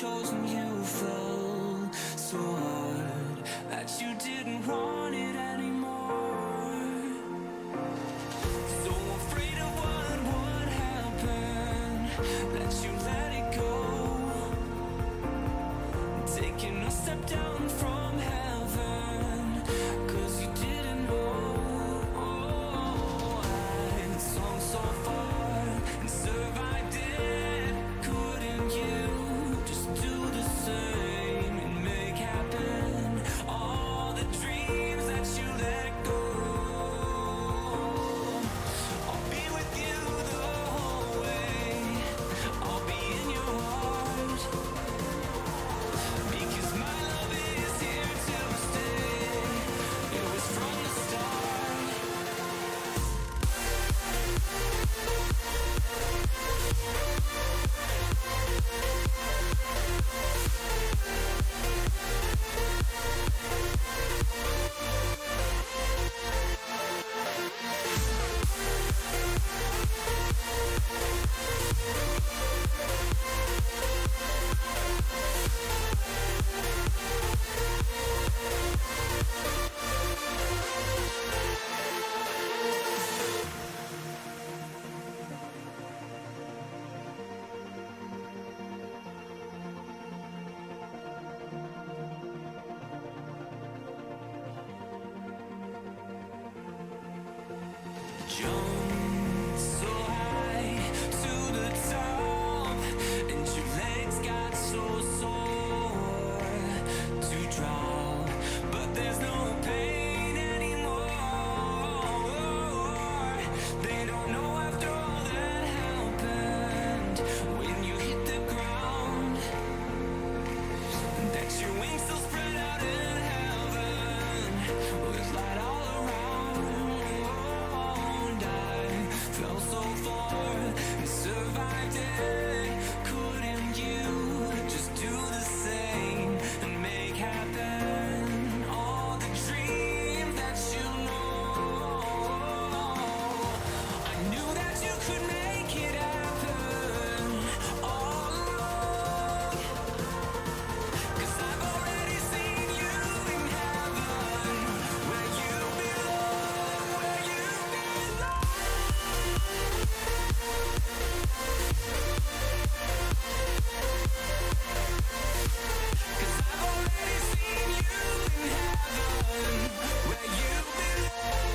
chosen you fell so hard that you didn't want it anymore. So afraid of what would happen that you let it go, taking a step down from heaven, 'cause you didn't know. I swung so far and survived it. Couldn't you just do the same and make happen all the dreams that you let go? I'll be with you the whole way. I'll be in your heart, because my love is here to stay. It was from the start. Jumped so high to the top, and your legs got so sore to drop, but there's no pain anymore. They don't know after all that happened when you hit the ground that your wings still spread out in heaven with light all around. Fell so far and survived it. Couldn't you just do the same and make happen all the dreams that you know? I knew that you could make it happen all along, 'cause I've already seen you in heaven, where you belong, where you belong. 'Cause I've already seen you in heaven, where you belong.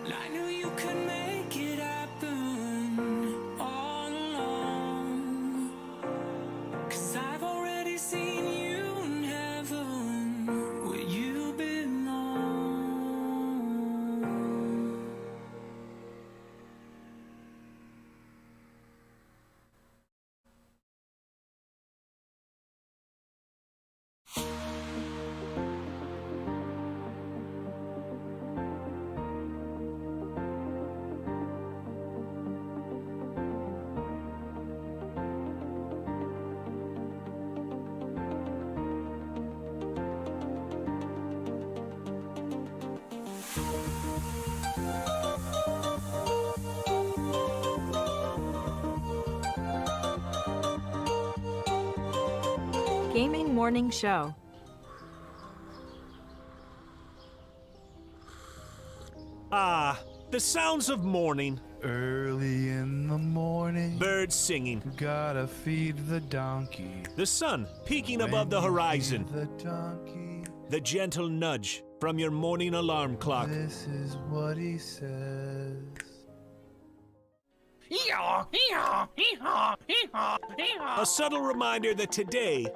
I knew you could make it happen all along, 'cause I've already seen you in heaven, where you belong. Gaming Morning Show. Ah, the sounds of morning. Early in the morning, Birds singing. gotta feed the donkey. The sun peeking above the When you horizon. feed the donkey, The gentle nudge from your morning alarm clock. this is what he says. A subtle reminder that today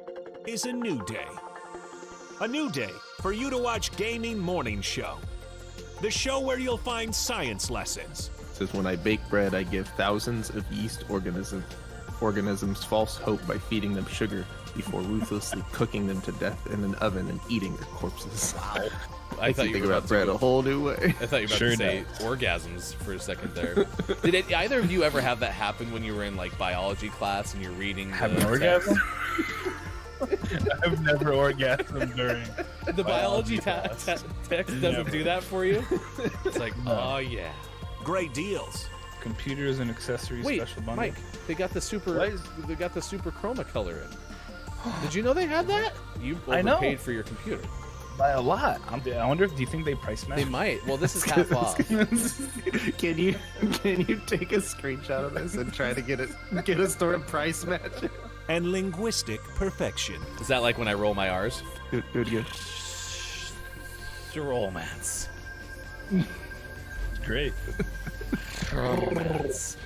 is a new day. A new day for you to watch Gaming Morning Show. The show where you'll find science lessons, Says when I bake bread, I give thousands of yeast organisms organisms false hope by feeding them sugar before ruthlessly cooking them to death in an oven and eating their corpses. Wow. I Makes thought you you think were about about bread to a whole new way. I thought you were about to say orgasms for a second there. Did either of you ever have that happen when you were in like biology class and you're reading? Have an orgasm? I've never orgasmed during The biology text doesn't do that for you. It's like, oh yeah. Great deals. computers and accessories Wait, special bundle. Mike, they got the super chroma color in. Did you know they had that? You I know. overpaid for your computer. By a lot. I wonder if, do you think they price match? They might. Well, this is half off. Can you take a screenshot of this and try to get a store to price match it? And linguistic perfection. Is that like when I roll my R's? Do it again. Romance. Great. Romance.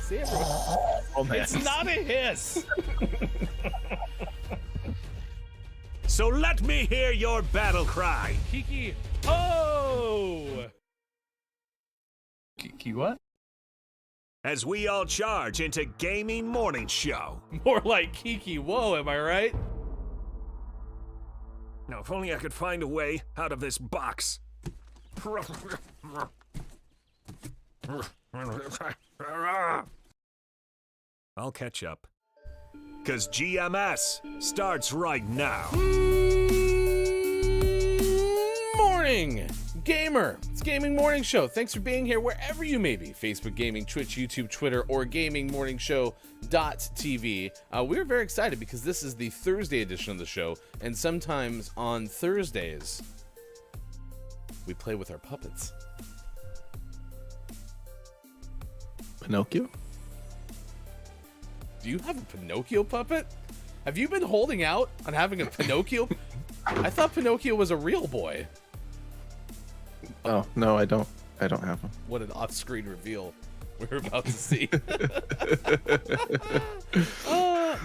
See, everyone. Romance. It's not a hiss. So let me hear your battle cry. Kiki. Oh! Kiki what? As we all charge into Gaming Morning Show. More like Kiki. Whoa, am I right? Now, if only I could find a way out of this box. I'll catch up. 'Cause GMS starts right now. Morning, gamer. It's Gaming Morning Show. Thanks for being here wherever you may be. Facebook Gaming, Twitch, YouTube, Twitter, or GamingMorningShow.tv. We're very excited because this is the Thursday edition of the show, and sometimes on Thursdays, we play with our puppets. Pinocchio? Do you have a Pinocchio puppet? Have you been holding out on having a Pinocchio? I thought Pinocchio was a real boy. Oh, no, I don't have one. What an off-screen reveal we're about to see.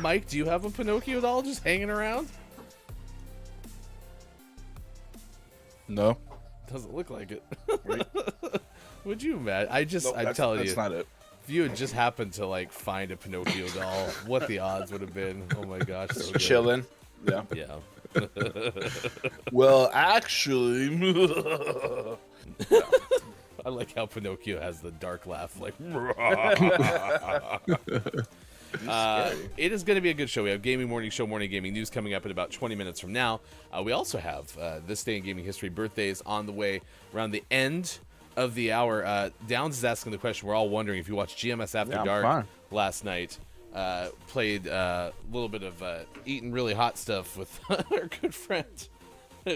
Mike, do you have a Pinocchio doll just hanging around? No. Doesn't look like it. Would you, Matt? I'm Nope, telling that's you. not it. If you had just happened to like find a Pinocchio doll, what the odds would have been? Oh my gosh, so good. Chilling. Yeah. Yeah. Well, actually, I like how Pinocchio has the dark laugh, like. It is going to be a good show. We have Gaming Morning Show, Morning Gaming News coming up in about 20 minutes from now. We also have This Day in Gaming History birthdays on the way around the end of the hour. Downs is asking the question. We're all wondering if you watched GMS After Dark last night. Played a little bit of eating really hot stuff with our good friend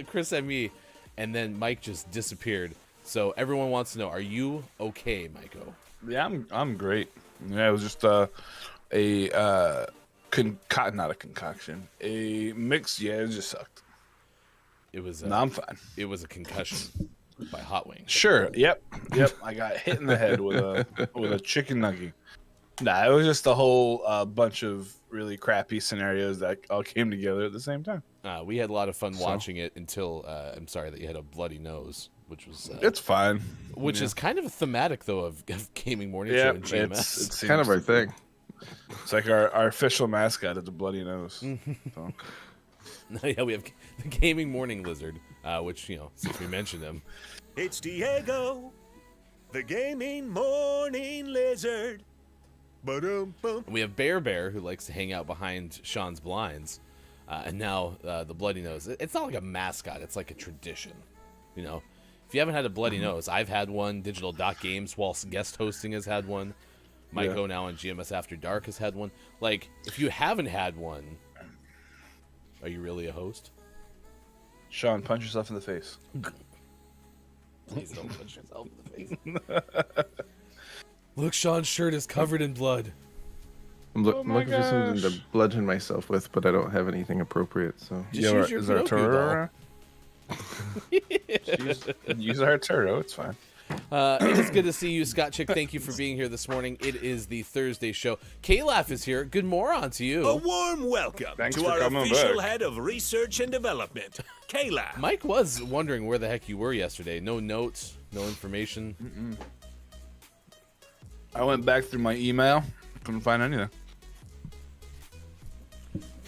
Chris and me, and then Mike just disappeared. So everyone wants to know: are you okay, Maiko? yeah, I'm great. Yeah, it was just not a concoction, a mix. Yeah, it just sucked. It was. No, I'm fine. It was a concussion by Hot Wings. Sure. Yep. I got hit in the head with a chicken nugget. Nah, it was just a whole bunch of really crappy scenarios that all came together at the same time. We had a lot of fun watching it until I'm sorry that you had a bloody nose, which was It's fine. which is kind of a thematic though of Gaming Morning Show and GMS. It's Kind of our thing. It's like our official mascot is a bloody nose. So. Yeah, we have the Gaming Morning Lizard, which since we mentioned him, It's Diego, the Gaming Morning Lizard. Ba-dum-bum. we have Bear who likes to hang out behind Sean's blinds, and now the bloody nose. It's not like a mascot; it's like a tradition. If you haven't had a bloody nose, I've had one. Digital Games, whilst guest hosting, has had one. Maiko now on GMS After Dark has had one. Like, if you haven't had one, are you really a host? Sean, punch yourself in the face. Please don't punch yourself in the face. Look, Sean's shirt is covered in blood. I'm Oh my looking for something gosh. to bludgeon myself with, but I don't have anything appropriate, so... Just use your is there a Pinocchio Turtle? Use our Turtle, it's fine. It is good to see you, Scott Chick. Thank you for being here this morning. It is the Thursday show. K-Laugh is here. Good morning to you. A warm welcome Thanks to for our coming official back. head of research and development, Kayla. Mike was wondering where the heck you were yesterday. No notes, no information. I went back through my email, couldn't find anything.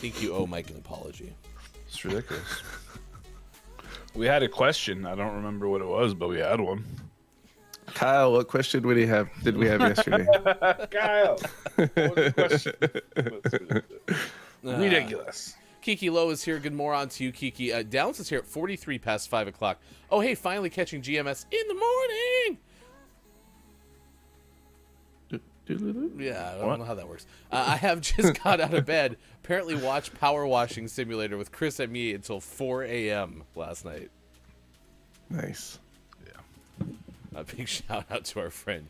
think you owe Mike an apology. It's ridiculous. We had a question. I don't remember what it was, but we had one. Kyle, what question did we have yesterday? Kyle, what was the question? Ridiculous. Kiki Lowe is here. Good morning to you, Kiki. Downs is here at 43 past 5 o'clock. Oh, hey, finally catching GMS in the morning. Yeah, I don't know how that works. I have just got out of bed. Apparently watched Power Washing Simulator with Chris and me until 4 a.m. last night. Nice. A big shout out to our friend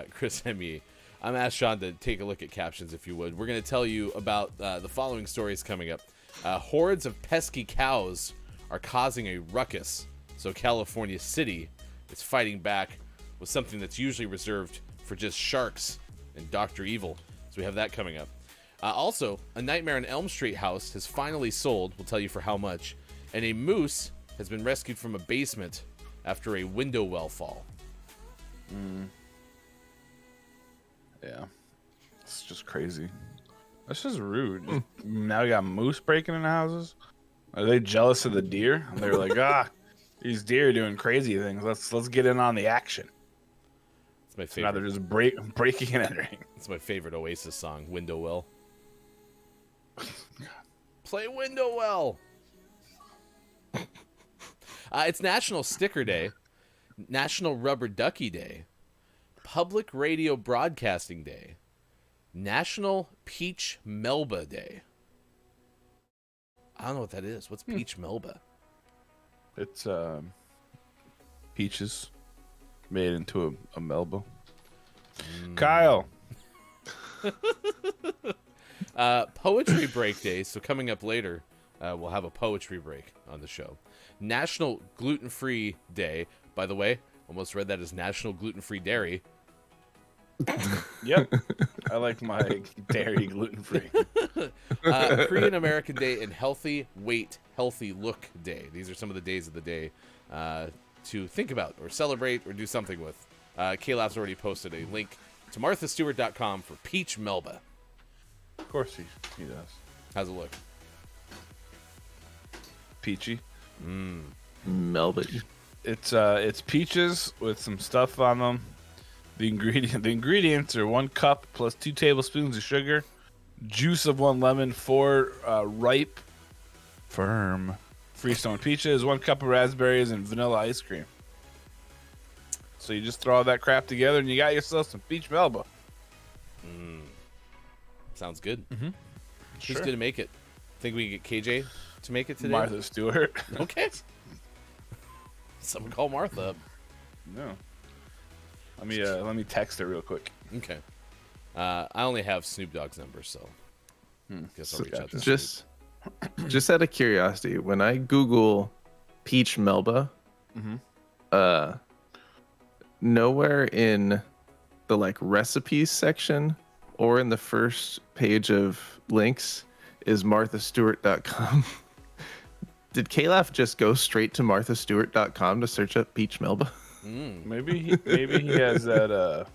Chris and me. I'm asked Sean to take a look at captions if you would. We're going to tell you about the following stories coming up. Hordes of pesky cows are causing a ruckus. So California City is fighting back with something that's usually reserved for just sharks and Dr. Evil. So we have that coming up. Also, a Nightmare on Elm Street house has finally sold. We'll tell you for how much. And a moose has been rescued from a basement after a window well fall. Yeah. It's just crazy. That's just rude. Now you got moose breaking in houses. Are they jealous of the deer? They're like, these deer are doing crazy things. Let's get in on the action. It's my So now favorite. they're just breaking and entering. It's my favorite Oasis song, Window Well. Play Window Well. It's National Sticker Day, National Rubber Ducky Day, Public Radio Broadcasting Day, National Peach Melba Day. I don't know what that is. What's Peach Melba? It's peaches made into a Melba. Kyle. Poetry Break Day. So coming up later, we'll have a poetry break on the show. National Gluten-Free Day. By the way, almost read that as National Gluten-Free Dairy. Yep. I like my dairy gluten-free. Korean American Day and Healthy Weight, Healthy Look Day. These are some of the days of the day to think about or celebrate or do something with. K-Lab's already posted a link to marthastewart.com for Peach Melba. Of course he does. How's it look? Peachy. Melbourne. It's peaches with some stuff on them. The ingredients are 1 cup plus 2 tablespoons of sugar, juice of 1 lemon, 4 ripe, firm Freestone peaches, 1 cup of raspberries, and vanilla ice cream. So you just throw all that crap together and you got yourself some peach Melba. Sounds good. Mm-hmm. Who's going to make it? Think we can get KJ to make it today? Martha Stewart. Okay. Someone call Martha up. No. Let me text her real quick. Okay. I only have Snoop Dogg's number, so guess I'll reach out to Snoop. Just out of curiosity, when I Google Peach Melba, nowhere in the recipes section or in the first page of links is marthastewart.com. Did Calaf just go straight to marthastewart.com to search up Peach Melba? Maybe he has that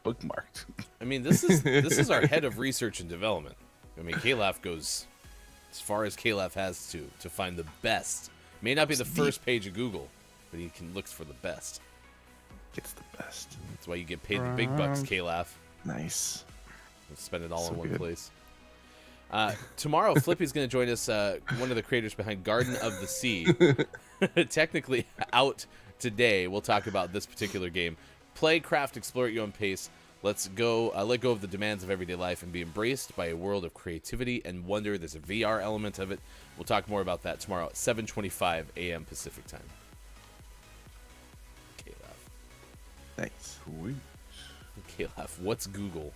bookmarked. I mean, this is our head of research and development. I mean, Calaf goes as far as Calaf has to find the best. May not be the first page of Google, but he can look for the best. It's the best. That's why you get paid the big bucks, Calaf. Nice. Spend it all So in one good. place. Tomorrow, Flippy's going to join us, one of the creators behind Garden of the Sea. Technically out today. We'll talk about this particular game. Play, craft, explore at your own pace. Let's go. Let go of the demands of everyday life and be embraced by a world of creativity and wonder. There's a VR element of it. We'll talk more about that tomorrow at 7:25 a.m. Pacific time. Calaf. Nice. Calaf, what's Google?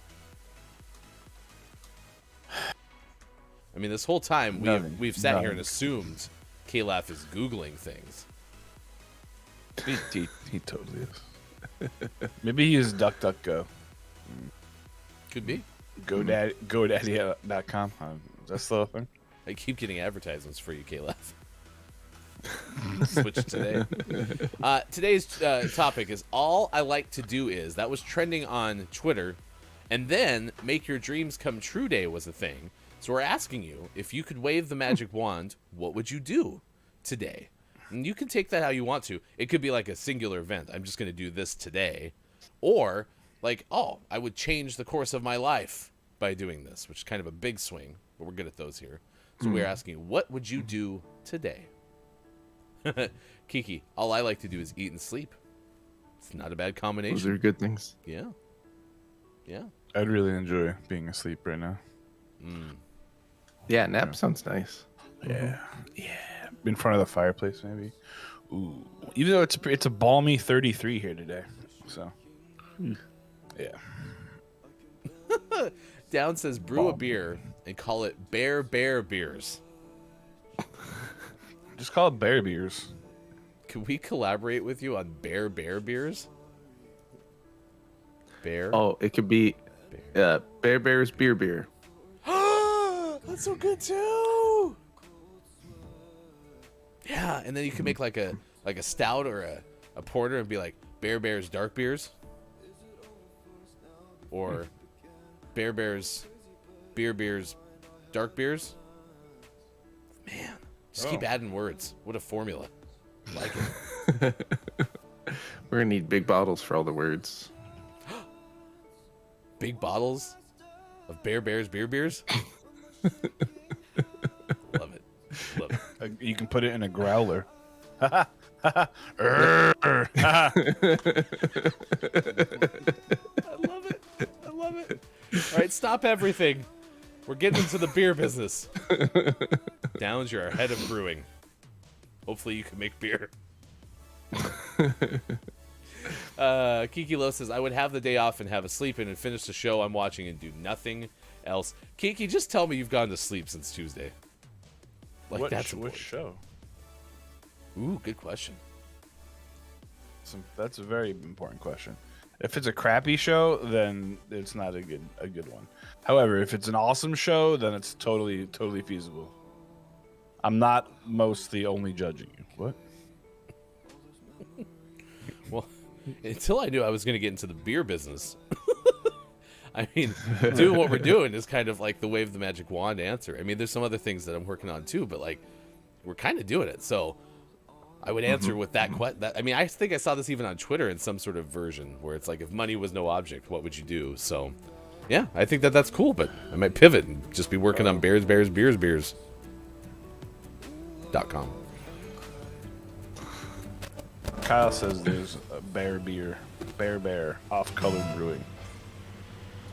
I mean, this whole time we've sat here and assumed Calaf is Googling things. He totally is. Maybe he used DuckDuckGo. Could be. GoDaddy.com. That's the thing. I keep getting advertisements for you, Calaf. Switch today. Today's topic is All I Like to Do Is. That was trending on Twitter. And then Make Your Dreams Come True Day was a thing. So we're asking you, if you could wave the magic wand, what would you do today? And you can take that how you want to. It could be like a singular event. I'm just going to do this today. Or like, oh, I would change the course of my life by doing this, which is kind of a big swing, but we're good at those here. So we're asking you, what would you do today? Kiki, all I like to do is eat and sleep. It's not a bad combination. Those are good things. Yeah. Yeah. I'd really enjoy being asleep right now. Yeah, nap sounds nice. Yeah. In front of the fireplace, maybe. Ooh. Even though it's a balmy 33 here today. So, yeah. Down says brew a beer and call it Bear Beers. Just call it bear beers. Can we collaborate with you on Bear Beers? Bear? Oh, it could be Bear Bears Beer. That's so good too. Yeah, and then you can make like a stout or a porter and be like Bear Bears Dark Beers. Or Bear Bears Beers Dark Beers. Man, just keep adding words. What a formula. Like it. We're gonna need big bottles for all the words. Big bottles of Bear Bears Beers. Love it. You can put it in a growler. I love it. All right, stop everything. We're getting into the beer business. Downs, you're our head of brewing. Hopefully you can make beer. Kiki Lo says, I would have the day off and have a sleep in and finish the show I'm watching and do nothing else. Kiki, just tell me you've gone to sleep since Tuesday. Like, that's which important. show? Ooh, good question. That's a very important question. If it's a crappy show, then it's not a good one. However, if it's an awesome show, then it's totally feasible. I'm not mostly only judging you. What? Well, until I knew I was going to get into the beer business. I mean, doing what we're doing is kind of like the wave the magic wand answer. I mean, there's some other things that I'm working on too, but like, we're kind of doing it. So I would answer with that question. I mean, I think I saw this even on Twitter in some sort of version where it's like, if money was no object, what would you do? So yeah, I think that's cool, but I might pivot and just be working on bears.com. Kyle says there's a bear off-color brewing.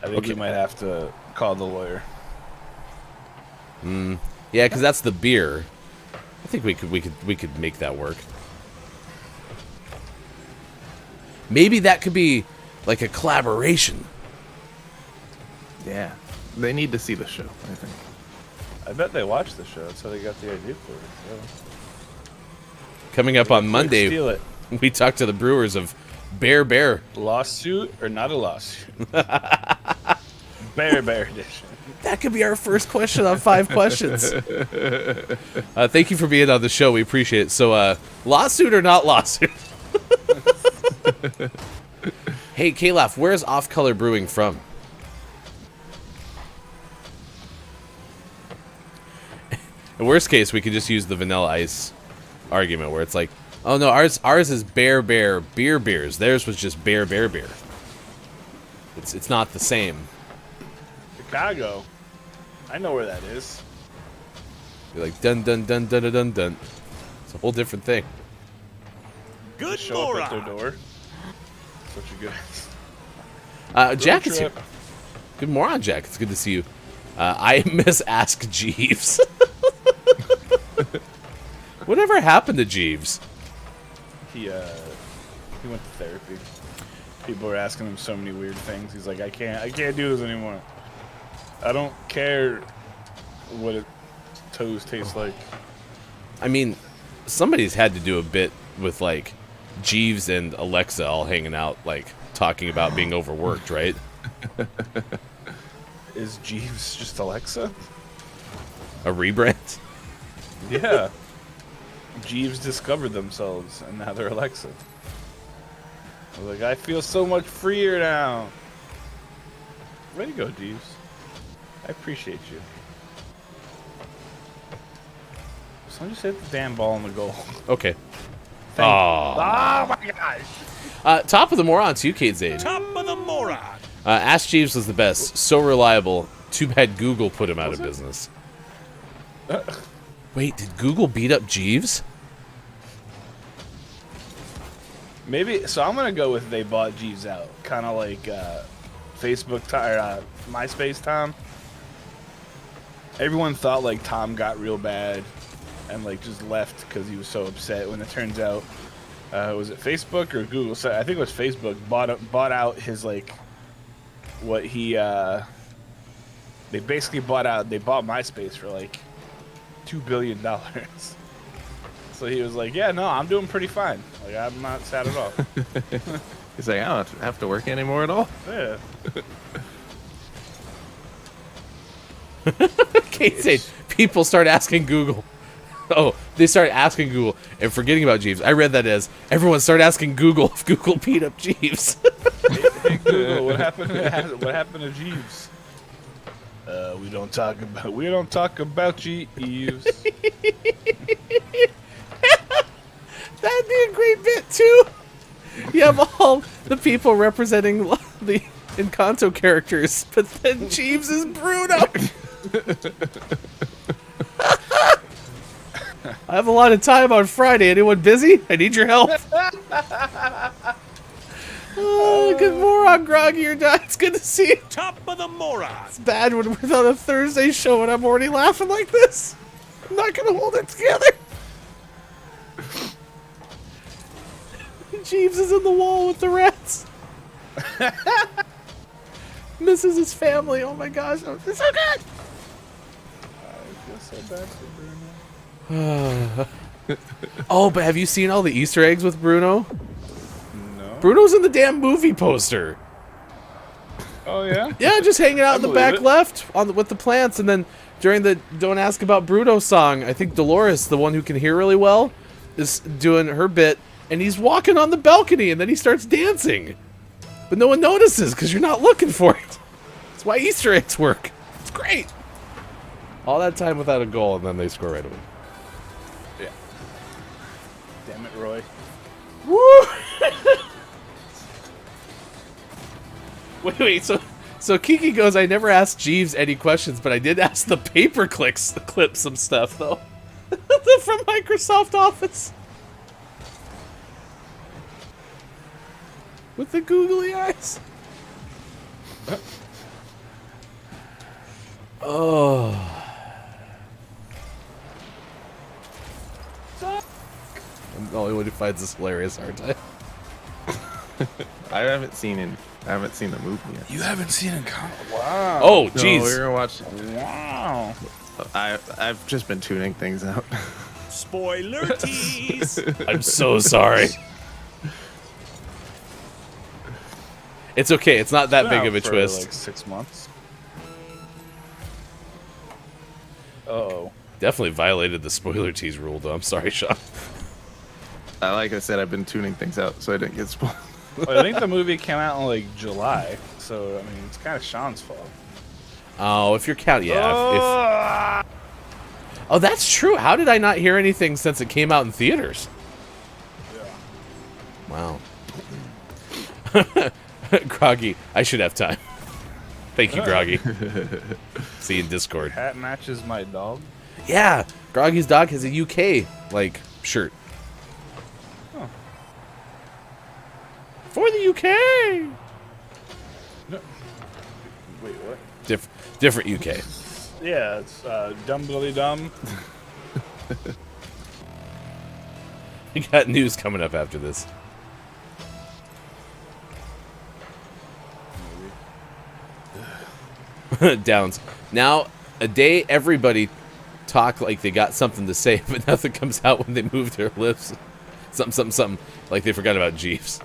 I think you might have to call the lawyer. Yeah, because that's the beer. I think we could make that work. Maybe that could be like a collaboration. Yeah, they need to see the show, I think. I bet they watched the show. That's how they got the idea for it. So. Coming up on Monday, Steal it. we talk to the brewers of Bear. Lawsuit or not a lawsuit? Bear edition. That could be our first question on 5 questions. Thank you for being on the show. We appreciate it. So, lawsuit or not lawsuit? Hey, Kalaf, where's Off Color Brewing from? In worst case, we could just use the Vanilla Ice argument where it's like, oh no, ours is beers. Theirs was just beer. It's not the same. Chicago. I know where that is. You're like dun. It's a whole different thing. Good Show up at their moron. door. That's what you're good. Jack Road is here. trip. Good morning, Jack. It's good to see you. I miss Ask Jeeves. Whatever happened to Jeeves? He went to therapy. People are asking him so many weird things. He's like, I can't do this anymore. I don't care what toes taste like. I mean, somebody's had to do a bit with like Jeeves and Alexa all hanging out, like talking about being overworked, right? Is Jeeves just Alexa? A rebrand? Yeah. Jeeves discovered themselves, and now they're Alexa. I was like, I feel so much freer now. Way to go, Jeeves. I appreciate you. Someone just hit the damn ball in the goal. Okay. Thank Oh. Oh my gosh. Top of the moron, 2K's age. Top of the moron. Ask Jeeves was the best. So reliable. Too bad Google put him out of business. Wait, did Google beat up Jeeves? Maybe. So I'm gonna go with they bought Jeeves out, kind of like Facebook or MySpace Tom. Everyone thought like Tom got real bad and like just left because he was so upset. When it turns out, was it Facebook or Google? So I think it was Facebook bought out his like what he. They basically bought MySpace for like $2 billion. So he was like, "Yeah, no, I'm doing pretty fine. Like I'm not sad at all." He's like, I don't have to work anymore at all. Yeah. Kate said people start asking Google. Oh, they start asking Google and forgetting about Jeeves. I read that as everyone start asking Google if Google beat up Jeeves. Hey Google, what happened to Jeeves? We don't talk about Jeeves. That'd be a great bit too. You have all the people representing the Encanto characters, but then Jeeves is Bruno. I have a lot of time on Friday. Anyone busy? I need your help. Oh, good moron, Groggy, you're done. It's good to see you. Top of the moron. It's bad when we're on a Thursday show and I'm already laughing like this. I'm not going to hold it together. Jeeves is in the wall with the rats. Misses his family. Oh my gosh. It's so good. I feel so bad for Bruno. Oh, but have you seen all the Easter eggs with Bruno? No. Bruno's in the damn movie poster. Oh yeah. Yeah, just hanging out in the believe back it. left with the plants, and then during the "Don't Ask About Bruno" song, I think Dolores, the one who can hear really well, is doing her bit, and he's walking on the balcony, and then he starts dancing, but no one notices because you're not looking for it. That's why Easter eggs work. It's great. All that time without a goal, and then they score right away. Yeah. Damn it, Roy. Woo! Wait, so Kiki goes, I never asked Jeeves any questions, but I did ask the clip some stuff, though. From Microsoft Office. With the googly eyes. Oh. I'm the only one who finds this hilarious, aren't I? I haven't seen the movie yet. You haven't seen it? Wow. Oh, No, jeez. we're gonna watch. Wow. I've just been tuning things out. Spoiler tease. I'm so sorry. It's okay. It's not that Been big out of a for, twist. Like 6 months. Uh-oh. Definitely violated the spoiler tease rule, though. I'm sorry, Sean. Like I said, I've been tuning things out so I didn't get spoiled. Well, I think the movie came out in like July, so I mean it's kind of Sean's fault. Oh, if you're counting, yeah. Oh, that's true. How did I not hear anything since it came out in theaters? Wow. Groggy, I should have time. Thank you, Groggy. See you in Discord. Hat matches my dog. Yeah, Groggy's dog has a UK like shirt. Oh. For the UK. No. Wait, what? Different UK. Yeah, it's Dumb Dumb. We got news coming up after this. Downs. Now, a day everybody talk like they got something to say, but nothing comes out when they move their lips. Something. Like they forgot about Jeeves.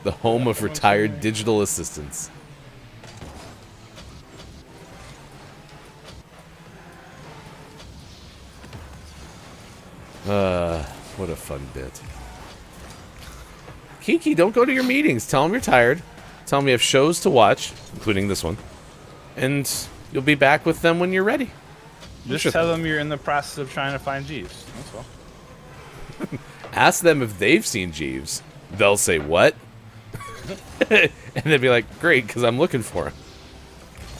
The home of retired digital assistants. What a fun bit. Kiki, don't go to your meetings. Tell them you're tired. Tell them you have shows to watch, including this one. and you'll be back with them when you're ready. Just tell them you're in the process of trying to find Jeeves. That's all. Ask them if they've seen Jeeves. They'll say, what? And they'd be like, great, because I'm looking for him.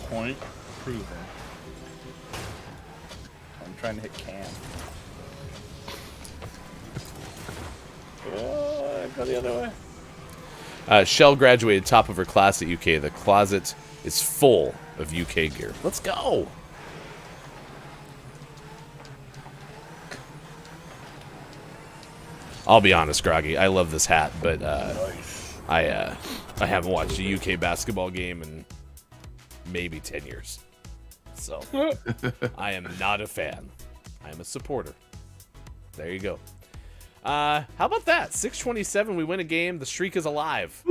Point proven. I'm trying to hit Cam. Oh, go the other way. Shell graduated top of her class at UK. The closet is full of UK gear. Let's go. I'll be honest, Groggy. I love this hat, but I haven't watched a UK basketball game in maybe 10 years. So I am not a fan. I am a supporter. There you go. How about that? 6:27. We win a game. The streak is alive.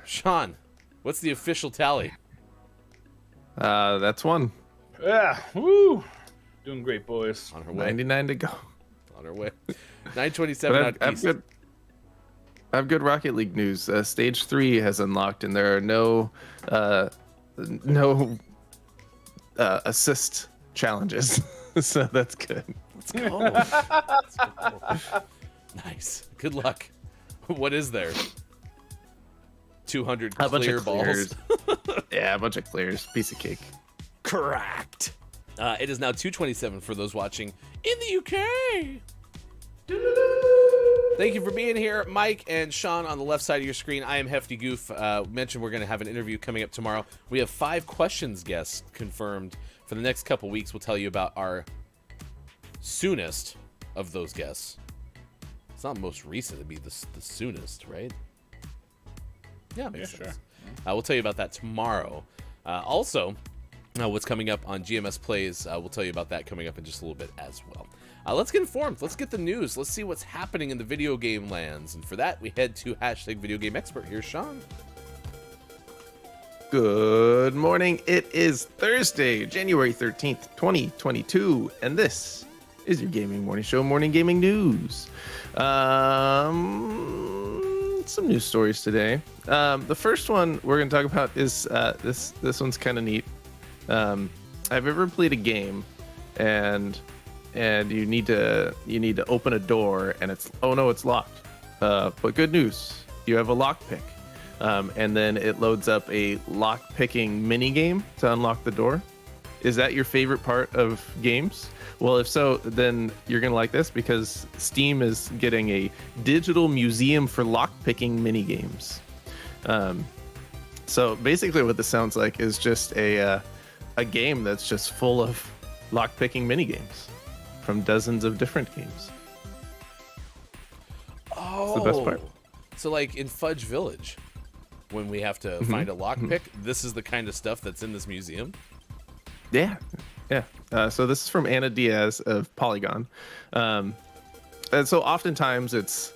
Sean, what's the official tally? That's one. Yeah. Woo. Doing great, boys. On her way. 99 to go. On her way. 9:27 out east. I have good Rocket League news. Stage 3 has unlocked, and there are no assist challenges, so that's good. Let's go. Let's go. Nice. Good luck. What is there? 200 A bunch clear of balls. clears. Yeah, a bunch of clears. Piece of cake. Correct. It is now 2:27 for those watching in the UK. Thank you for being here, Mike and Sean on the left side of your screen. I am Hefty Goof. Mentioned we're going to have an interview coming up tomorrow. We have 5 questions guests confirmed for the next couple weeks. We'll tell you about our soonest of those guests. It's not most recent. It'd be the soonest, right? Yeah, makes sense. Sure. We'll tell you about that tomorrow. Also, what's coming up on GMS Plays, we'll tell you about that coming up in just a little bit as well. Let's get informed. Let's get the news. Let's see what's happening in the video game lands. And for that, we head to #VideoGameExpert. Here's Sean. Good morning. It is Thursday, January 13th, 2022, and this is your Gaming Morning Show, Morning Gaming News. Some news stories today. The first one we're going to talk about is this one's kind of neat. I've ever played a game and you need to open a door and it's locked. But good news, you have a lockpick. And then it loads up a lock-picking mini game to unlock the door. Is that your favorite part of games? Well, if so, then you're going to like this because Steam is getting a digital museum for lock-picking mini games. So basically what this sounds like is just a game that's just full of lock-picking mini games from dozens of different games. Oh, That's the best part. So like in Fudge Village, when we have to find a lockpick, this is the kind of stuff that's in this museum? Yeah. So this is from Anna Diaz of Polygon. And so oftentimes it's,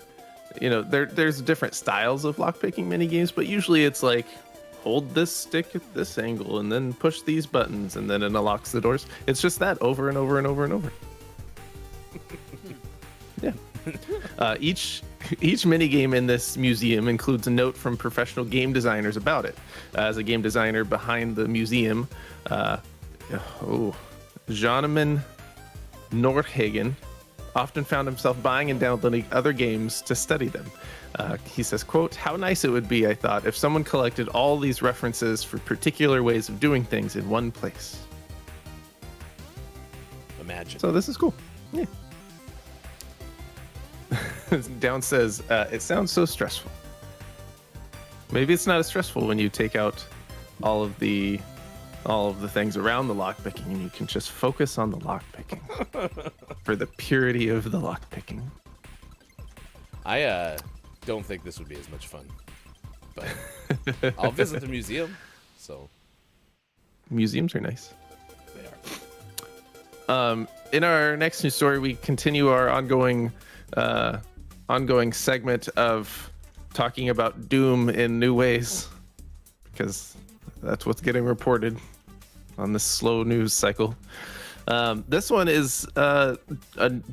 there's different styles of lockpicking mini games, but usually it's like hold this stick at this angle and then push these buttons and then it unlocks the doors. It's just that over and over and over and over. Yeah. Each mini game in this museum includes a note from professional game designers about it. As a game designer behind the museum, Jonaman Nordhagen often found himself buying and downloading other games to study them. He says, quote, "How nice it would be, I thought, if someone collected all these references for particular ways of doing things in one place." Imagine. So this is cool. Yeah. Down says, it sounds so stressful. Maybe it's not as stressful when you take out all of the things around the lockpicking and you can just focus on the lockpicking for the purity of the lockpicking. I don't think this would be as much fun, but I'll visit the museum. So Museums are nice. they are. In our next news story, we continue our ongoing segment of talking about Doom in new ways, because that's what's getting reported on this slow news cycle. This one is a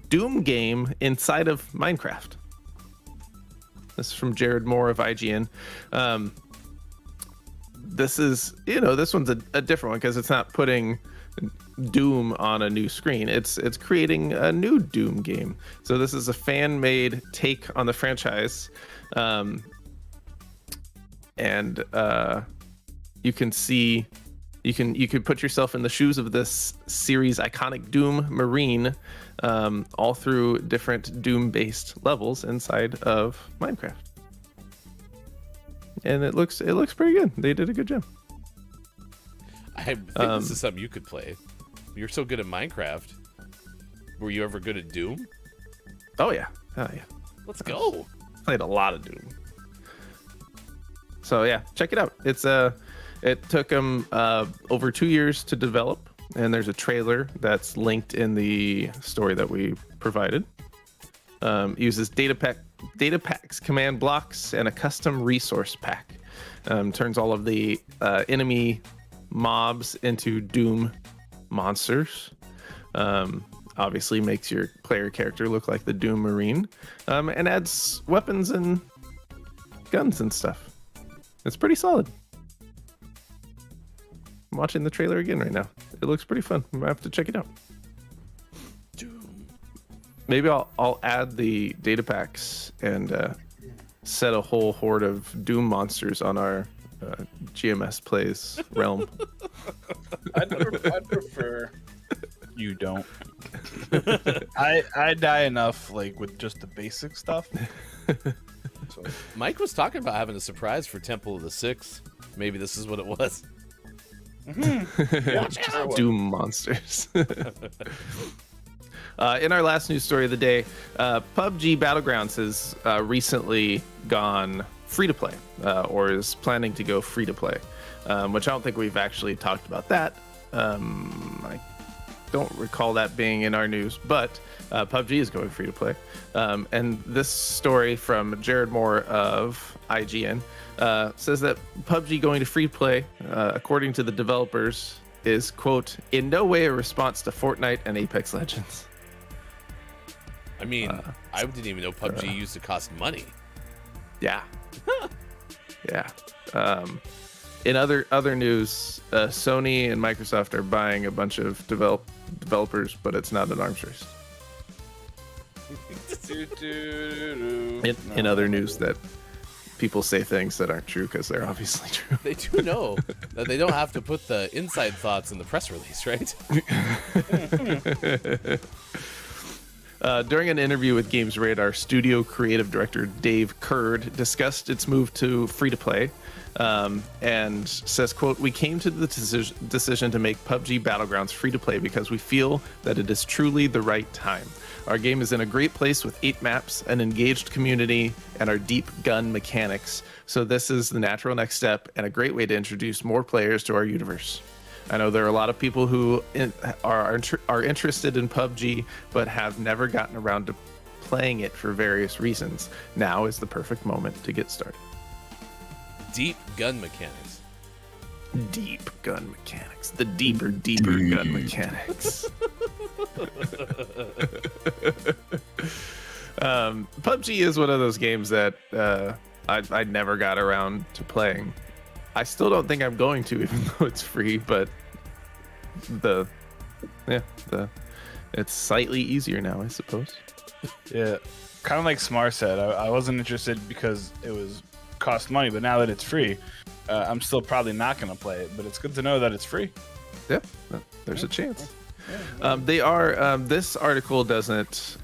Doom game inside of Minecraft. This is from Jared Moore of IGN. this is, this one's a different one because it's not putting Doom on a new screen. It's creating a new Doom game. So this is a fan-made take on the franchise, and you can see, you can put yourself in the shoes of this series' iconic Doom Marine, all through different Doom-based levels inside of Minecraft. And it looks pretty good. They did a good job. I think this is something you could play. You're so good at Minecraft. Were you ever good at Doom? Oh yeah. Let's go. Played a lot of Doom. So yeah, check it out. It took them over 2 years to develop, and there's a trailer that's linked in the story that we provided. Uses data packs, command blocks, and a custom resource pack. Turns all of the enemy mobs into Doom monsters. Obviously makes your player character look like the Doom Marine, and adds weapons and guns and stuff. It's pretty solid. I'm watching the trailer again right now. It looks pretty fun. I might have to check it out. Doom. Maybe I'll add the data packs and set a whole horde of Doom monsters on our GMS Plays realm. I'd prefer you don't. I die enough like with just the basic stuff. So. Mike was talking about having a surprise for Temple of the Six. Maybe this is what it was. Watch out. Doom monsters. In our last news story of the day, PUBG Battlegrounds has recently gone free to play, or is planning to go free to play, which I don't think we've actually talked about that. I don't recall that being in our news, but PUBG is going free to play. And this story from Jared Moore of IGN says that PUBG going to free play, according to the developers, is, quote, in no way a response to Fortnite and Apex Legends. I mean, I didn't even know PUBG used to cost money. Yeah. Yeah. In other news, Sony and Microsoft are buying a bunch of developers, but it's not an arms race. In other news, that people say things that aren't true because they're obviously true. They do know that they don't have to put the inside thoughts in the press release, right? During an interview with Games Radar, studio creative director Dave Curd discussed its move to free-to-play, and says, quote, we came to the decision to make PUBG Battlegrounds free-to-play because we feel that it is truly the right time. Our game is in a great place with 8 maps, an engaged community, and our deep gun mechanics. So this is the natural next step and a great way to introduce more players to our universe. I know there are a lot of people who are interested in PUBG, but have never gotten around to playing it for various reasons. Now is the perfect moment to get started. Deep gun mechanics. Deep gun mechanics. The deeper gun mechanics. PUBG is one of those games that I never got around to playing. I still don't think I'm going to, even though it's free, but it's slightly easier now, I suppose. Yeah, kind of like Smar said, I wasn't interested because it was cost money, but now that it's free, I'm still probably not going to play it, but it's good to know that it's free. Yeah, there's a chance. They are. This article doesn't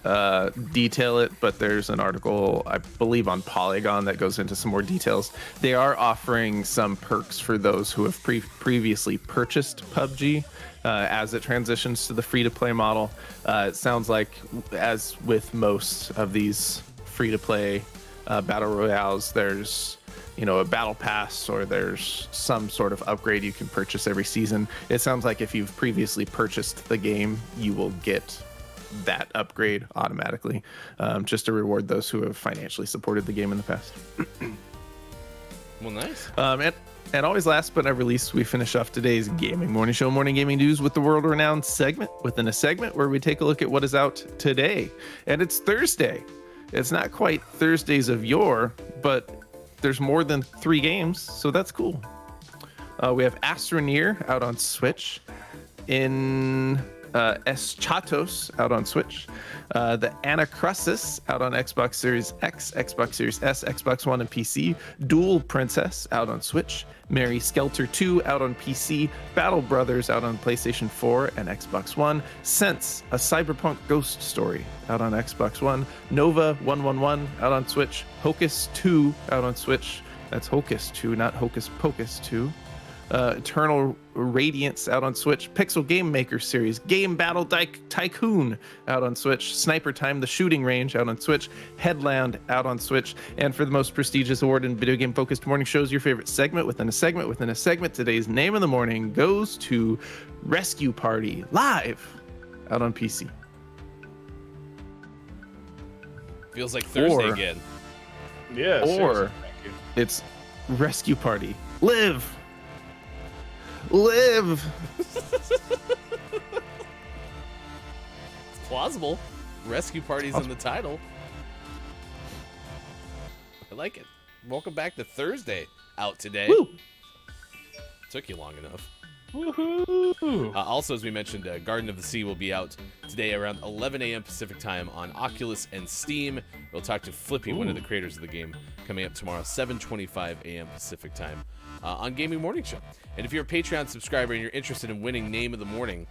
detail it, but there's an article, I believe, on Polygon that goes into some more details. They are offering some perks for those who have previously purchased PUBG as it transitions to the free-to-play model. It sounds like, as with most of these free-to-play battle royales, there's a battle pass, or there's some sort of upgrade you can purchase every season. It sounds like if you've previously purchased the game, you will get that upgrade automatically, just to reward those who have financially supported the game in the past. Well, nice. And always last but not least, we finish off today's Gaming Morning Show Morning Gaming News with the world-renowned segment within a segment where we take a look at what is out today. And it's Thursday. It's not quite Thursdays of yore, but there's more than 3 games, so that's cool. We have Astroneer out on Switch. In Eschatos out on Switch. The Anacrusis out on Xbox Series X, Xbox Series S, Xbox One, and PC. Dual Princess out on Switch. Mary Skelter 2 out on PC. Battle Brothers out on PlayStation 4 and Xbox One. Sense, a cyberpunk ghost story out on Xbox One. Nova 111 out on Switch. Hocus 2 out on Switch. That's Hocus 2, not Hocus Pocus 2. Eternal Radiance out on Switch, Pixel Game Maker series, Game Battle Tycoon out on Switch, Sniper Time, The Shooting Range out on Switch, Headland out on Switch, and for the most prestigious award in video game focused morning shows, your favorite segment within a segment within a segment, today's name of the morning goes to Rescue Party live out on PC. Feels like Thursday Or- again. Yeah. Or seriously, thank you. it's Rescue Party live. Live. It's plausible. Rescue Party's in the title. I like it. Welcome back to Thursday. Out today. Woo. Took you long enough. Woohoo! Also, as we mentioned, Garden of the Sea will be out today around 11 a.m. Pacific time on Oculus and Steam. We'll talk to Flippy, one of the creators of the game, coming up tomorrow, 7:25 a.m. Pacific time on Gaming Morning Show. And if you're a Patreon subscriber and you're interested in winning Name of the Morning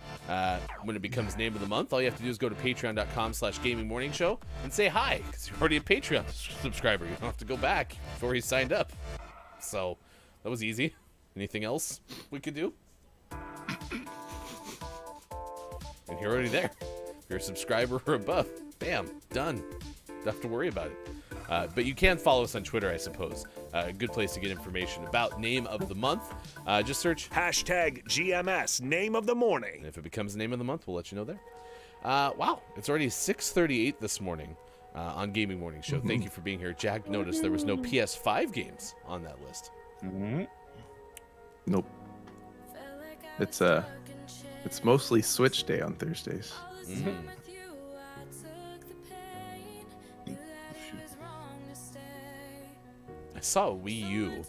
when it becomes Name of the Month, all you have to do is go to patreon.com/gamingmorningshow and say hi, because you're already a Patreon subscriber. You don't have to go back before you signed up. So that was easy. Anything else we could do? And you're already there. If you're a subscriber or above, bam, done. Don't have to worry about it. But you can follow us on Twitter, I suppose. A good place to get information about Name of the Month. Just search, Hashtag GMS Name of the Morning. and if it becomes Name of the Month, we'll let you know there. Wow, it's already 6:38 this morning on Gaming Morning Show. Thank you for being here. Jack noticed there was no PS5 games on that list. Nope. It's mostly Switch Day on Thursdays. I saw a Wii U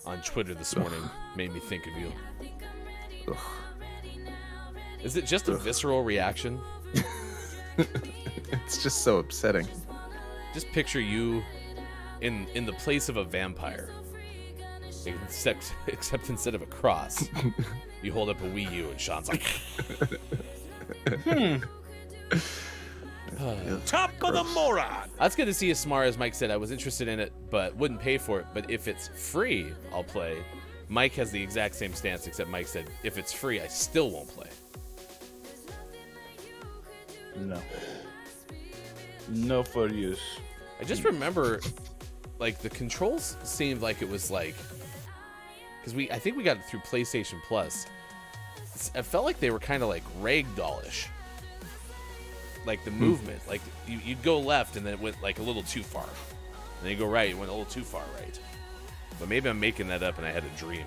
on Twitter this morning. Made me think of you. Ugh. Is it just a visceral reaction? It's just so upsetting. Just picture you in the place of a vampire. Except instead of a cross, you hold up a Wii U and Sean's like, Top of the moron. that's good to see Asmar, as Mike said. I was interested in it, but wouldn't pay for it. But if it's free, I'll play. Mike has the exact same stance, except Mike said, if it's free, I still won't play. No for use. I just remember, like, the controls seemed like it was like, because I think we got it through PlayStation Plus. It felt like they were kind of like ragdollish. Like the movement, like you'd go left and then it went like a little too far. And then you go right, it went a little too far right. But maybe I'm making that up and I had a dream.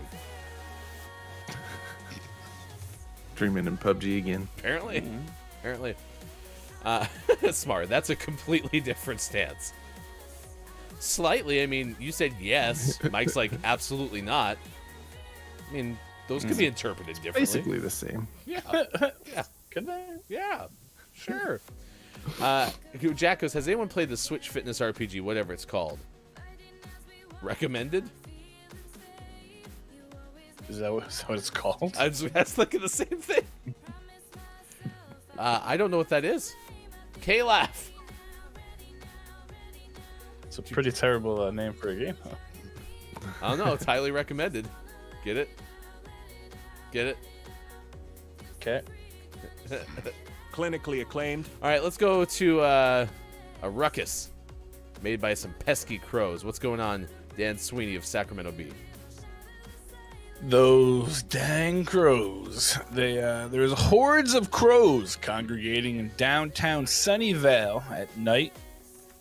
Dreaming in PUBG again. Apparently. Apparently. Smart. That's a completely different stance. Slightly, I mean, you said yes. Mike's like, absolutely not. I mean, those could be interpreted differently. Basically the same. Yeah. Yeah. Could they? Yeah. Sure. Jack goes, has anyone played the Switch Fitness RPG, whatever it's called? Recommended? Is that what it's called? I was thinking the same thing. I don't know what that is. K-Laugh. It's a pretty terrible name for a game, huh? I don't know. It's highly recommended. Get it? Get it? Okay. Clinically acclaimed. All right, let's go to a ruckus made by some pesky crows. What's going on, Dan Sweeney of Sacramento Bee? Those dang crows. There's hordes of crows congregating in downtown Sunnyvale at night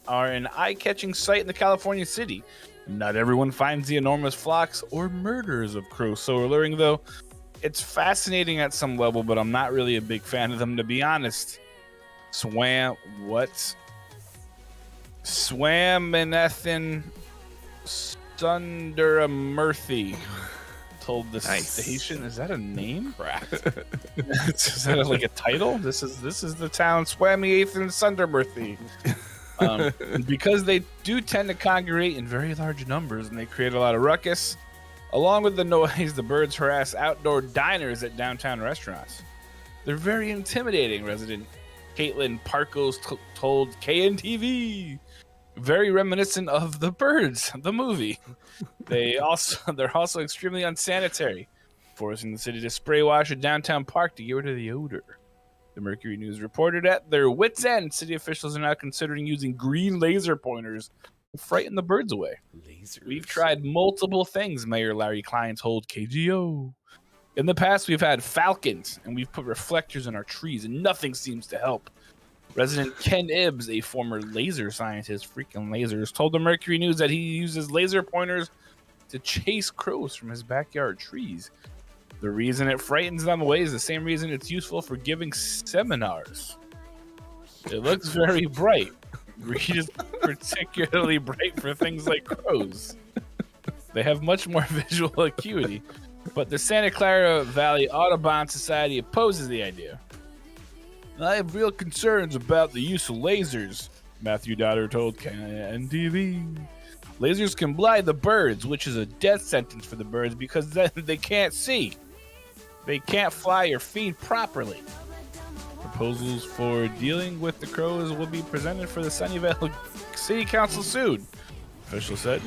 are an eye-catching sight in the California city. Not everyone finds the enormous flocks or murders of crows so alluring, though. It's fascinating at some level, but I'm not really a big fan of them, to be honest. Swam and Ethan Sundaramurthy told the Nice. station, is that a name? Cracked. Is that like a title? This is the town Swammy 8th and Sundermurthy. Because they do tend to congregate in very large numbers and they create a lot of ruckus. Along with the noise, the birds harass outdoor diners at downtown restaurants. They're very intimidating, resident Caitlin Parkos told KNTV. Very reminiscent of The Birds, the movie. They're also extremely unsanitary, forcing the city to spray wash a downtown park to get rid of the odor. The Mercury News reported at their wits' end, city officials are now considering using green laser pointers to frighten the birds away. Lasers. We've tried multiple things, Mayor Larry Klein told KGO. In the past, we've had falcons, and we've put reflectors in our trees, and nothing seems to help. Resident Ken Ibbs, a former laser scientist, freaking lasers, told the Mercury News that he uses laser pointers to chase crows from his backyard trees. The reason it frightens them away is the same reason it's useful for giving seminars. It looks very bright. Green is particularly bright for things like crows. They have much more visual acuity, but the Santa Clara Valley Audubon Society opposes the idea. I have real concerns about the use of lasers, Matthew Dotter told KNTV. Lasers can blind the birds, which is a death sentence for the birds because they can't see. They can't fly or feed properly. Proposals for dealing with the crows will be presented for the Sunnyvale City Council soon, officials said.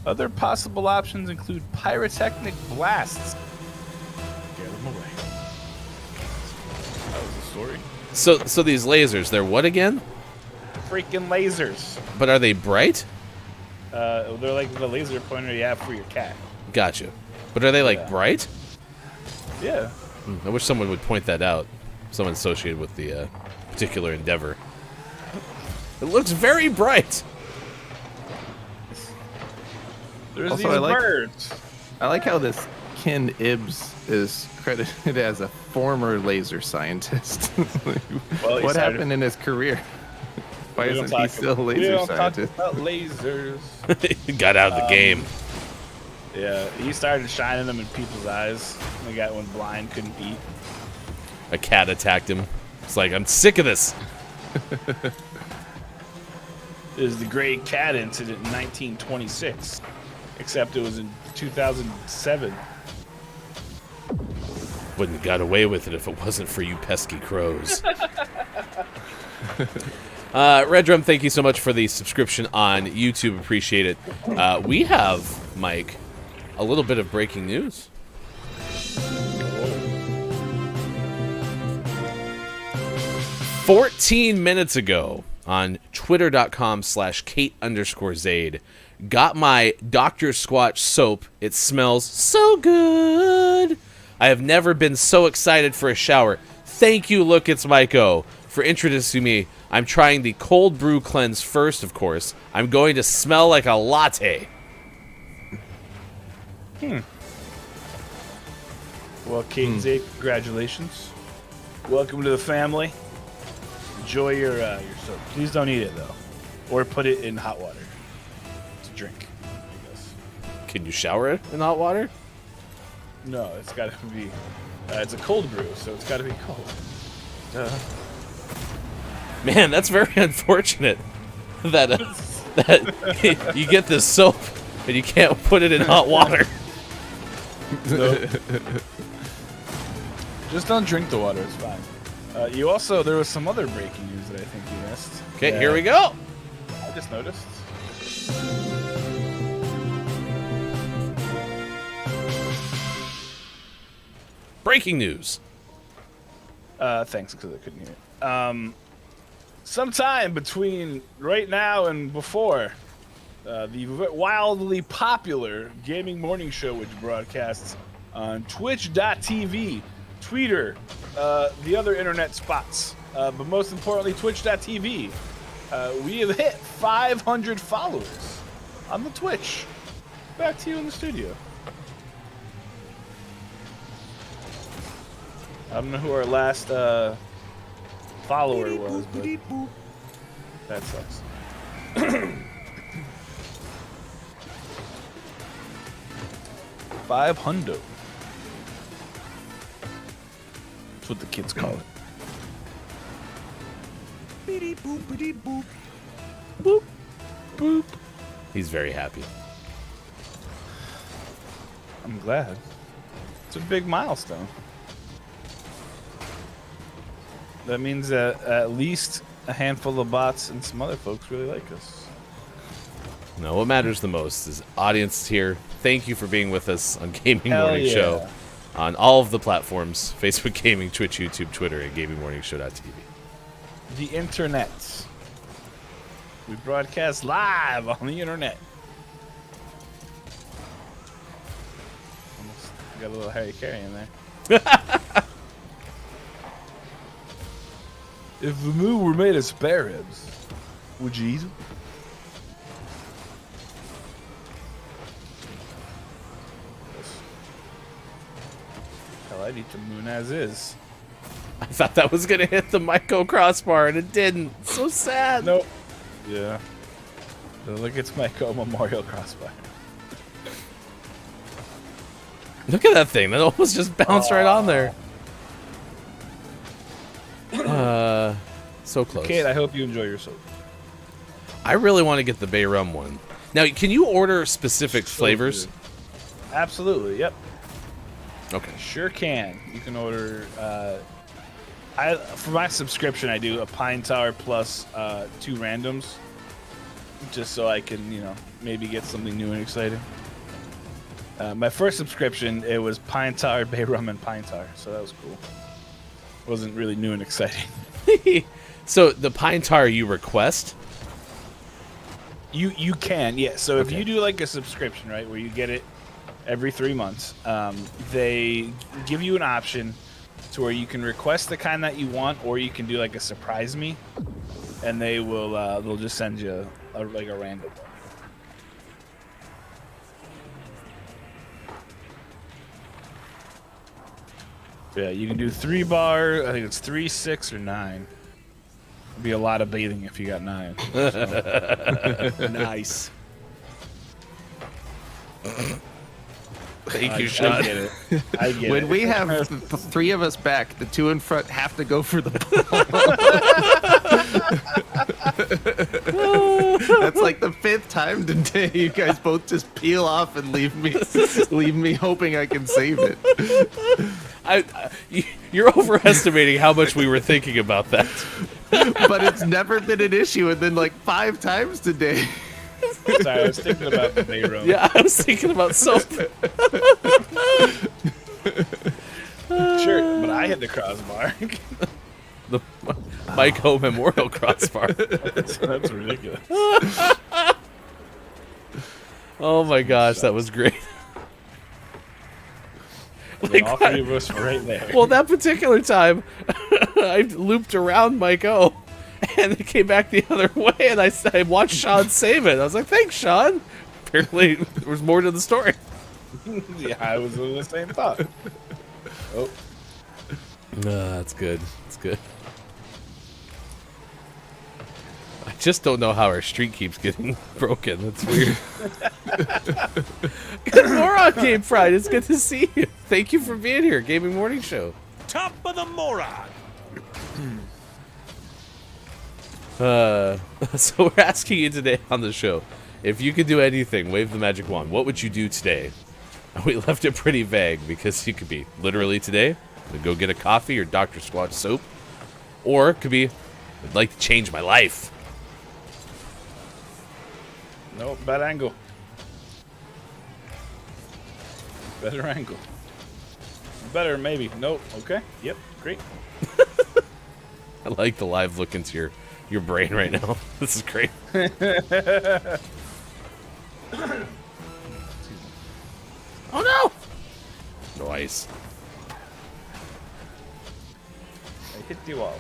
Other possible options include pyrotechnic blasts. Get them away. That was the story. So these lasers, they're what again? Freaking lasers. But are they bright? They're like the laser pointer you have for your cat. Gotcha. But are they like Yeah. bright? Yeah. I wish someone would point that out. Someone associated with the particular endeavor. It looks very bright. There's Also, these I like- birds. I like how this Ken Ibbs is credited as a former laser scientist. Well, he what started- happened in his career? Why We don't isn't he talk still a about- we laser don't talk scientist? about lasers. Got out of the game. Yeah, he started shining them in people's eyes. The guy went blind, couldn't eat. A cat attacked him. It's like, I'm sick of this. It was the Great Cat Incident in 1926, except it was in 2007. Wouldn't have got away with it if it wasn't for you pesky crows. Red Drum, thank you so much for the subscription on YouTube. Appreciate it. We have, Mike, a little bit of breaking news. 14 minutes ago on twitter.com/Kate_Zaid, got my Dr. Squatch soap. It smells so good. I have never been so excited for a shower. Thank you, Look It's Mike O, for introducing me. I'm trying the cold brew cleanse first, of course. I'm going to smell like a latte. Well, Kate and Zeke, congratulations. Welcome to the family. Enjoy your soap. Please don't eat it, though. Or put it in hot water to drink, I guess. Can you shower it in hot water? No, it's got to be... it's a cold brew, so it's got to be cold. Man, that's very unfortunate that that you get this soap and you can't put it in hot water. No. Just don't drink the water, it's fine. There was some other breaking news that I think you missed. Okay, here we go. I just noticed. Breaking news. Thanks, because I couldn't hear it. Sometime between right now and before, the wildly popular Gaming Morning Show, which broadcasts on Twitch.tv, Twitter, the other internet spots, but most importantly, Twitch.tv, we have hit 500 followers on the Twitch. Back to you in the studio. I don't know who our last follower was, but that sucks. 500. That's what the kids call it. Beep, boop, boop. Boop, boop. He's very happy. I'm glad. It's a big milestone. That means that at least a handful of bots and some other folks really like us. No, what matters the most is audience here. Thank you for being with us on Gaming Hell Morning yeah. Show on all of the platforms: Facebook Gaming, Twitch, YouTube, Twitter, and GamingMorningShow.tv. The internet. We broadcast live on the internet. Almost got a little Harry Carey in there. If the moon were made of spare ribs, would you eat them? Hell, I'd eat the moon as is. I thought that was gonna hit the Myco crossbar, and it didn't. So sad. Nope. Yeah. So look, it's my memorial crossbar. Look at that thing. That almost just bounced right on there. So close. Kate, I hope you enjoy your soap. I really want to get the Bay Rum one. Now, can you order specific flavors? Absolutely. Yep. Okay. Sure can. You can order. For my subscription, I do a Pine Tower plus 2 randoms, just so I can, maybe get something new and exciting. My first subscription, it was Pine Tower, Bay Rum, and Pine Tower, so that was cool. Wasn't really new and exciting. So the Pine Tar you request? You can, yeah. So if Okay. you do like a subscription, right, where you get it every 3 months, they give you an option to where you can request the kind that you want, or you can do like a surprise me, and they will they'll just send you a random one. Yeah, you can do 3 bar. I think it's 3, 6, or 9. It'd be a lot of bathing if you got 9. Nice. Thank you, I Sean. get it. I get When it. we have the 3 of us back, the 2 in front have to go for the ball. That's like the 5th time today. You guys both just peel off and leave me hoping I can save it. You're overestimating how much we were thinking about that. But it's never been an issue, and then like 5 times today. Sorry, I was thinking about the Bay Rum. Yeah, I was thinking about soap. Sure, but I hit the crossbar. The Myco Memorial Crossbar. That's ridiculous. Oh my gosh, that was great. Like, all 3 of us were right there. Well, that particular time, I looped around Myco, and it came back the other way, and I watched Sean save it. I was like, thanks, Sean. Apparently, there was more to the story. Yeah, I was in the same thought. Oh, That's good. That's good. I just don't know how our streak keeps getting broken. That's weird. Good Moron Game Pride. It's good to see you. Thank you for being here. Gaming Morning Show. Top of the moron. So we're asking you today on the show, if you could do anything, wave the magic wand, what would you do today? We left it pretty vague because you could be literally today, go get a coffee or Dr. Squatch soap, or it could be, I'd like to change my life. no, bad angle. Better angle. Better, maybe. Nope. Okay. Yep. Great. I like the live look into your brain right now. This is great. Oh no! No ice. I hit the wall.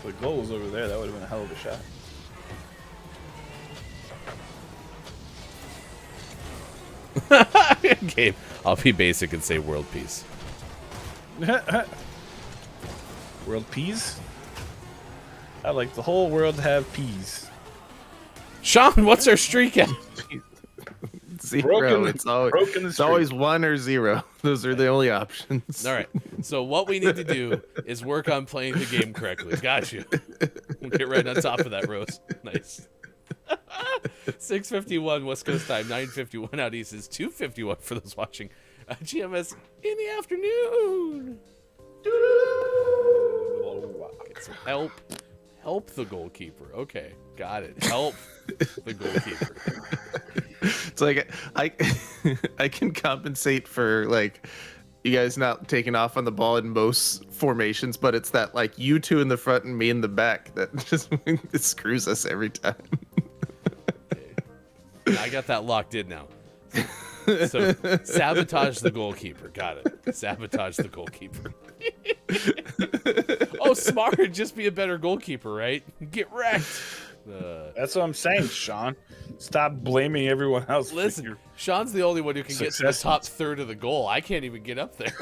The goal was over there. That would have been a hell of a shot. Gabe, I'll be basic and say world peace. World peas? I'd like the whole world to have peas. Sean, what's our streak at? 0. It's always broken the it's always 1 or 0. Those are the only options. All right. So what we need to do is work on playing the game correctly. Got you. We'll get right on top of that, Rose. Nice. 6:51 West Coast time, 9:51 out east is 2:51 for those watching GMS in the afternoon. Get some help. Help the goalkeeper. Okay, got it. Help the goalkeeper. It's like I can compensate for like you guys not taking off on the ball in most formations, but it's that like you two in the front and me in the back that just it screws us every time. I got that locked in now. So sabotage the goalkeeper. Got it. Sabotage the goalkeeper. Oh, smart. Just be a better goalkeeper, right? Get wrecked. That's what I'm saying, Sean. Stop blaming everyone else. Listen, Sean's the only one who can get to the top third of the goal. I can't even get up there.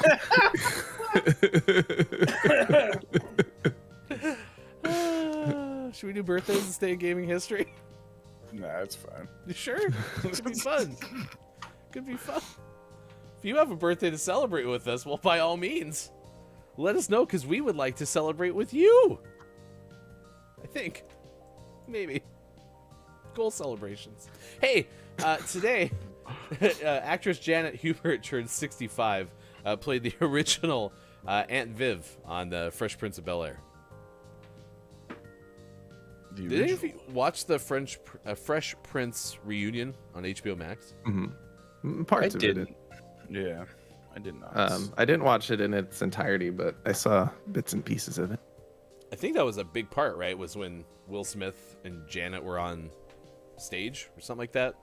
Should we do birthdays and stay in gaming history? Nah, it's fine. You sure? Could be fun. Could be fun. If you have a birthday to celebrate with us, well, by all means, let us know because we would like to celebrate with you. I think. Maybe. Goal celebrations. Hey, today, actress Janet Hubert turned 65, played the original Aunt Viv on the Fresh Prince of Bel-Air. Did any of you watch the Fresh Prince reunion on HBO Max? Mm-hmm. Parts of it. Yeah, I did not. I didn't watch it in its entirety, but I saw bits and pieces of it. I think that was a big part, right? Was when Will Smith and Janet were on stage or something like that.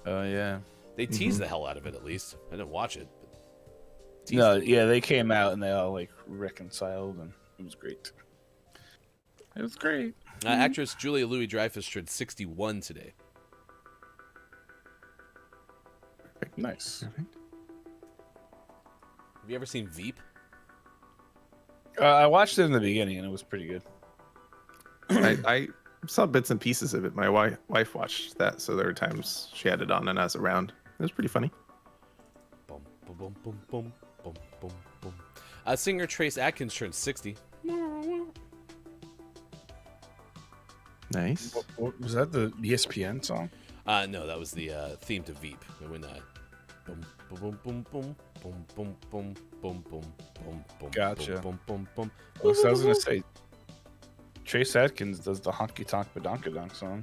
Oh, yeah. They teased the hell out of it, at least. I didn't watch it. No, yeah, they came out and they all like reconciled, and it was great. It was great. Actress Julia Louis-Dreyfus turned 61 today. Nice. Have you ever seen Veep? I watched it in the beginning, and it was pretty good. I saw bits and pieces of it. My wife watched that, so there were times she had it on and I was around. It was pretty funny. Boom, boom, boom, boom, boom, boom, boom, boom. Singer Trace Adkins turned 60. Nice. What was that, the ESPN song? No, that was the theme to Veep. When boom, boom, boom, boom, boom, boom, boom, boom, boom, boom, boom. Gotcha. Boom, boom, boom. Well, so I was gonna say, Trace Adkins does the honky tonk badonkadonk song.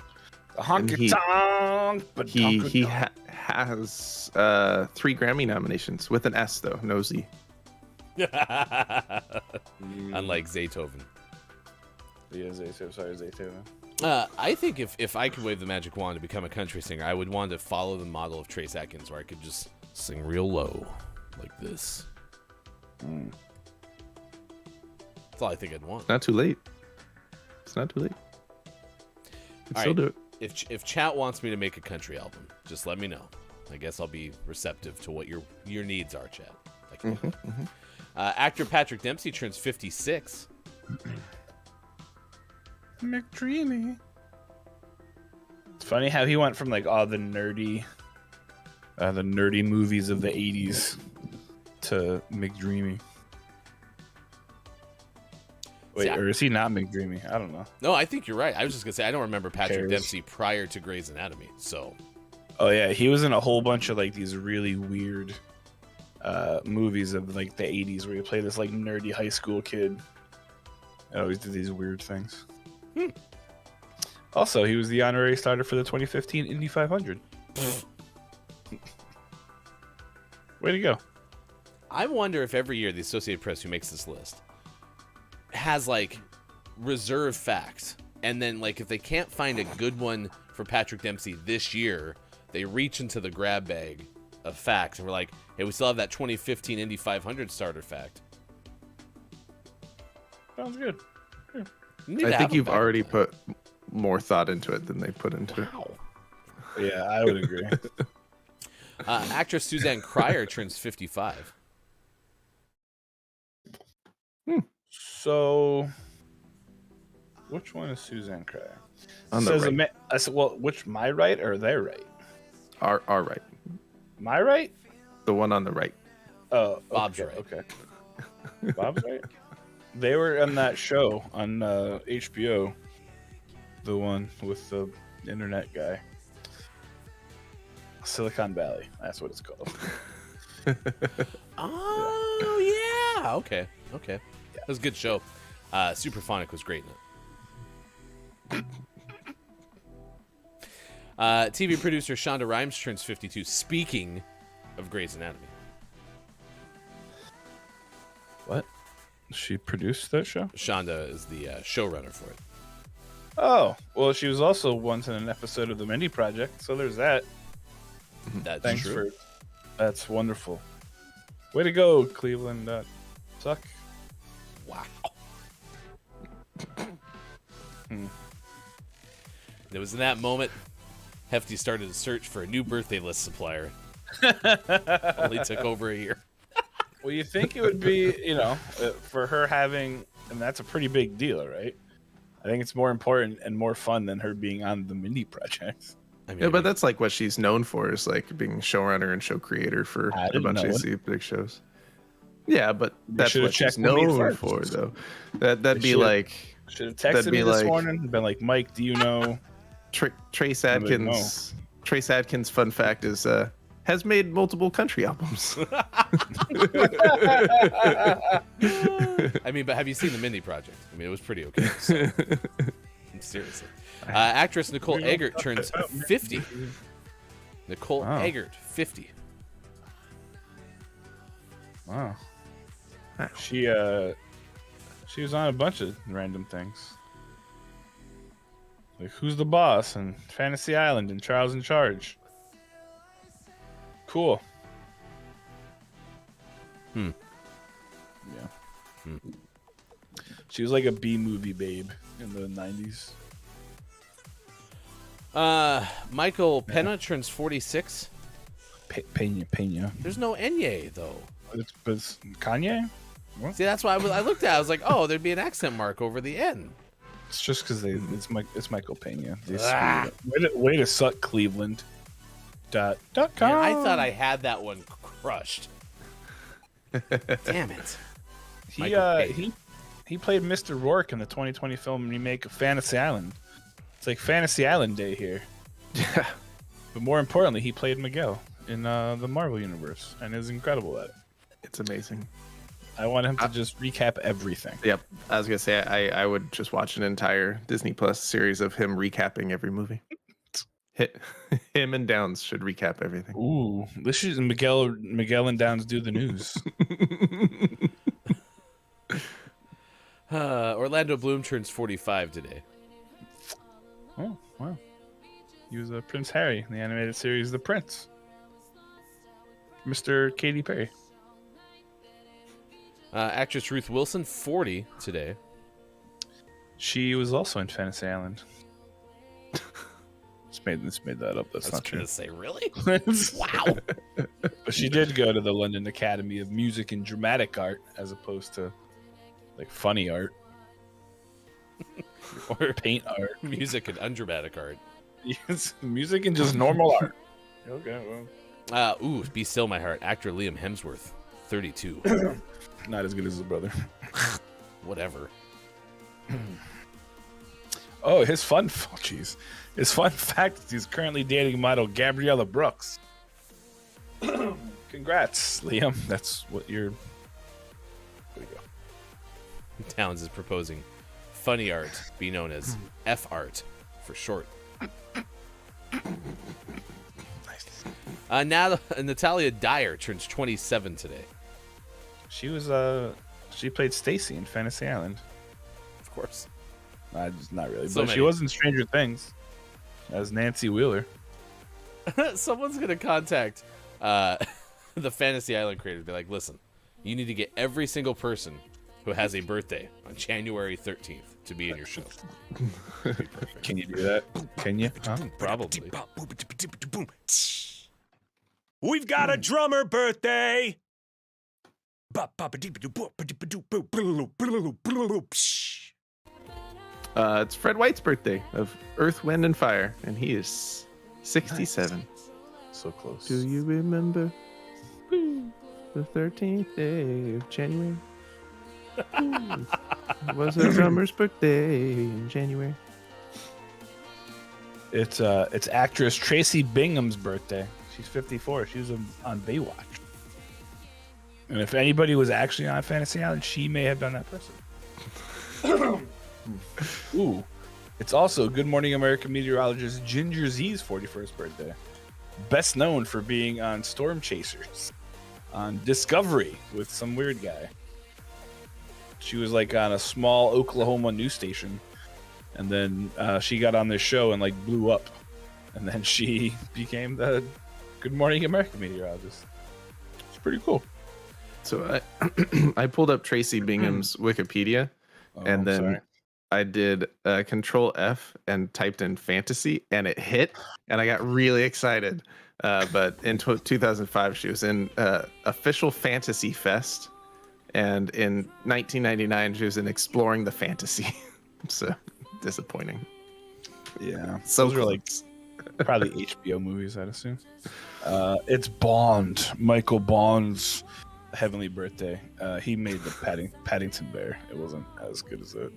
The honky tonk badonkadonk. He has 3 Grammy nominations with an S though, no Z. Unlike Zaytoven. Yeah, Zaytoven. I think if I could wave the magic wand to become a country singer, I would want to follow the model of Trace Adkins, where I could just sing real low, like this. That's all I think I'd want. It's not too late. It's not too late. You can still do it. If chat wants me to make a country album, just let me know. I guess I'll be receptive to what your needs are, chat. Actor Patrick Dempsey turns 56. McDreamy. It's funny how he went from like all the nerdy movies of the 80s to McDreamy. Wait, or is he not McDreamy? I don't know. No, I think you're right. I was just gonna say I don't remember Patrick Dempsey prior to Grey's Anatomy. So. Oh yeah, he was in a whole bunch of like these really weird movies of like the 80s where he played this like nerdy high school kid. And always did these weird things. Also, he was the honorary starter for the 2015 Indy 500. Way to go. I wonder if every year the Associated Press, who makes this list, has like reserve facts, and then like if they can't find a good one for Patrick Dempsey this year, they reach into the grab bag of facts and we're like, hey, we still have that 2015 Indy 500 starter fact. Sounds good. I think you've already put more thought into it than they put into it. Yeah, I would agree. Actress Suzanne Cryer turns 55. So, Which one is Suzanne Cryer? On the right. I said, well, which, my right or their right? Our right. My right? The one on the right. Oh, Bob's okay, right. Okay. Bob's right. They were on that show on HBO, the one with the internet guy, Silicon Valley. That's what it's called. Oh yeah. Okay. It was a good show. Superphonic was great in it. TV producer Shonda Rhimes turns 52. Speaking of Grey's Anatomy. What? She produced that show? Shonda is the showrunner for it. Oh, well, she was also once in an episode of the Mindy Project, so there's that. That's Thanks true. That's wonderful. Way to go, Cleveland. Suck. Wow. It was in that moment Hefty started a search for a new birthday list supplier. Only took over a year. Well, you think it would be, for her having, and that's a pretty big deal, right? I think it's more important and more fun than her being on the Mindy Project. I mean, Yeah, but that's like what she's known for, is like being showrunner and show creator for I a didn't bunch know of it. these big shows. Yeah, but that's should've what she's checked with me known first. for, though. That'd be should've- like Should have That'd texted be me this like- morning and been like, Mike, do you know? Trace I'm like, Adkins. Trace Adkins' fun fact is has made multiple country albums. I mean, but have you seen the Mindy Project? I mean, it was pretty okay. So. Seriously. Actress Nicole Eggert turns 50. Nicole Wow. Eggert, 50. Wow. She was on a bunch of random things. Like Who's the Boss and Fantasy Island and Charles in Charge. Cool. Yeah. She was like a B-movie babe in the 90s. Michael Pena turns 46. Pena. There's no Enye, though. It's Kanye? See, that's why I looked at it. I was like, oh, there'd be an accent mark over the N. It's just because it's Michael Pena. They Ah. screwed it. Way to suck, Cleveland. .com. Man, I thought I had that one crushed. Damn it. He played Mr. Rourke in the 2020 film remake of Fantasy Island. It's like Fantasy Island Day here. Yeah. But more importantly, he played Miguel in the Marvel Universe and is incredible at it. It's amazing. I want him to just recap everything. Yep. I was going to say, I would just watch an entire Disney Plus series of him recapping every movie. Him and Downs should recap everything. Ooh, this is Miguel and Downs do the news. Orlando Bloom turns 45 today. Oh, wow. He was Prince Harry in the animated series The Prince. Mr. Katy Perry. Actress Ruth Wilson, 40 today. She was also in Fantasy Island. Just made that up. That's I was not true. going to say, really? Wow. But she did go to the London Academy of Music and Dramatic Art as opposed to like funny art Or paint art. music and undramatic art. Yes, music and just normal art. Okay, well, Be Still My Heart. Actor Liam Hemsworth, 32. not as good as his brother. Whatever. Oh, his fun fact is he's currently dating model Gabriella Brooks. Congrats, Liam. That's what you're. There you go. Towns is proposing funny art be known as F art for short. Nice. Now Natalia Dyer turns 27 today. She was she played Stacy in Fantasy Island. Of course. Not really, So but she many. was in Stranger Things as Nancy Wheeler. Someone's gonna contact the Fantasy Island creators. Be like, listen, you need to get every single person who has a birthday on January 13th to be in your show. Can you do that? Can you? Huh? Probably. We've got a drummer birthday. It's Fred White's birthday of Earth, Wind, and Fire, and he is 67. Nice. So close. Do you remember the 13th day of January? It was her drummer's birthday in January. It's actress Tracy Bingham's birthday. She's 54. She was on Baywatch. And if anybody was actually on Fantasy Island, she may have been that person. Ooh. It's also Good Morning America meteorologist Ginger Z's 41st birthday. Best known for being on Storm Chasers on Discovery with some weird guy. She was like on a small Oklahoma news station, and then she got on this show and like blew up, and then she became the Good Morning America meteorologist. It's pretty cool. So I pulled up Tracy Bingham's Wikipedia, and then sorry. I did Control F and typed in fantasy, and it hit, and I got really excited. But in 2005, she was in Official Fantasy Fest, and in 1999, she was in Exploring the Fantasy. So disappointing. Yeah, So those are like probably HBO movies, I'd assume. It's Bond, Michael Bond's heavenly birthday. He made the Paddington Bear. It wasn't as good as it.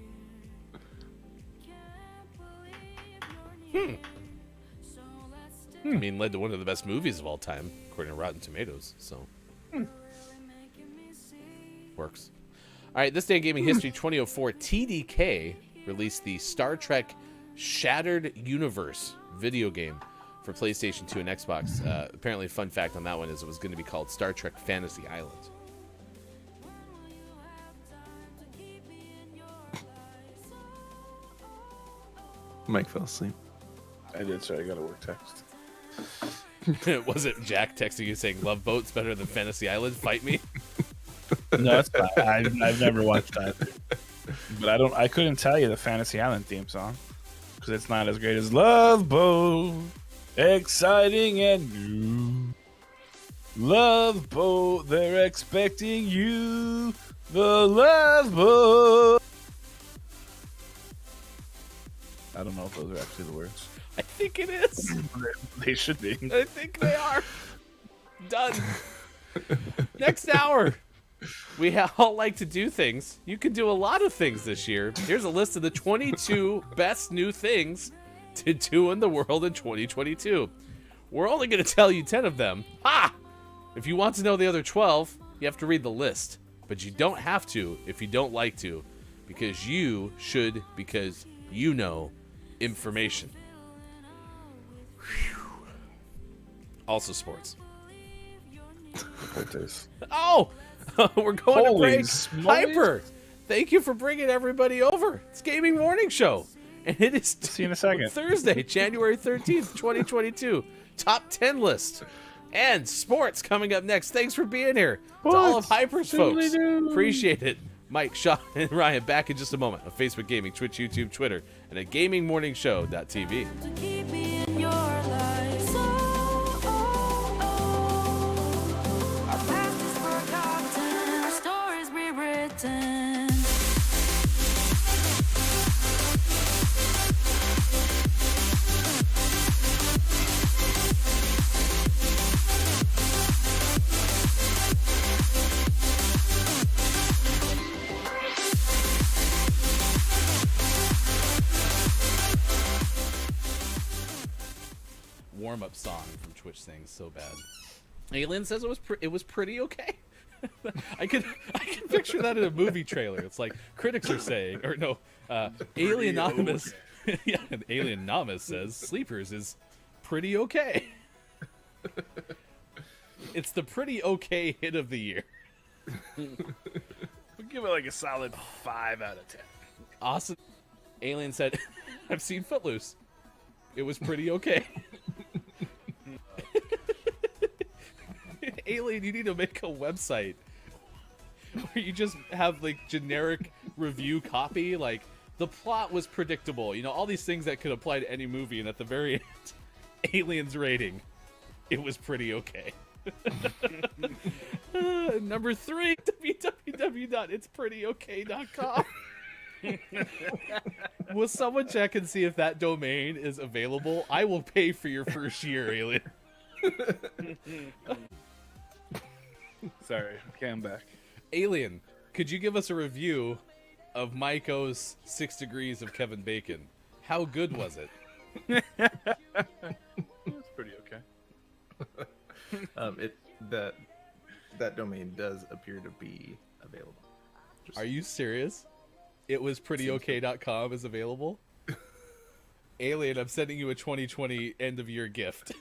I mean, led to one of the best movies of all time, according to Rotten Tomatoes. So, works. All right, this day in gaming history, 2004, TDK released the Star Trek Shattered Universe video game for PlayStation 2 and Xbox. Apparently, fun fact on that one is it was going to be called Star Trek Fantasy Island. Mike fell asleep. I did, so I got a work text. Was it Jack texting you saying Love Boat's better than Fantasy Island? Fight me. No, it's fine. I've never watched either. But I couldn't tell you the Fantasy Island theme song because it's not as great as Love Boat, exciting and new. Love Boat, they're expecting you. The Love Boat. I don't know if those are actually the words. I think it is. They should be. I think they are. Done. Next hour. We all like to do things. You can do a lot of things this year. Here's a list of the 22 best new things to do in the world in 2022. We're only going to tell you 10 of them. Ha! If you want to know the other 12, you have to read the list. But you don't have to if you don't like to. Because you should, because you know information. Whew. Also sports. Oh! We're going to break. Hyper! Thank you for bringing everybody over. It's Gaming Morning Show. And it is See you in a second. Thursday, January 13th, 2022. Top 10 list. And sports coming up next. Thanks for being here. To all of Hyper's folks. Appreciate it. Mike, Sean, and Ryan back in just a moment on Facebook Gaming, Twitch, YouTube, Twitter, and at GamingMorningShow.tv. To keep me in your life. So, our past is forgotten, our stories rewritten. Warm-up song from Twitch saying so bad. Alien says it was pretty okay. I can picture that in a movie trailer. It's like critics are saying, or no, Alien Anonymous. Yeah, and Alien Anonymous says Sleepers is pretty okay. It's the pretty okay hit of the year. We'll give it like a solid 5 out of 10. Awesome. Alien said, I've seen Footloose. It was pretty okay. Alien, you need to make a website where you just have like generic review copy, like the plot was predictable, you know, all these things that could apply to any movie, and at the very end, Alien's rating, it was pretty okay. Number 3, www.itsprettyoK.com. Will someone check and see if that domain is available? I will pay for your first year, Alien. Sorry, okay, I'm back. Alien, could you give us a review of Maiko's 6 Degrees of Kevin Bacon? How good was it? It's pretty okay. That domain does appear to be available. Are you serious? It was prettyok.com is available? Alien, I'm sending you a 2020 end of year gift.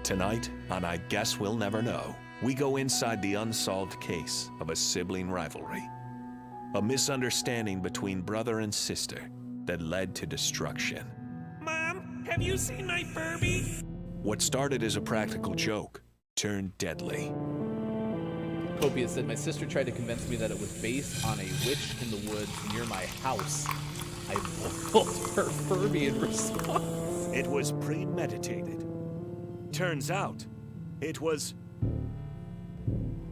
Tonight, on I Guess We'll Never Know, we go inside the unsolved case of a sibling rivalry. A misunderstanding between brother and sister that led to destruction. Mom, have you seen my Furby? What started as a practical joke turned deadly. Copius said, my sister tried to convince me that it was based on a witch in the woods near my house. I boiled her Furby in response. It was premeditated. Turns out, it was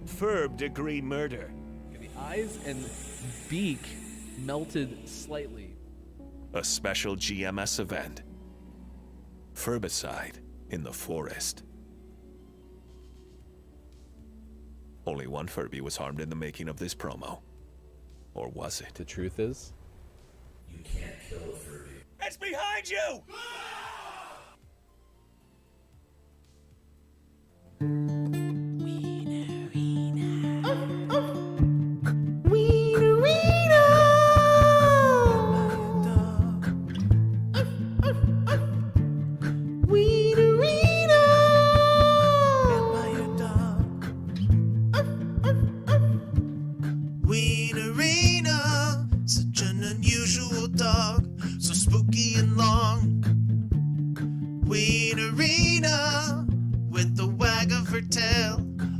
Ferb-degree murder. The eyes and beak melted slightly. A special GMS event. Furbicide in the forest. Only one Furby was harmed in the making of this promo. Or was it? The truth is, You can't kill a Furby. It's behind you! Wienerina, such an unusual dog, so spooky and long. Wienerina, with the wag of her tail,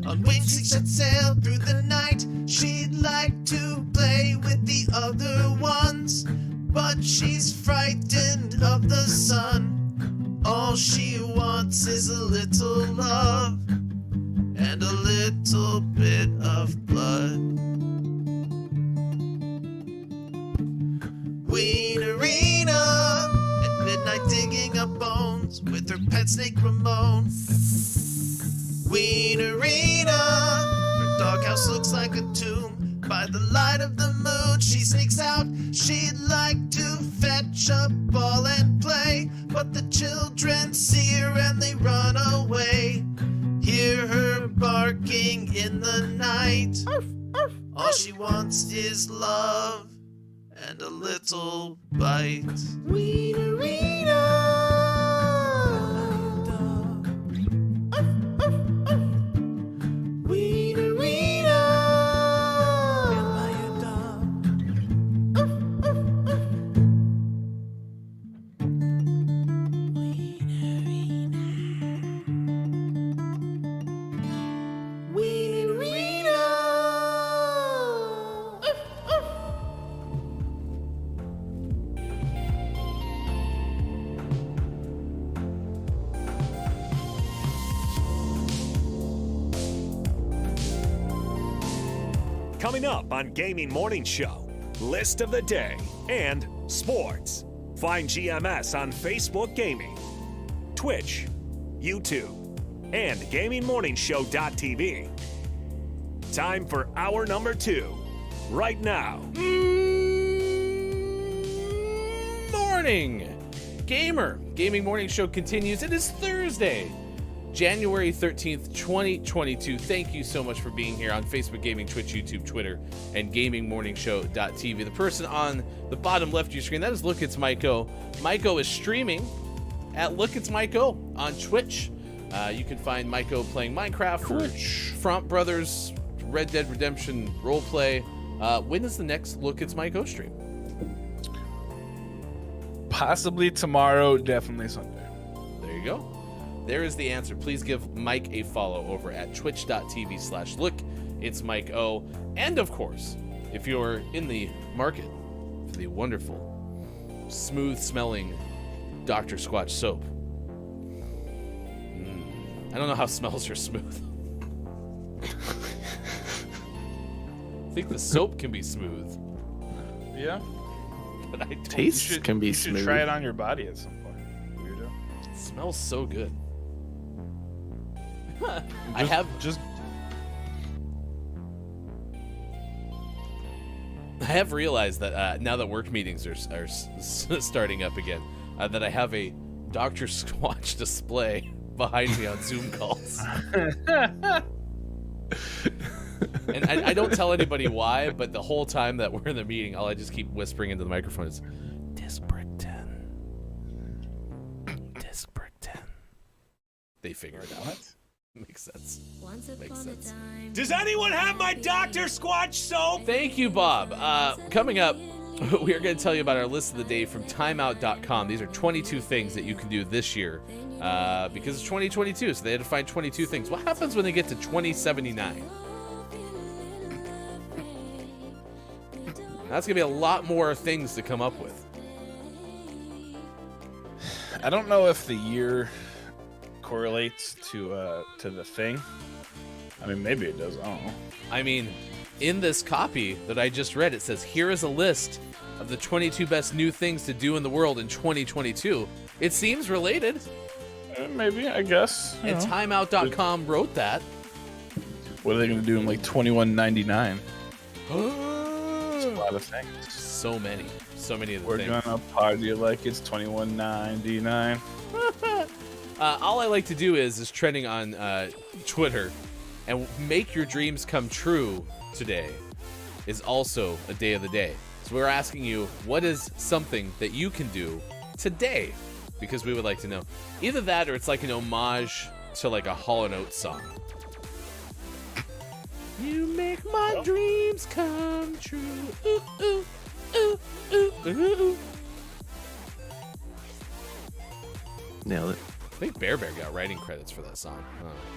on wings she set sail through the night. She'd like to play with the other ones, but she's frightened of the sun. All she wants is a little love and a little bit of blood. Wienerina, at midnight digging up bones with her pet snake Ramon. Wienerina, her doghouse looks like a tomb. By the light of the moon, she sneaks out. She'd like to fetch a ball and play, but the children see her and they run away. Hear her barking in the night. All she wants is love and a little bite. Wienerina. Coming up on Gaming Morning Show, List of the Day and Sports. Find GMS on Facebook Gaming, Twitch, YouTube, and GamingMorningShow.tv. time for hour number 2. Right now. Morning, gamer. Gaming Morning Show continues. It is Thursday, January 13th, 2022. Thank you so much for being here on Facebook Gaming, Twitch, YouTube, Twitter, and GamingMorningShow.tv. The person on the bottom left of your screen, that is Look It's Mike-O. Mike-O is streaming at Look It's Mike-O on Twitch. You can find Mike-O playing Minecraft for Front Brothers, Red Dead Redemption roleplay. When is the next Look It's Mike-O stream? Possibly tomorrow, definitely Sunday. There you go. There is the answer. Please give Mike a follow over at twitch.tv/lookitsmikeo. And of course, if you're in the market for the wonderful, smooth smelling Dr. Squatch soap. I don't know how smells are smooth. I think the soap can be smooth. Yeah. But I don't. Taste can be You smooth. should try it on your body at some point. Weirdo. It smells so good. I have realized that now that work meetings are starting up again, that I have a Dr. Squatch display behind me on Zoom calls. And I don't tell anybody why, but the whole time that we're in the meeting, all I just keep whispering into the microphone is, Disc Brick 10. Disc Brick 10. They figure it out. Makes sense. Makes sense. Does anyone have my Dr. Squatch soap? Thank you, Bob. Coming up, we are going to tell you about our list of the day from timeout.com. These are 22 things that you can do this year because it's 2022, so they had to find 22 things. What happens when they get to 2079? That's going to be a lot more things to come up with. I don't know if the year correlates to the thing. I mean, maybe it does. I don't know. I mean, in this copy that I just read, it says, here is a list of the 22 best new things to do in the world in 2022. It seems related. Maybe, I guess. And timeout.com wrote that. What are they going to do in like 2199? It's a lot of things. So many of the We're things. gonna party like it's 2199. All I like to do is trending on Twitter, and make your dreams come true today is also a day of the day. So we're asking you, what is something that you can do today? Because we would like to know. Either that, or it's like an homage to like a Hall & Oates song. You make my dreams come true. Ooh, ooh, ooh, ooh, ooh. Nailed it. I think Bear got writing credits for that song.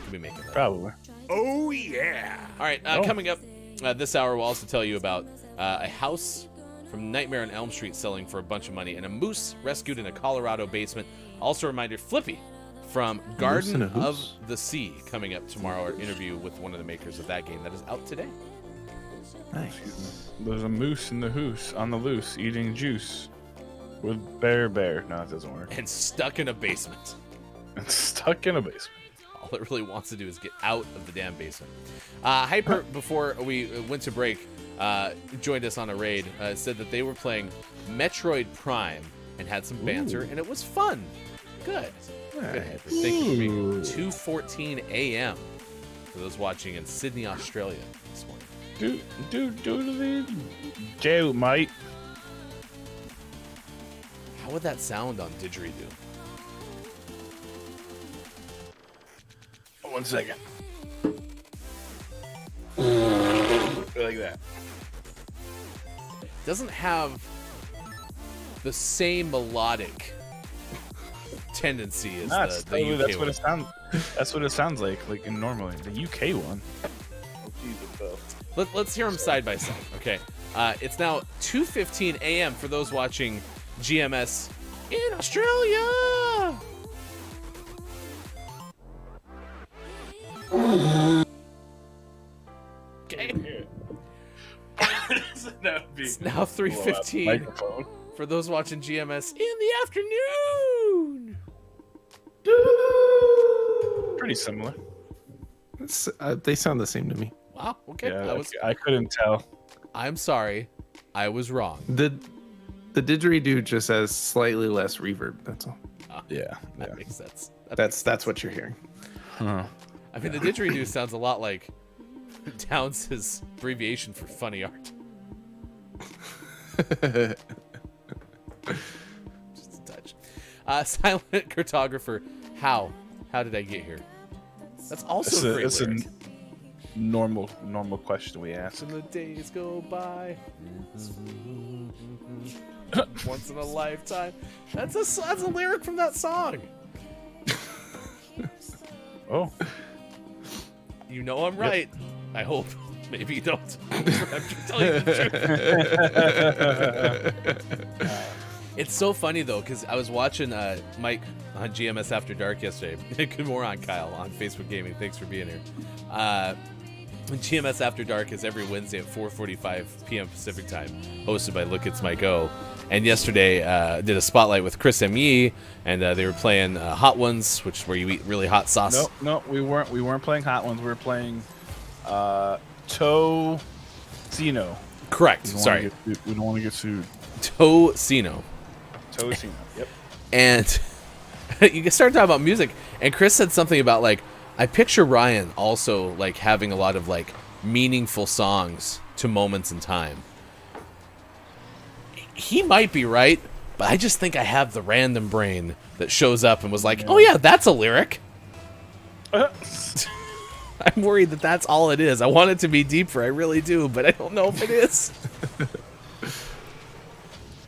Could be making that. Probably. Oh, yeah. All right, coming up this hour, we'll also tell you about a house from Nightmare on Elm Street selling for a bunch of money, and a moose rescued in a Colorado basement. Also a reminder, Flippy from Garden of the Sea coming up tomorrow. Our interview with one of the makers of that game that is out today. Nice. There's a moose in the hoose on the loose eating juice with Bear. No, it doesn't work. And stuck in a basement. It's stuck in a basement. All it really wants to do is get out of the damn basement. Hyper, before we went to break, joined us on a raid, said that they were playing Metroid Prime and had some banter, and it was fun. Good. Good, Hyper. Thank you for being 2:14 a.m. for those watching in Sydney, Australia this morning. Joe, mate. How would that sound on didgeridoo? 1 second. Like that. Doesn't have the same melodic tendency as the UK that's what one. it sounds. That's what it sounds like in normally the UK one. Let's hear them side by side. Okay, it's now 2:15 a.m. for those watching GMS in Australia. Okay. It's now 3:15 for those watching GMS in the afternoon. Pretty similar. They sound the same to me. Wow. Okay. Yeah, I couldn't tell. I'm sorry. I was wrong. The didgeridoo just has slightly less reverb. That's all. Yeah. That makes sense. That's what you're hearing. Huh. I mean, the didgeridoo sounds a lot like Downs' abbreviation for funny art. Just a touch. Silent cartographer. How did I get here? That's also a great It's a lyric. normal question we ask. And the days go by. Once in a lifetime. That's a lyric from that song. Oh, You know I'm right. I hope. Maybe you don't. I'm just telling you the truth. It's so funny though, because I was watching Mike on GMS After Dark yesterday. Good morning, Kyle, on Facebook Gaming. Thanks for being here. GMS After Dark is every Wednesday at 4:45 p.m. Pacific time, hosted by Look It's My Go. And yesterday did a spotlight with Chris M.E. and they were playing Hot Ones, which is where you eat really hot sauce. no, we weren't playing Hot Ones. We were playing Tocino. Correct. Sorry. We don't want to get sued. Tocino. Tocino. Yep. And you start talking about music, and Chris said something about like, I picture Ryan also like having a lot of like meaningful songs to moments in time. He might be right, but I just think I have the random brain that shows up and was like, oh yeah, that's a lyric. I'm worried that that's all it is. I want it to be deeper, I really do, but I don't know if it is.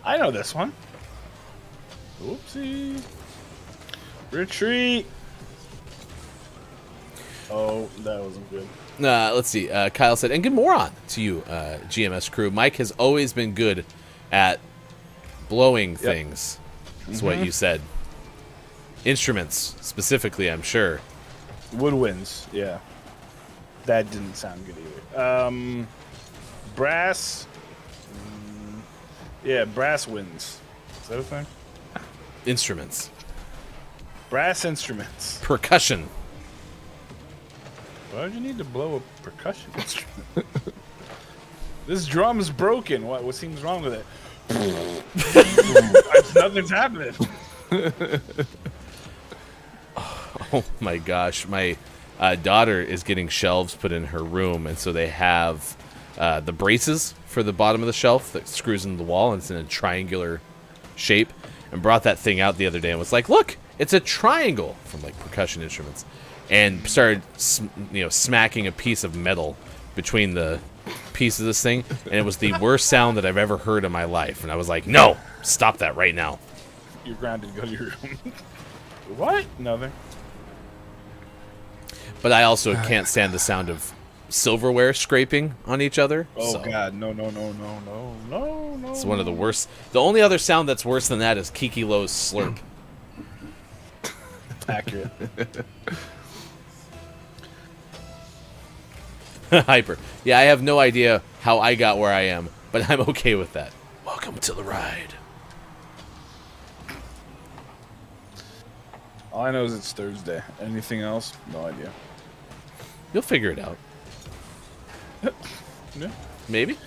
I know this one. Oopsie. Retreat. Oh, that wasn't good. Let's see. Kyle said, and good morning to you, GMS crew. Mike has always been good at blowing things, is what you said. Instruments, specifically, I'm sure. Woodwinds, yeah. That didn't sound good either. Brass. Yeah, brass winds. Is that a thing? Instruments. Brass instruments. Percussion. Why would you need to blow a percussion instrument? This drum is broken. What seems wrong with it? Nothing's happening. Oh my gosh. My daughter is getting shelves put in her room, and so they have the braces for the bottom of the shelf that screws into the wall, and it's in a triangular shape, and brought that thing out the other day and was like, look, it's a triangle from like percussion instruments, and started smacking a piece of metal between the pieces of this thing, and it was the worst sound that I've ever heard in my life. And I was like, no, stop that right now. You're grounded. Go to your room. What? Nothing. But I also can't stand the sound of silverware scraping on each other. Oh so God, no. it's one of the worst. The only other sound that's worse than that is Kiki Lowe's slurp. Accurate. Hyper. Yeah, I have no idea how I got where I am, but I'm okay with that. Welcome to the ride. All I know is it's Thursday. Anything else? No idea. You'll figure it out. Yeah. Maybe.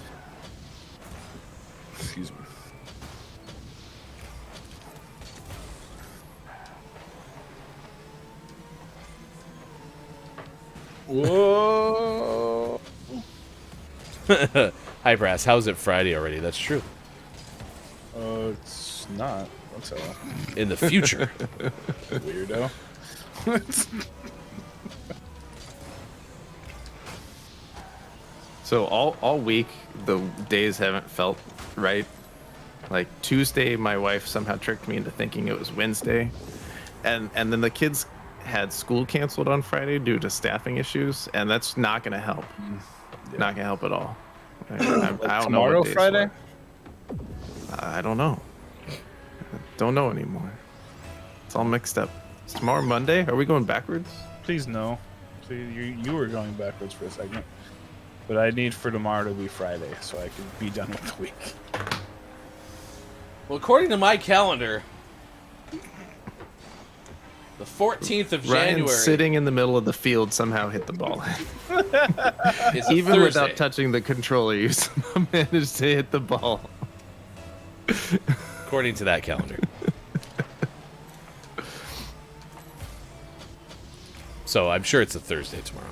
Excuse me. Whoa. Hi, Brass. How's it Friday already? That's true. It's not. What's that? In the future. Weirdo. So all week the days haven't felt right. Like Tuesday, my wife somehow tricked me into thinking it was Wednesday, and then the kids had school canceled on Friday due to staffing issues, and that's not going to help. Not going to help at all. I don't know. Tomorrow, what days Friday? I don't know. Don't know anymore. It's all mixed up. Is tomorrow Monday? Are we going backwards? Please no. Please, you were going backwards for a second. But I need for tomorrow to be Friday so I can be done with the week. Well, according to my calendar, The 14th of Ryan January. sitting in the middle of the field somehow hit the ball. Is a Even Thursday. without touching the controller, you somehow managed to hit the ball. According to that calendar. So I'm sure it's a Thursday tomorrow.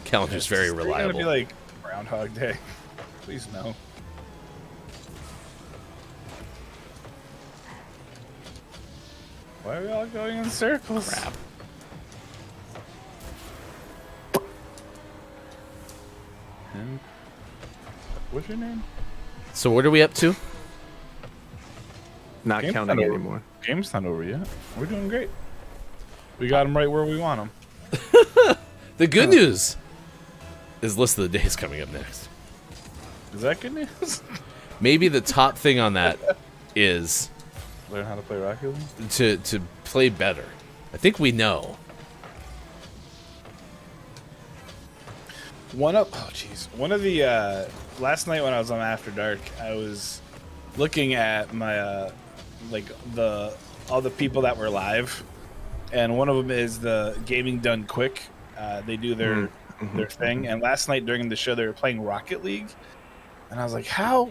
Calendar's very It's reliable. gonna be like Groundhog Day. Please no. Why are we all going in circles? Crap. And what's your name? So what are we up to? Not Game's counting not over. anymore. Game's not over yet. We're doing great. We got them right where we want them. The good news is list of the days coming up next. Is that good news? Maybe the top thing on that is Learn how to play Rocket League? to play better. I think we know. One of the last night when I was on After Dark, I was looking at my all the people that were live, and one of them is the Gaming Done Quick. They do their thing, and last night during the show they were playing Rocket League, and I was like, how?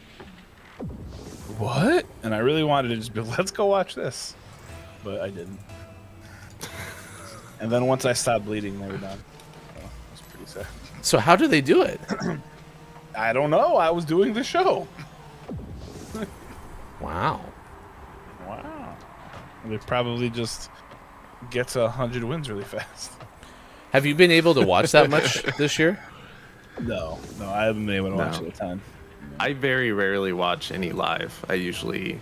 What? And I really wanted to just be, let's go watch this, but I didn't. And then once I stopped bleeding, they were done. So it was pretty sad. So how do they do it? I don't know. I was doing the show. Wow. Wow. They probably just get to 100 wins really fast. Have you been able to watch that much this year? No, I haven't been able to watch No. it a ton. I very rarely watch any live. I usually,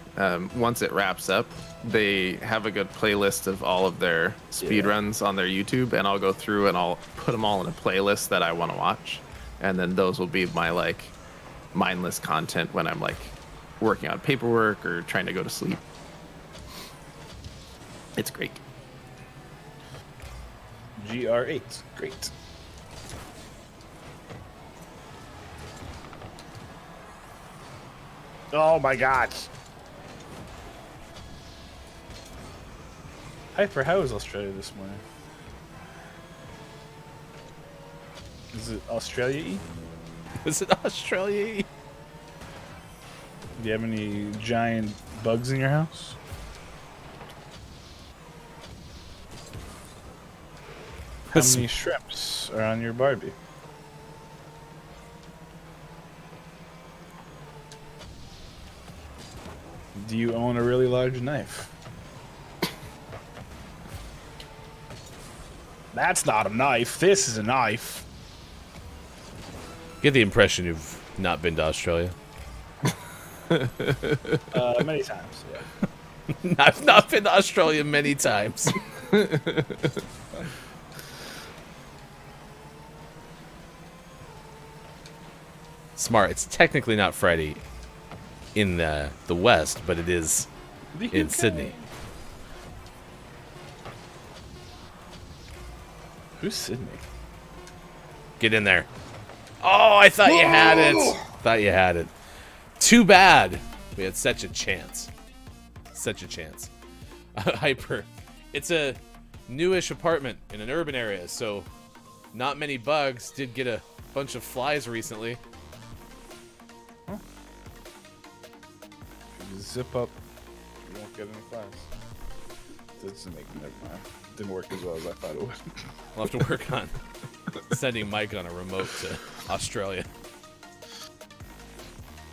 once it wraps up, they have a good playlist of all of their speed runs on their YouTube, and I'll go through and I'll put them all in a playlist that I want to watch, and then those will be my like mindless content when I'm like working on paperwork or trying to go to sleep. It's great. GR8, great. Oh my gosh. Hyper, how is Australia this morning? Is it Australia-y? Is it Australia? Do you have any giant bugs in your house? How many shrimps are on your Barbie? Do you own a really large knife? That's not a knife. This is a knife. Get the impression you've not been to Australia. Many times, yeah. I've not been to Australia many times. Smart. It's technically not Friday in the West, but it is in Sydney. Who's Sydney? Get in there. Oh, I thought you had it. Thought you had it. Too bad. We had such a chance. Such a chance. Hyper. It's a newish apartment in an urban area, so not many bugs. Did get a bunch of flies recently. You zip up, you won't get any flies. Doesn't make never mind. Didn't work as well as I thought it would. We'll have to work on sending Mike on a remote to Australia.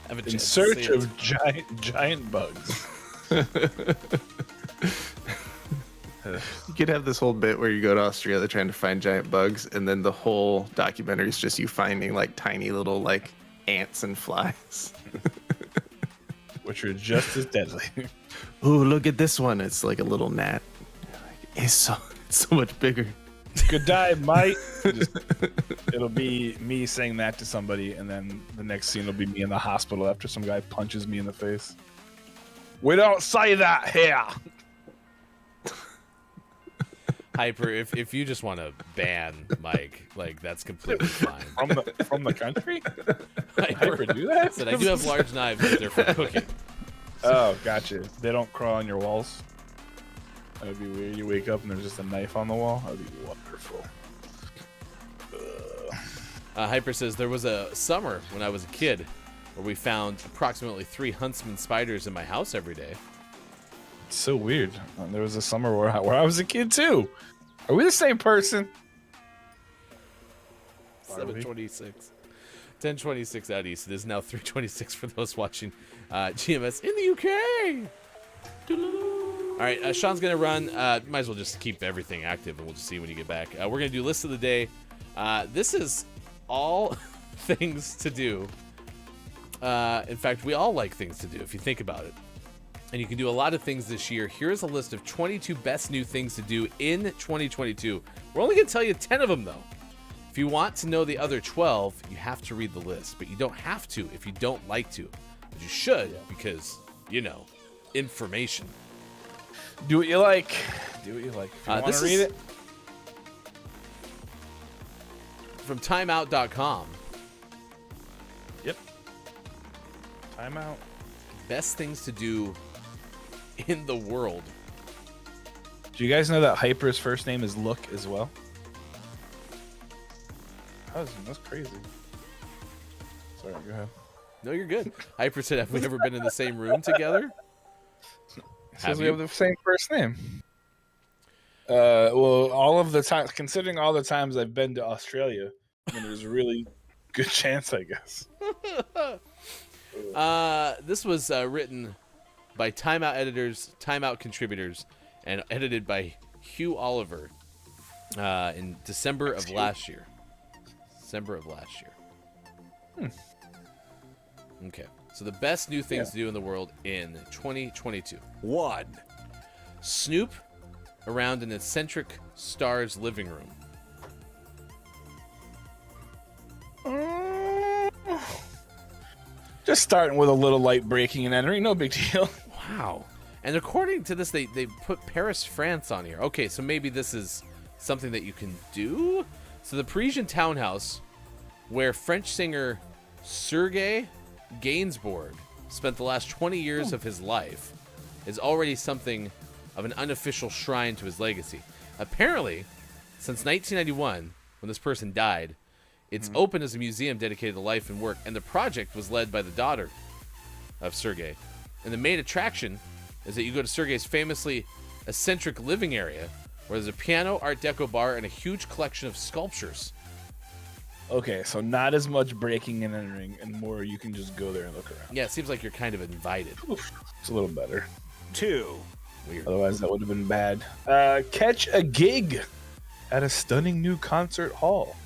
Have a In chance to search see it. of giant bugs. You could have this whole bit where you go to Australia trying to find giant bugs, and then the whole documentary is just you finding like tiny little like ants and flies. Which are just as deadly. Ooh, look at this one. It's like a little gnat. It's so much bigger. Good day, mate. It'll be me saying that to somebody, and then the next scene will be me in the hospital after some guy punches me in the face. We don't say that here. Hyper, if you just want to ban Mike, like that's completely fine. From the country? Hyper, Hyper do that? said I do have large knives, but they're for cooking. Oh, gotcha. They don't crawl on your walls. That would be weird. You wake up and there's just a knife on the wall. That would be wonderful. Hyper says there was a summer when I was a kid where we found approximately 3 huntsman spiders in my house every day. It's so weird. There was a summer where I was a kid too. Are we the same person? 7:26. 10:26 out east. It is now 3:26 for those watching GMS in the UK. All right, Sean's going to run. Might as well just keep everything active, and we'll just see when you get back. We're going to do list of the day. This is all things to do. In fact, we all like things to do, if you think about it. And you can do a lot of things this year. Here's a list of 22 best new things to do in 2022. We're only going to tell you 10 of them, though. If you want to know the other 12, you have to read the list. But you don't have to if you don't like to. But you should, because, you know, information. Do what you like. Do what you like. If you want to read it. From timeout.com. Yep. Timeout. Best things to do in the world. Do you guys know that Hyper's first name is Look as well? That's crazy. Sorry, go ahead. No, you're good. Hyper said, have we ever been in the same room together? Says we have the same first name. Well, all of the time, considering all the times I've been to Australia, I mean, there's a really good chance, I guess. This was written by Timeout editors, Timeout contributors, and edited by Hugh Oliver in December of last year. Okay. So the best new things to do in the world in 2022. 1. Snoop around an eccentric star's living room. Just starting with a little light breaking and entering, no big deal. Wow. And according to this, they put Paris, France on here. Okay, so maybe this is something that you can do? So the Parisian townhouse, where French singer Serge Gainsbourg spent the last 20 years of his life, is already something of an unofficial shrine to his legacy. Apparently, since 1991, when this person died, it's open as a museum dedicated to life and work, and the project was led by the daughter of Sergei. And the main attraction is that you go to Sergei's famously eccentric living area, where there's a piano, Art Deco bar, and a huge collection of sculptures. Okay, so not as much breaking and entering, and more you can just go there and look around. Yeah, it seems like you're kind of invited. Oof, it's a little better. 2. Weird. Otherwise, that would have been bad. Catch a gig at a stunning new concert hall.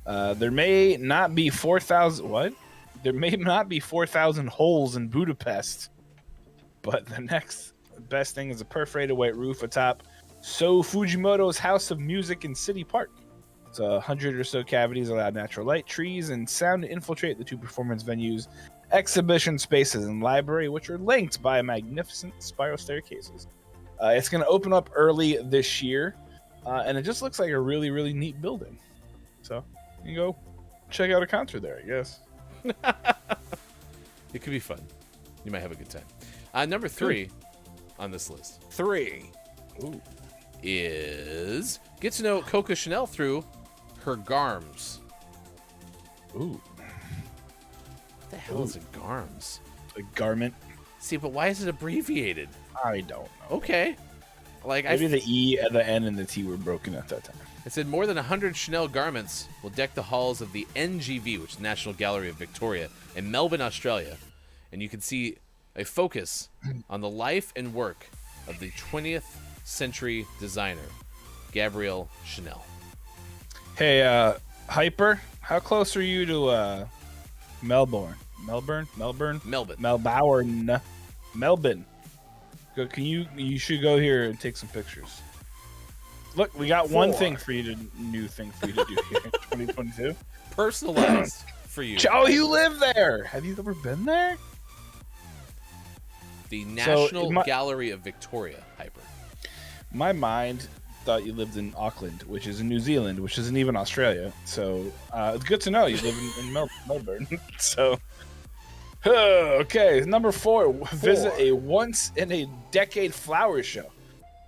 There may not be 4,000. What? There may not be 4,000 holes in Budapest, but the next best thing is a perforated white roof atop So Fujimoto's House of Music in City Park. It's 100 or so cavities allow natural light, trees, and sound to infiltrate the two performance venues, exhibition spaces, and library, which are linked by magnificent spiral staircases. It's going to open up early this year, and it just looks like a really, really neat building. So you can go check out a concert there, I guess. It could be fun. You might have a good time. Number 3 on this list 3. is get to know Coco Chanel through her GARMs. Ooh. What the hell is a GARMs? A garment? See, but why is it abbreviated? I don't know. Okay. Like Maybe the E, the N, and the T were broken at that time. It said more than 100 Chanel garments will deck the halls of the NGV, which is National Gallery of Victoria, in Melbourne, Australia. And you can see a focus on the life and work of the 20th century designer, Gabrielle Chanel. Hey, Hyper, how close are you to Melbourne? Melbourne? Melbourne. Melbourne. You should go here and take some pictures. Look, we got 4. new thing for you to do here in 2022. Personalized for you. Oh, you live there. Have you ever been there? The National Gallery of Victoria, Hyper. My mind thought you lived in Auckland, which is in New Zealand, which isn't even Australia. So it's good to know you live in Melbourne. So Okay, number 4. Visit a once-in-a-decade flower show.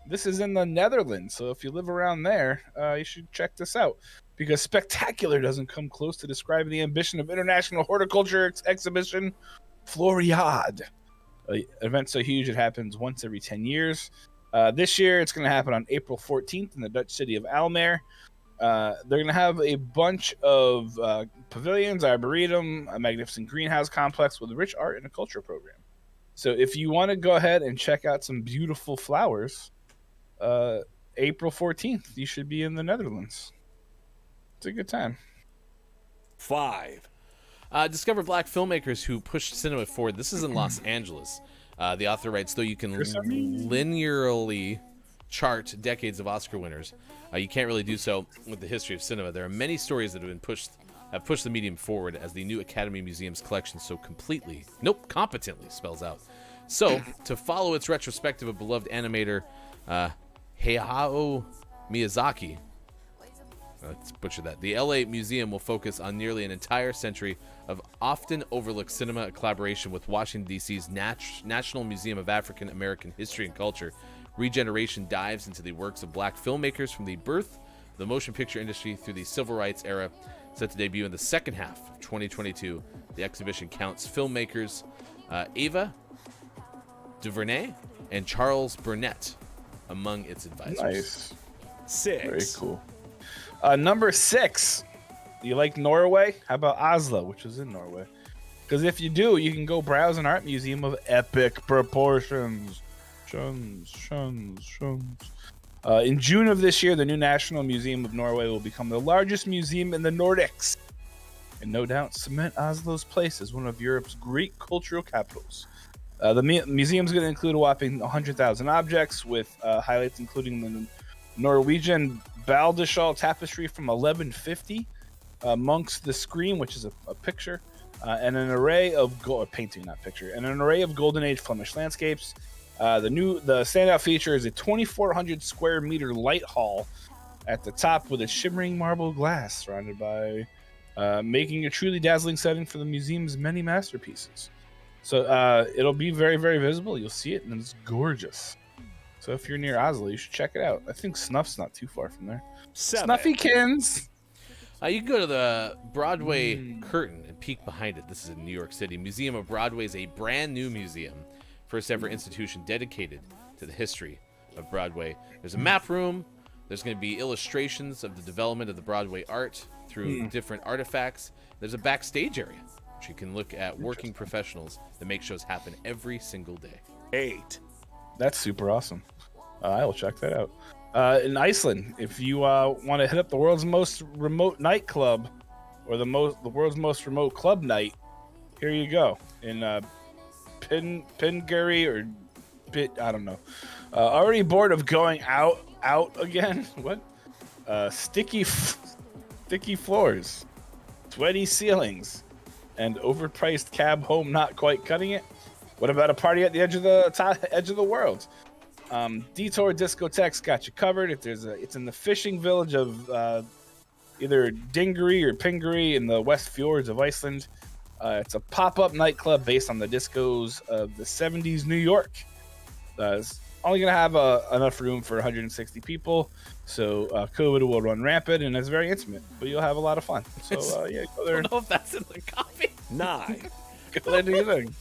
This is in the Netherlands, so if you live around there, you should check this out. Because spectacular doesn't come close to describing the ambition of International Horticulture Exhibition Floriade. An event so huge it happens once every 10 years. This year, it's going to happen on April 14th in the Dutch city of Almere. They're going to have a bunch of pavilions, arboretum, a magnificent greenhouse complex with a rich art and a culture program. So if you want to go ahead and check out some beautiful flowers, April 14th, you should be in the Netherlands. It's a good time. 5. Discover black filmmakers who pushed cinema forward. This is in Los Angeles. The author writes, though you can linearly chart decades of Oscar winners, you can't really do so with the history of cinema. There are many stories that have pushed the medium forward, as the new Academy Museum's collection so competently spells out. So, to follow its retrospective of beloved animator Hayao Miyazaki, let's butcher that. The LA Museum will focus on nearly an entire century of often overlooked cinema, a collaboration with Washington, D.C.'s National Museum of African American History and Culture. Regeneration dives into the works of black filmmakers from the birth of the motion picture industry through the civil rights era. Set to debut in the second half of 2022. The exhibition counts filmmakers Ava DuVernay and Charles Burnett among its advisors. Nice. 6. Very cool. Number 6. You like Norway? How about Oslo, which is in Norway? Because if you do, you can go browse an art museum of epic proportions. In June of this year, the new National Museum of Norway will become the largest museum in the Nordics, and no doubt cement Oslo's place as one of Europe's great cultural capitals. The museum's going to include a whopping 100,000 objects, with highlights including the Norwegian Baldishal tapestry from 1150, Monk's The Scream, which is a picture, and an array of painting, not picture, and an array of Golden Age Flemish landscapes. The standout feature is a 2,400 square meter light hall at the top with a shimmering marble glass surrounded by making a truly dazzling setting for the museum's many masterpieces. So it'll be very, very visible. You'll see it, and it's gorgeous. So if you're near Oslo, you should check it out. I think Snuff's not too far from there. 7. Snuffykins! You can go to the Broadway curtain and peek behind it. This is in New York City. Museum of Broadway is a brand new museum, first ever institution dedicated to the history of Broadway. There's a map room. There's going to be illustrations of the development of the Broadway art through different artifacts. There's a backstage area, which you can look at working professionals that make shows happen every single day. 8. That's super awesome. I will check that out. In Iceland, if you want to hit up the world's most remote nightclub, or the world's most remote club night, here you go. In Pinguri or I don't know. Already bored of going out again? What? Sticky floors, sweaty ceilings, and overpriced cab home not quite cutting it? What about a party at the edge of the world? Detour Discotheque's got you covered. It's in the fishing village of either Dinguri or Pinguri in the West Fjords of Iceland. It's a pop-up nightclub based on the discos of the 70s New York. It's only going to have enough room for 160 people, so COVID will run rampant, and it's very intimate, but you'll have a lot of fun. So, yeah, go there. I don't know if that's in the copy. 9. Go there and do your thing.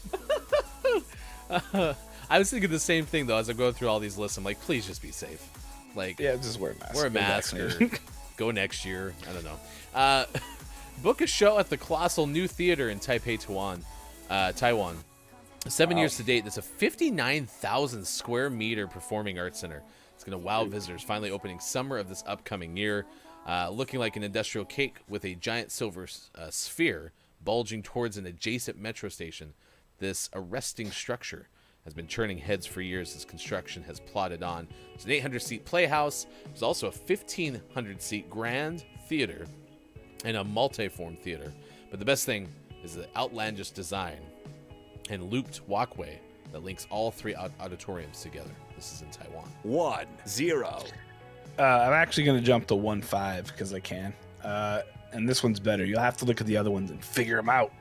I was thinking the same thing, though, as I go through all these lists. I'm like, please just be safe. Like, Yeah, just wear a mask. wear a Get mask or vaccinated. go next year. I don't know. Book a show at the colossal new theater in Taipei, Taiwan. 7 years to date. That's a 59,000 square meter performing arts center. It's going to wow visitors. Finally opening summer of this upcoming year. Looking like an industrial cake with a giant silver sphere bulging towards an adjacent metro station. This arresting structure has been churning heads for years as construction has plodded on. It's an 800-seat playhouse. There's also a 1,500-seat grand theater and a multi-form theater. But the best thing is the outlandish design and looped walkway that links all three auditoriums together. This is in Taiwan. 1, 0. I'm actually going to jump to 1-5 because I can. And this one's better. You'll have to look at the other ones and figure them out.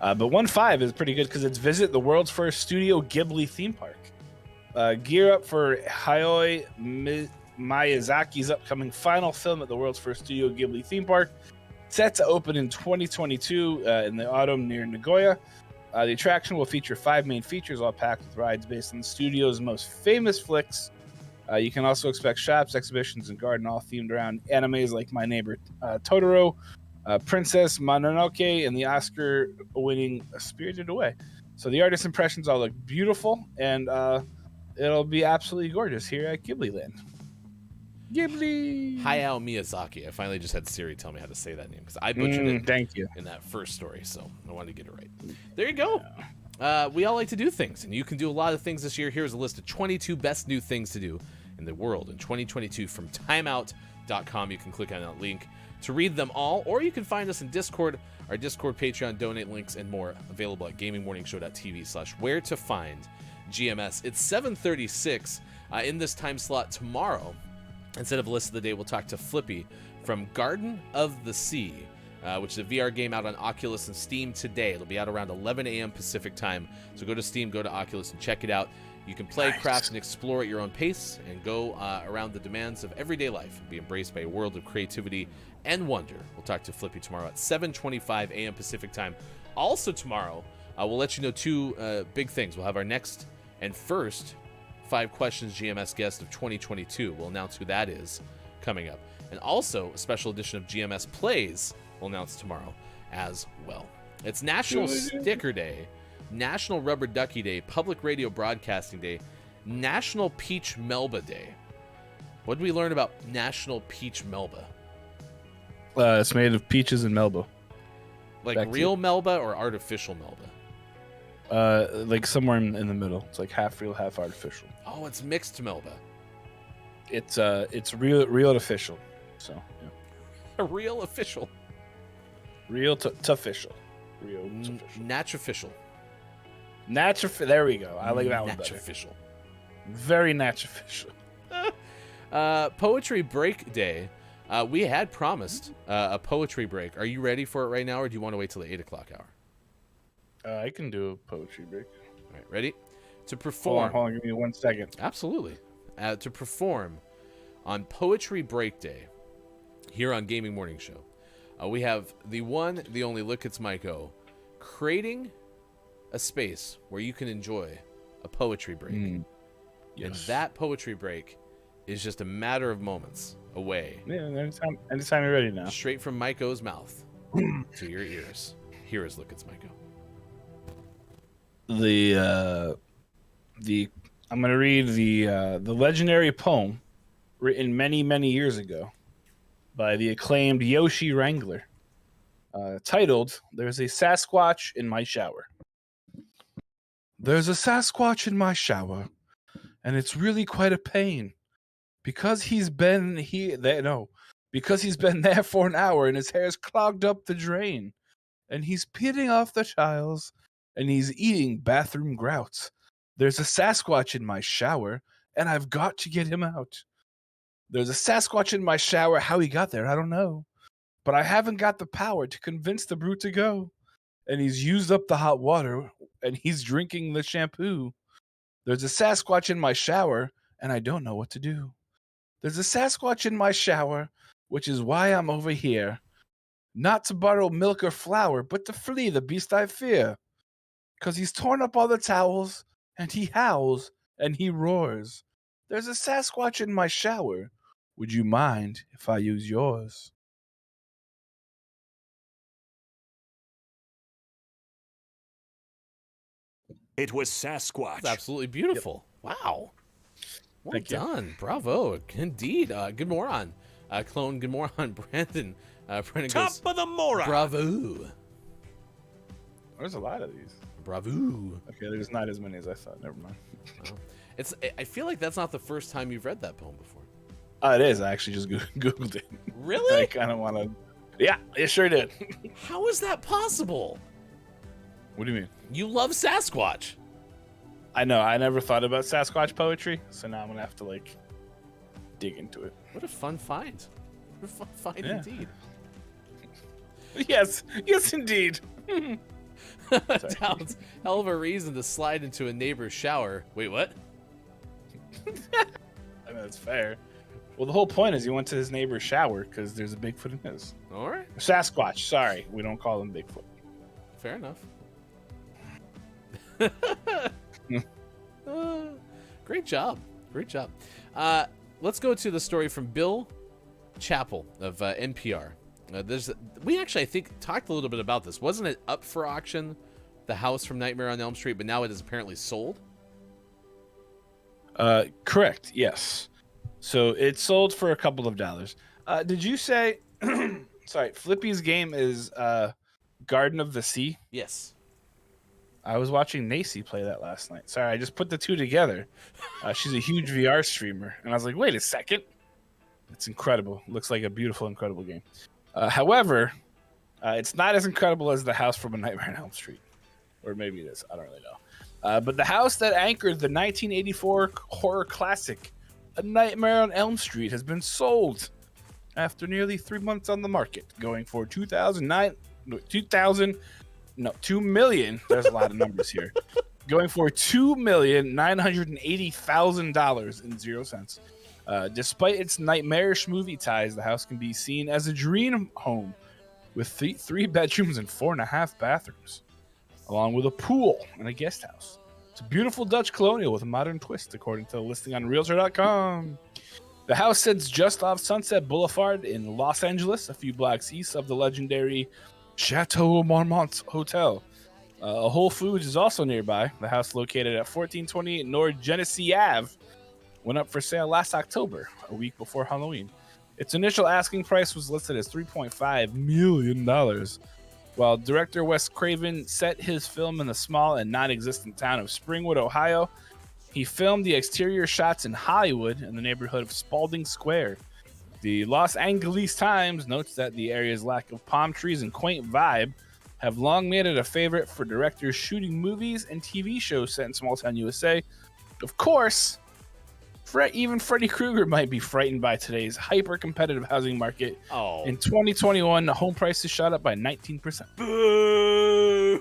But 1.5 is pretty good because it's visit the world's first Studio Ghibli theme park. Gear up for Hayao Miyazaki's upcoming final film at the world's first Studio Ghibli theme park. Set to open in 2022 in the autumn near Nagoya. The attraction will feature 5 main features, all packed with rides based on the studio's most famous flicks. You can also expect shops, exhibitions, and garden all themed around animes like My Neighbor Totoro, Princess Mononoke, and the Oscar-winning Spirited Away. So the artist impressions all look beautiful, and it'll be absolutely gorgeous here at Ghibli Land. Ghibli! Hayao Miyazaki. I finally just had Siri tell me how to say that name because I butchered it Thank you. in that first story, so I wanted to get it right. There you go. We all like to do things, and you can do a lot of things this year. Here's a list of 22 best new things to do in the world in 2022 from timeout.com. You can click on that link to read them all, or you can find us in Discord, our Discord, Patreon, donate links, and more available at gamingmorningshow.tv/where to find GMS. It's 7:36 in this time slot tomorrow. Instead of list of the day, we'll talk to Flippy from Garden of the Sea, which is a VR game out on Oculus and Steam today. It'll be out around 11 a.m. Pacific time. So go to Steam, go to Oculus, and check it out. You can play, craft, and explore at your own pace and go around the demands of everyday life and be embraced by a world of creativity and wonder. We'll talk to Flippy tomorrow at 7:25 a.m. Pacific time. Also tomorrow, we'll let you know 2 big things. We'll have our next and first 5 questions GMS guest of 2022. We'll announce who that is coming up. And also a special edition of GMS Plays we'll announce tomorrow as well. It's National Sticker Day, National Rubber Ducky Day, Public Radio Broadcasting Day, National Peach Melba Day. What did we learn about National Peach Melba? It's made of peaches and Melba. Like Back to real you. Melba or artificial Melba? Like somewhere in the middle. It's like half real, half artificial. Oh, it's mixed Melba. It's real artificial. So yeah. A real official. Real to official. Real to official. Natural. There we go. I like that one better. Official. Very natural. Poetry Break Day. We had promised a poetry break. Are you ready for it right now, or do you want to wait till the 8 o'clock hour? I can do a poetry break. All right, ready? To perform. Hold on, give me 1 second. Absolutely. To perform on Poetry Break Day here on Gaming Morning Show, we have the one, the only Look It's Mike-O, creating a space where you can enjoy a poetry break. Yes. And that poetry break is just a matter of moments away. Yeah, anytime you're ready now. Straight from Mike-O's mouth to your ears. Here is Look It's Mike-O. I'm gonna read the legendary poem written many years ago by the acclaimed Yoshi Wrangler, titled "There's a Sasquatch in My Shower." There's a Sasquatch in my shower, and it's really quite a pain because he's been there for an hour and his hair's clogged up the drain, and he's peeling off the tiles, and he's eating bathroom grouts. There's a Sasquatch in my shower, and I've got to get him out. There's a Sasquatch in my shower. How he got there, I don't know. But I haven't got the power to convince the brute to go. And he's used up the hot water, and he's drinking the shampoo. There's a Sasquatch in my shower, and I don't know what to do. There's a Sasquatch in my shower, which is why I'm over here. Not to borrow milk or flour, but to flee the beast I fear. 'Cause he's torn up all the towels, and he howls, and he roars. There's a Sasquatch in my shower. Would you mind if I use yours? It was Sasquatch. That's absolutely beautiful. Yep. Wow. Well Thank done. You. Bravo. Indeed. Good moron. Clone, good moron. Brandon. Brandon Top goes, of the moron. bravo. There's a lot of these. Bravo. Okay, there's not as many as I thought. Never mind. Well, I feel like that's not the first time you've read that poem before. It is. I actually just Googled it. Really? I kind of want to... Yeah, it sure did. How is that possible? What do you mean? You love Sasquatch. I know. I never thought about Sasquatch poetry, so now I'm going to have to, dig into it. What a fun find. What a fun find indeed. Yes. Yes, indeed. Sounds hell of a reason to slide into a neighbor's shower. Wait, what? I mean, that's fair. Well, the whole point is he went to his neighbor's shower because there's a Bigfoot in his. All right, Sasquatch. Sorry, we don't call him Bigfoot. fair enough. Great job. Great job. Let's go to the story from Bill Chappell of NPR. We actually, I think, talked a little bit about this. Wasn't it up for auction, the house from Nightmare on Elm Street, but now it is apparently sold? Correct. Yes. So it sold for a couple of dollars. Did you say? Sorry, Flippy's game is Garden of the Sea. Yes. I was watching Nacy play that last night. Sorry, I just put the two together. She's a huge VR streamer, and I was like, wait a second. It's incredible. Looks like a beautiful, incredible game. However, it's not as incredible as the house from A Nightmare on Elm Street. Or maybe it is. I don't really know. But the house that anchored the 1984 horror classic, A Nightmare on Elm Street, has been sold after nearly 3 months on the market, going for $2 million. There's a lot of numbers here. Going for $2,980,000 and 0 cents. Despite its nightmarish movie ties, the house can be seen as a dream home with three bedrooms and 4.5 bathrooms, along with a pool and a guest house. It's a beautiful Dutch colonial with a modern twist, according to the listing on Realtor.com. The house sits just off Sunset Boulevard in Los Angeles, a few blocks east of the legendary Chateau Marmont Hotel. A Whole Foods is also nearby. The house, located at 1428 North Genesee Ave, went up for sale last October, a week before Halloween. Its initial asking price was listed as $3.5 million, while director Wes Craven set his film in the small and non-existent town of Springwood, Ohio. He filmed the exterior shots in Hollywood in the neighborhood of Spalding Square. The Los Angeles Times notes that the area's lack of palm trees and quaint vibe have long made it a favorite for directors shooting movies and TV shows set in small town USA. Of course, even Freddy Krueger might be frightened by today's hyper-competitive housing market. Oh. In 2021, the home prices shot up by 19%. Boo!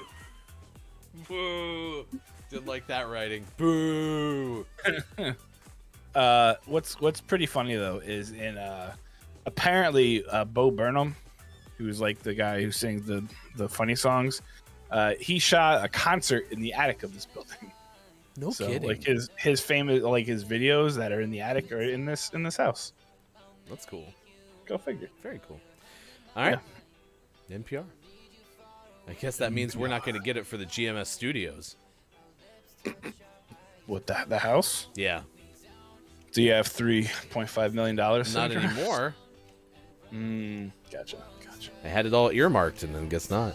Boo! Didn't like that writing. Boo! What's pretty funny though is in apparently Bo Burnham, who's like the guy who sings the funny songs, he shot a concert in the attic of this building. No kidding. Like his famous his videos that are in the attic are in this house. That's cool. Go figure. Very cool. All right. Yeah. NPR. I guess that means we're not going to get it for the GMS studios. What, the house? Yeah. Do you have $3.5 million? Not anymore. Gotcha. I had it all earmarked, and then guess not.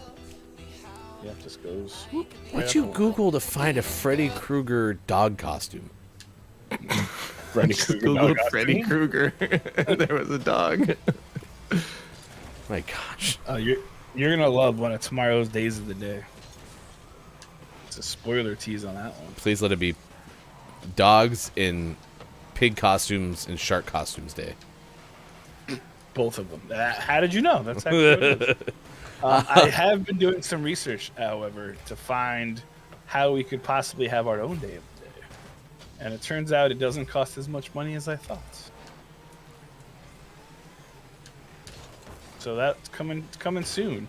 Yeah, it just goes. What'd you Google to find a Freddy Krueger dog costume? Freddy Just Krueger. Googled Freddy Krueger. There was a dog. My gosh. You're gonna love one of tomorrow's days of the day. It's a spoiler tease on that one. Please let it be dogs in pig costumes and shark costumes day. Both of them. How did you know? That's actually what it is. I have been doing some research, however, to find how we could possibly have our own day of the day. And it turns out it doesn't cost as much money as I thought. So that's coming soon.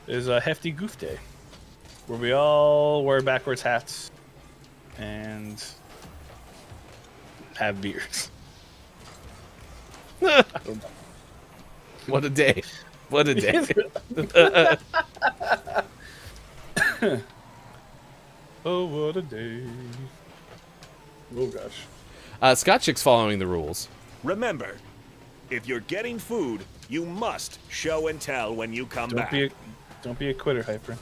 There's a hefty goof day where we all wear backwards hats and have beers. I don't know. What a day. What a day. Oh, what a day. Oh, gosh. Scott Chick's following the rules. Remember, if you're getting food, you must show and tell when you come back. Don't be a quitter, Hyper.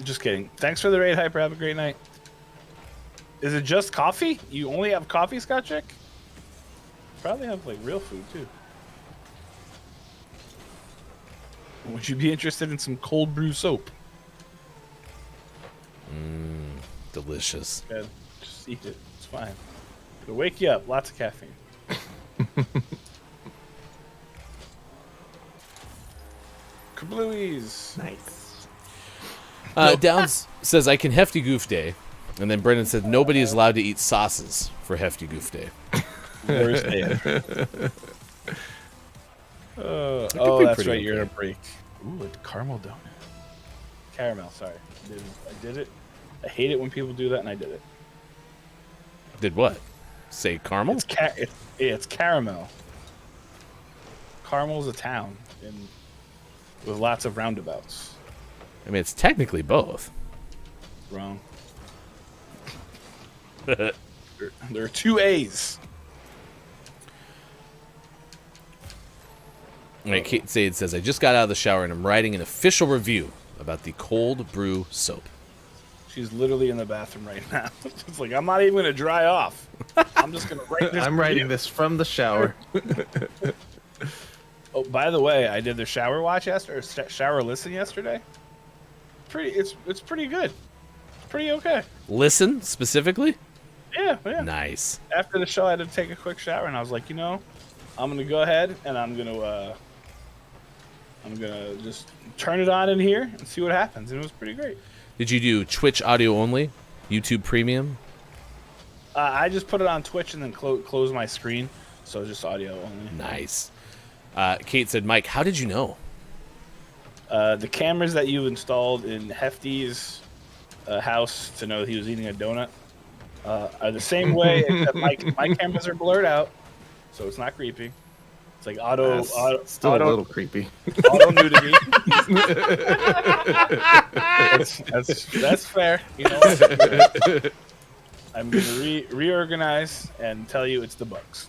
Just kidding. Thanks for the raid, Hyper. Have a great night. Is it just coffee? You only have coffee, Scott Chick? Probably have real food too. Would you be interested in some cold brew soap? Delicious. Yeah, just eat it. It's fine. It'll wake you up. Lots of caffeine. Blueies. Nice. Downs says, I can Hefty Goof Day. And then Brendan said, nobody is allowed to eat sauces for Hefty Goof Day. Worst day. be That's pretty right. You're in a okay. break. Ooh, a caramel donut. Caramel, sorry. I did it. I hate it when people do that, and I did it. Did what? Say caramel? It's caramel. Carmel's a town with lots of roundabouts. I mean, it's technically both. Wrong. There are 2 A's. All right, Kate Sade says, I just got out of the shower and I'm writing an official review about the cold brew soap. She's literally in the bathroom right now. It's like, I'm not even going to dry off. I'm just going to write this. I'm writing this from the shower. Oh, by the way, I did the shower watch yesterday, or shower listen yesterday. It's pretty good. It's pretty okay. Listen, specifically? Yeah. Nice. After the show, I had to take a quick shower, and I was like, I'm gonna go ahead and I'm gonna just turn it on in here and see what happens. And it was pretty great. Did you do Twitch audio only? YouTube Premium? I just put it on Twitch and then close my screen, so just audio only. Nice. Kate said, Mike, how did you know? The cameras that you installed in Hefty's house to know he was eating a donut are the same way, except my cameras are blurred out, so it's not creepy. It's like Still a little creepy. auto nudity. that's fair. You know what? I'm gonna reorganize and tell you it's the bugs.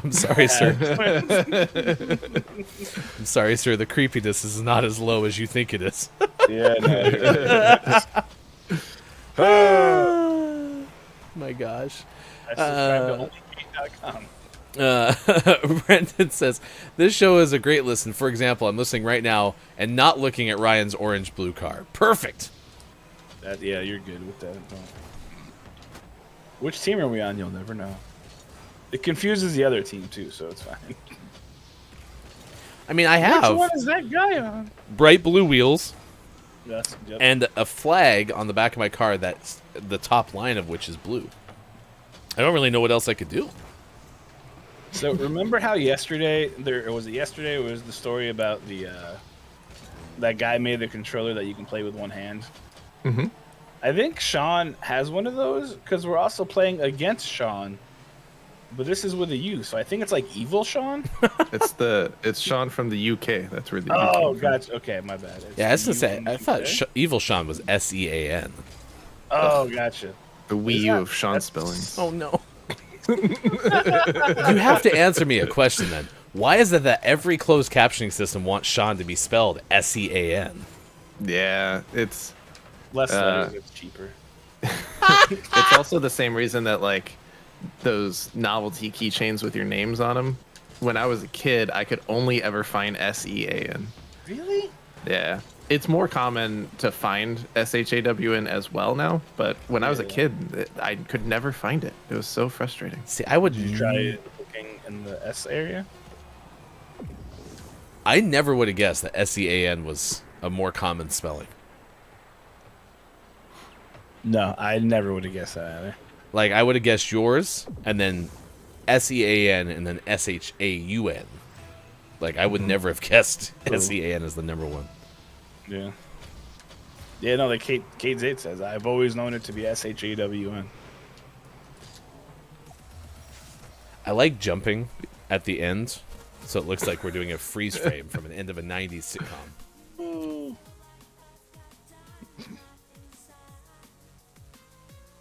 I'm sorry, sir. I'm sorry, sir. The creepiness is not as low as you think it is. Yeah. No, My gosh. I subscribe to onlykate.com. Brendan says, this show is a great listen. For example, I'm listening right now and not looking at Ryan's orange blue car. Perfect. Yeah, you're good with that. Which team are we on? You'll never know. It confuses the other team too, so it's fine. I mean, I have Which one is that guy on? bright blue wheels Yes. Yep. and a flag on the back of my car that's the top line of which is blue. I don't really know what else I could do. So remember how yesterday was the story about the that guy made the controller that you can play with one hand. Mm-hmm. I think Sean has one of those because we're also playing against Sean, but this is with a U, so I think it's like Evil Sean. It's Sean from the UK. That's where the Oh, U came from. gotcha. Okay, my bad. It's Yeah, I was the going to say, U I and thought UK? Evil Sean was SEAN. Oh, gotcha. The Wii Is U that- of Sean that's- spellings. Oh, no. You have to answer me a question then. Why is it that every closed captioning system wants Sean to be spelled SEAN? Yeah, it's Less letters, it's cheaper. it's also the same reason that like those novelty keychains with your names on them. When I was a kid, I could only ever find SEAN. Really? Yeah. It's more common to find SHAWN as well now, but when I was a kid, I could never find it. It was so frustrating. See, I would Did you try looking in the S area? I never would have guessed that SEAN was a more common spelling. No, I never would have guessed that either. Like, I would have guessed yours, and then SEAN, and then SHAUN. Like, I would never have guessed SEAN as the number one. Yeah. Yeah, no, like Kate Zate says, I've always known it to be SHAWN. I like jumping at the end, so it looks like we're doing a freeze frame from an end of a 90s sitcom.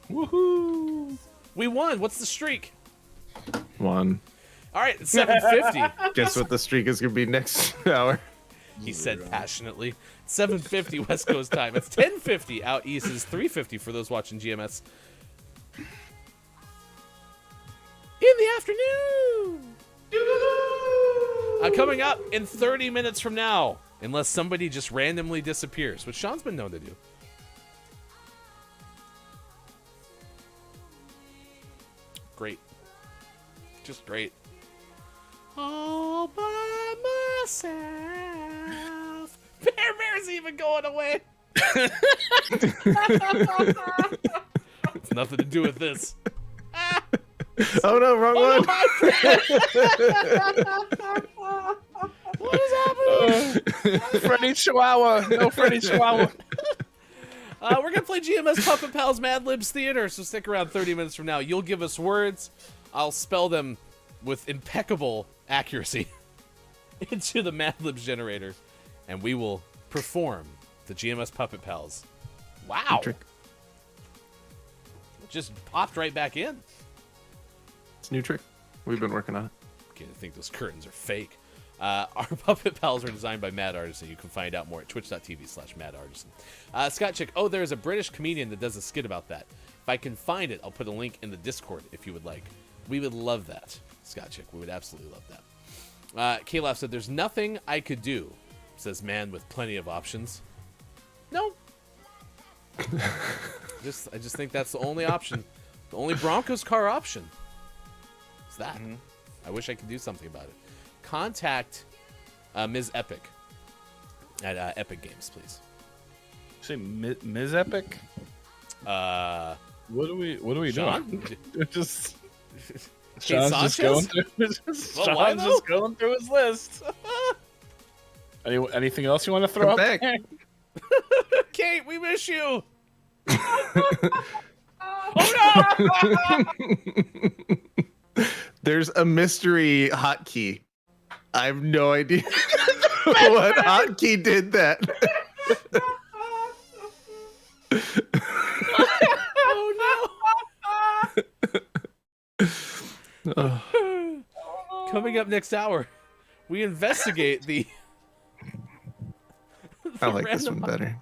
Woohoo! We won! What's the streak? One. All right, it's 750. Guess what the streak is gonna be next hour? He said passionately. 7:50 West Coast time. It's 10:50 out east. Is 3:50 for those watching GMS. In the afternoon. Coming up in 30 minutes from now, unless somebody just randomly disappears, which Sean's been known to do. Great. Just great. All by myself. even going away. It's nothing to do with this. Oh no, wrong one. What is happening? Freddy Chihuahua. No Freddy Chihuahua. We're going to play GMS Puppet Pals Mad Libs Theater, so stick around 30 minutes from now. You'll give us words. I'll spell them with impeccable accuracy into the Mad Libs generator, and we will perform the GMS Puppet Pals. Wow. Trick. Just popped right back in. It's a new trick. We've been working on it. Okay, I think those curtains are fake. Our Puppet Pals are designed by Mad Artisan. You can find out more at twitch.tv/MadArtisan. Scott Chick, there's a British comedian that does a skit about that. If I can find it, I'll put a link in the Discord if you would like. We would love that, Scott Chick. We would absolutely love that. K-Laugh said, there's nothing I could do, says man with plenty of options. No. I just think that's the only option. The only Broncos car option. Is that. Mm-hmm. I wish I could do something about it. Contact Ms. Epic at Epic Games, please. Say Ms. Epic? What are we doing? just Sean's just going through Sean's just going through his list. Anything else you want to throw up back? Kate, we miss you. Oh no! There's a mystery hotkey. I have no idea what hotkey did that. Oh no! Coming up next hour, we investigate the. I like this one better.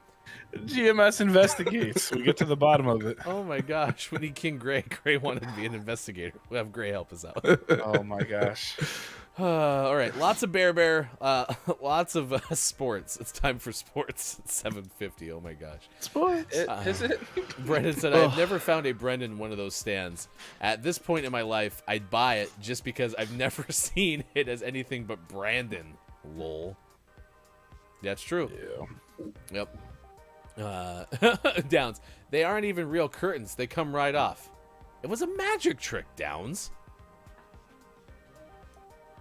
GMS investigates. We get to the bottom of it. Oh my gosh! We need King Gray. Gray wanted to be an investigator. We'll have Gray help us out. Oh my gosh! All right, lots of bear, lots of sports. It's time for sports. It's 7:50. Oh my gosh! Sports. Is it? Brendan said, "I've never found a Brendan in one of those stands. At this point in my life, I'd buy it just because I've never seen it as anything but Brandon. Lol. That's true. Yeah. Yep. Downs. They aren't even real curtains. They come right off. It was a magic trick, Downs.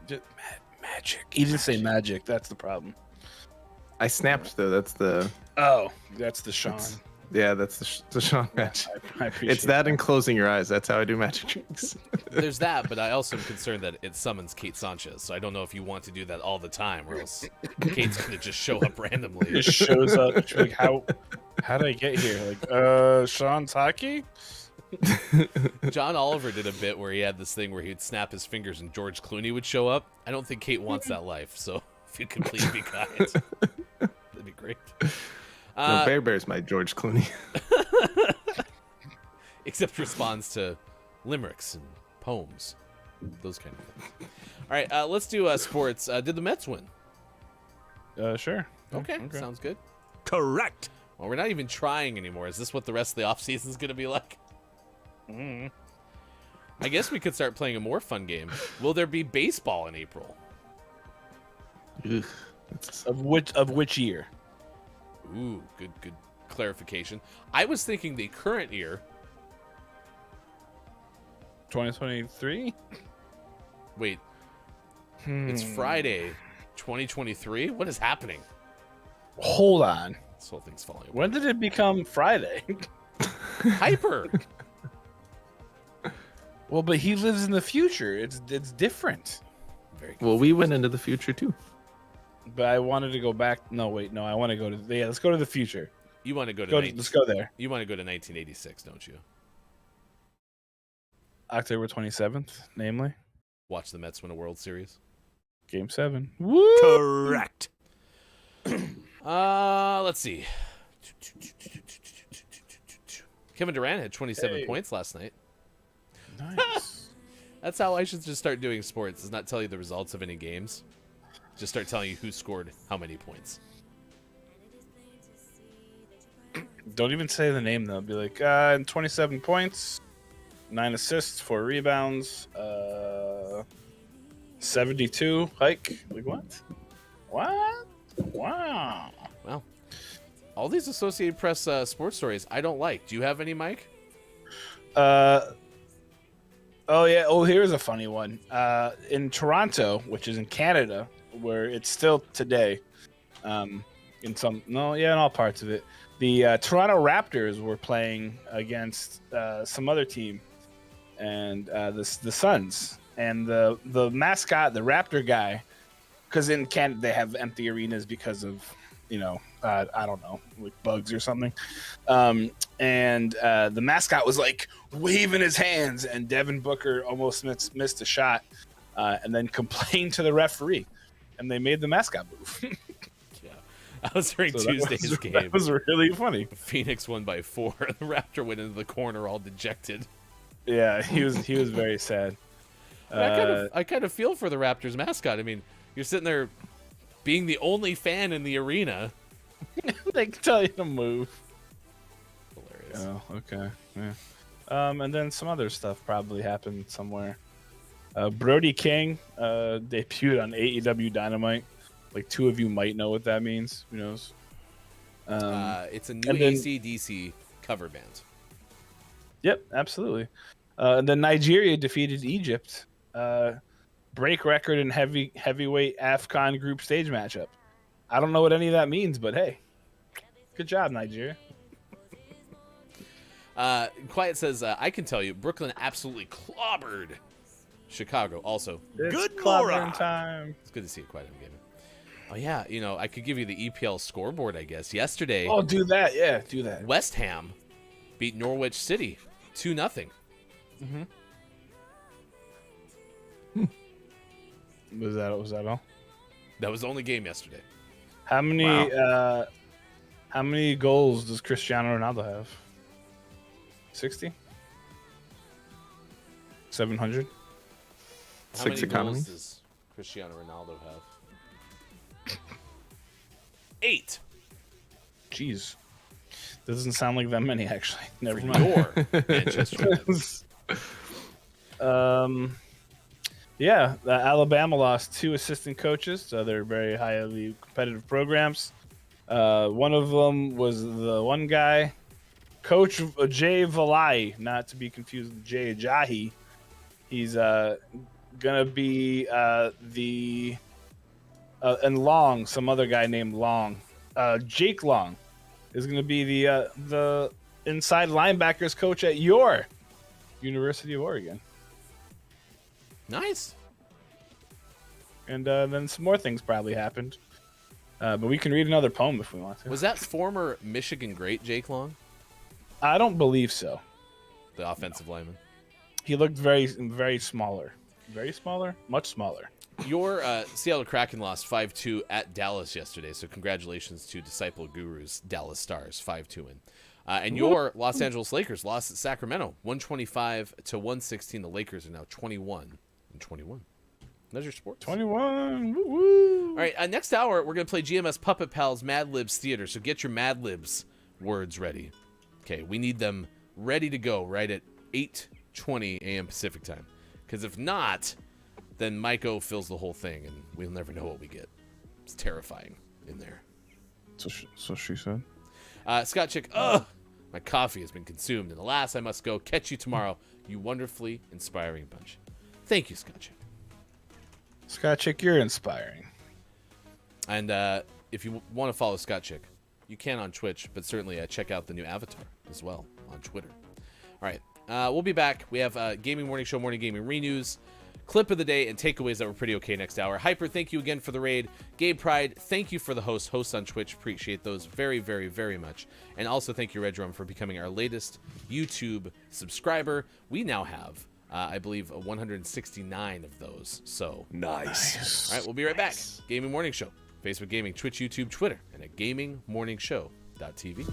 Just magic. He didn't say magic. That's the problem. I snapped though. That's the. Oh, that's the Sean. That's the Sean match. I appreciate It's that and closing your eyes. That's how I do magic tricks. There's that, but I also am concerned that it summons Kate Sanchez. So I don't know if you want to do that all the time, or else Kate's gonna just show up randomly. Just shows up. She's like, how did I get here? Like, Sean's hockey. John Oliver did a bit where he had this thing where he'd snap his fingers and George Clooney would show up. I don't think Kate wants that life, so if you could please be kind, that'd be great. No, Bear Bear's my George Clooney. Except responds to limericks and poems, those kind of things. All right, let's do sports. Did the Mets win? Sure. Okay, sounds good. Correct. Well, we're not even trying anymore. Is this what the rest of the offseason is going to be like? I guess we could start playing a more fun game. Will there be baseball in April? Ugh, Of which year? Ooh, good clarification. I was thinking the current year. 2023? Wait. It's Friday, 2023? What is happening? Hold on. This whole thing's falling apart. When did it become Friday? Hyper. Well, but he lives in the future. It's different. Very well, we went into the future too. But I wanted to go back. No, wait, no. I want to go to. Yeah, let's go to the future. You want to go to? Let's go there. You want to go to 1986, don't you? October 27th, namely. Watch the Mets win a World Series. Game 7. Woo! Correct. Let's see. Kevin Durant had 27 points last night. Nice. That's how I should just start doing sports, is not tell you the results of any games. Just start telling you who scored how many points. Don't even say the name, though. Be like, 27 points, 9 assists, 4 rebounds, 72 hike. Like, what? What? Wow. Well, All these Associated Press sports stories I don't like. Do you have any, Mike? Oh yeah. Oh, here's a funny one. In Toronto, which is in Canada, where it's still today, in all parts of it, the Toronto Raptors were playing against some other team, and the Suns, and the mascot, the Raptor guy, because in Canada they have empty arenas because of I don't know, like bugs or something. And the mascot was like waving his hands, and Devin Booker almost missed a shot, and then complained to the referee, and they made the mascot move. Yeah, I was during Tuesday's game. That was really funny. Phoenix won by 4. The Raptor went into the corner all dejected. Yeah, he was very sad. I kind of feel for the Raptors mascot. I mean, you're sitting there being the only fan in the arena. They can tell you to move. Hilarious. Oh, okay. Yeah. And then some other stuff probably happened somewhere. Brody King debuted on AEW Dynamite. Like, 2 of you might know what that means. Who knows? It's a new and then- AC/DC cover band. Yep, absolutely. And then Nigeria defeated Egypt. Break record in heavyweight AFCON group stage matchup. I don't know what any of that means, but hey, good job, Nigeria. Quiet says, I can tell you, Brooklyn absolutely clobbered Chicago. Also, good clobbering time. It's good to see you, Quiet on Gaming. Oh, yeah, I could give you the EPL scoreboard, I guess. Yesterday, Oh, do that. Yeah, do that. West Ham beat Norwich City 2-0. Was that all? That was the only game yesterday. How many goals does Cristiano Ronaldo have? 60? 700? How 6 many economies? goals does Cristiano Ronaldo have? 8. Jeez. Doesn't sound like that many, actually. Never For mind. your Manchester United. Yeah, Alabama lost 2 assistant coaches, so they're very highly competitive programs. One of them was the one guy, Coach Jay Valai, not to be confused with Jay Ajayi. He's gonna be and Long, some other guy named Long, Jake Long, is gonna be the inside linebackers coach at your University of Oregon. Nice. And then some more things probably happened. But we can read another poem if we want to. Was that former Michigan great Jake Long, I don't believe so. the offensive lineman? He looked very, very smaller. Very smaller? Much smaller. Your Seattle Kraken lost 5-2 at Dallas yesterday, so congratulations to Disciple Guru's Dallas Stars, 5-2 win. And your Los Angeles Lakers lost at Sacramento, 125-116. The Lakers are now 21-21. That's your sports. 21. Woo-woo. All right, next hour, we're going to play GMS Puppet Pals Mad Libs Theater, so get your Mad Libs words ready. Okay, we need them ready to go right at 8:20 a.m. Pacific time. Because if not, then Maiko fills the whole thing, and we'll never know what we get. It's terrifying in there. So she said. Scott Chick, ugh, my coffee has been consumed, and alas, I must go. Catch you tomorrow, you wonderfully inspiring bunch. Thank you, Scott Chick. Scott Chick, you're inspiring. And if you want to follow Scott Chick, you can on Twitch, but certainly check out the new avatar as well on Twitter. All right, we'll be back. We have Gaming Morning Show, Morning Gaming Renews, clip of the day, and takeaways that were pretty okay next hour. Hyper, thank you again for the raid. Gabe Pride, thank you for the hosts on Twitch. Appreciate those very, very, very much. And also thank you, Red Drum, for becoming our latest YouTube subscriber. We now have, I believe, 169 of those. So Nice. all right, we'll be right back. Gaming Morning Show, Facebook Gaming, Twitch, YouTube, Twitter, and at GamingMorningShow.tv.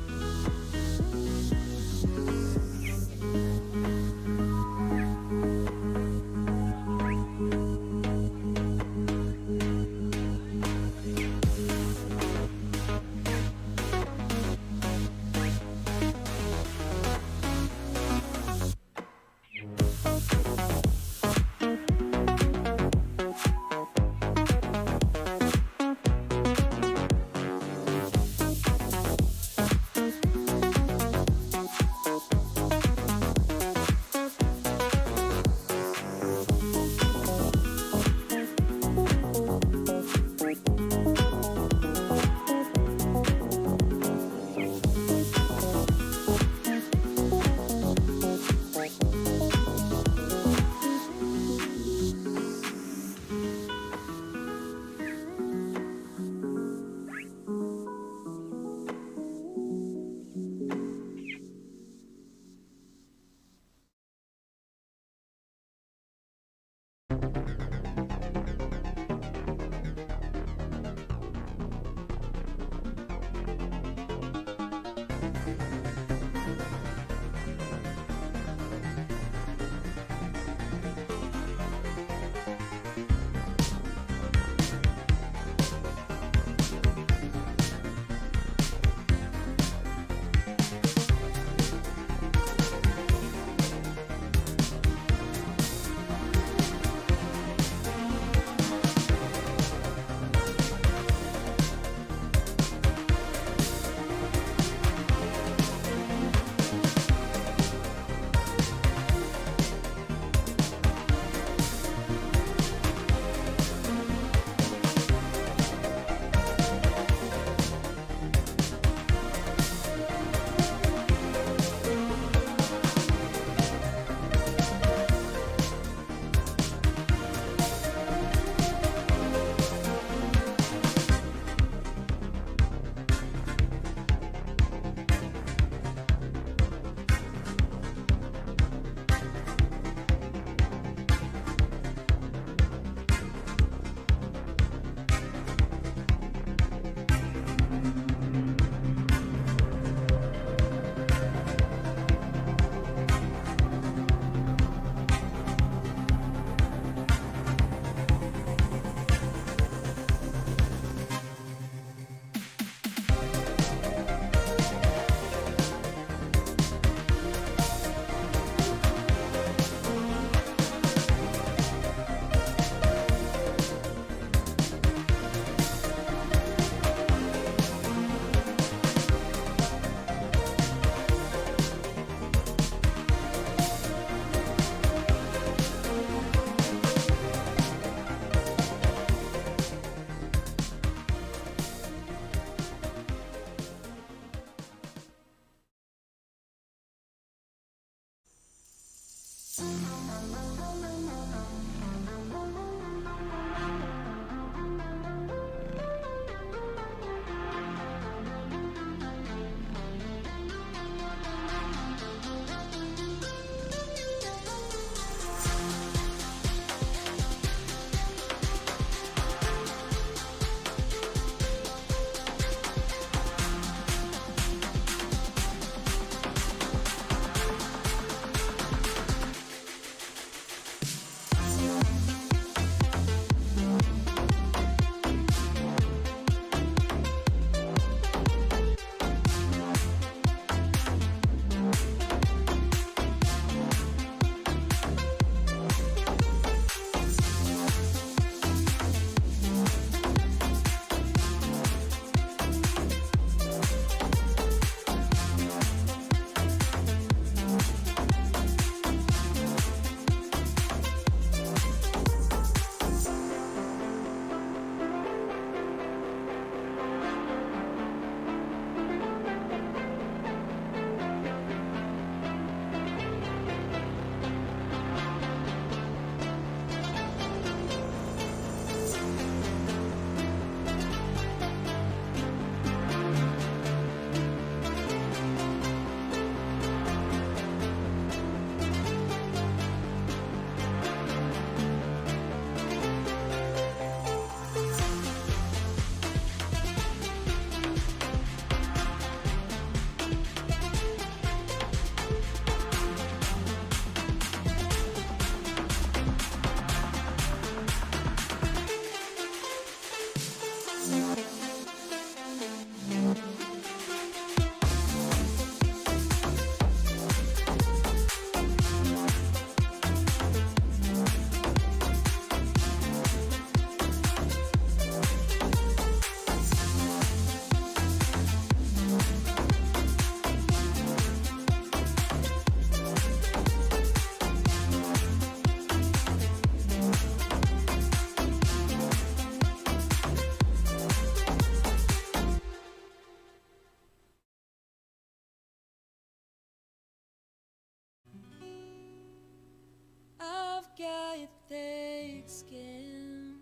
got thick skin.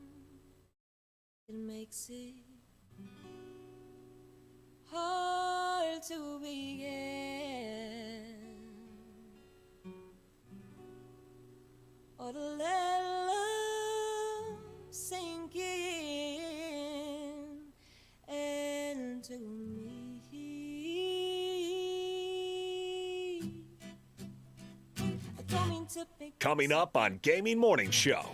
It makes it hard to begin or to let love sink in into me. Coming up on Gaming Morning Show.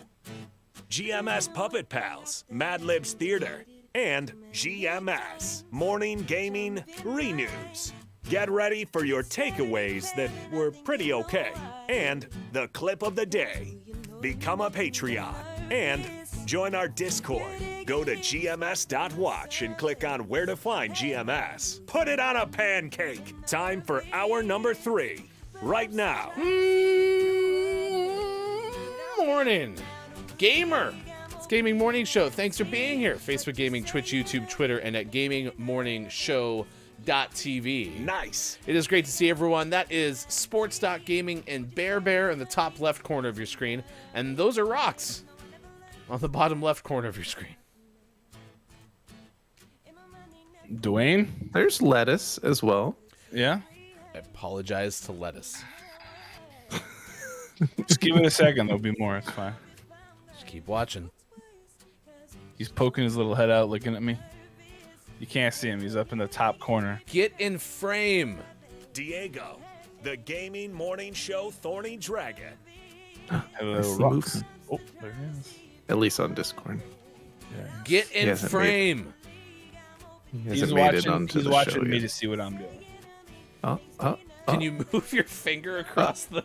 GMS Puppet Pals, Mad Libs Theater, and GMS Morning Gaming Renews. Get ready for your takeaways that were pretty okay. And the clip of the day. Become a Patreon. And join our Discord. Go to gms.watch and click on where to find GMS. Put it on a pancake. Time for hour number 3. Right now. Morning, gamer. It's Gaming Morning Show. Thanks for being here. Facebook Gaming, Twitch, YouTube, Twitter, and at GamingMorningShow.tv. Nice. It is great to see everyone. That is Sports.Gaming and Bear in the top left corner of your screen. And those are rocks on the bottom left corner of your screen. Dwayne? There's lettuce as well. Yeah? I apologize to Lettuce. Just give it a second. There'll be more. It's fine. Just keep watching. He's poking his little head out, looking at me. You can't see him. He's up in the top corner. Get in frame. Diego, the Gaming Morning Show Thorny Dragon. Hello, see rocks. movement. Oh, there he is. At least on Discord. Get in hasn't frame. He He's hasn't made it watching, onto he's the watching show me yet. to see what I'm doing. Can you move your finger across the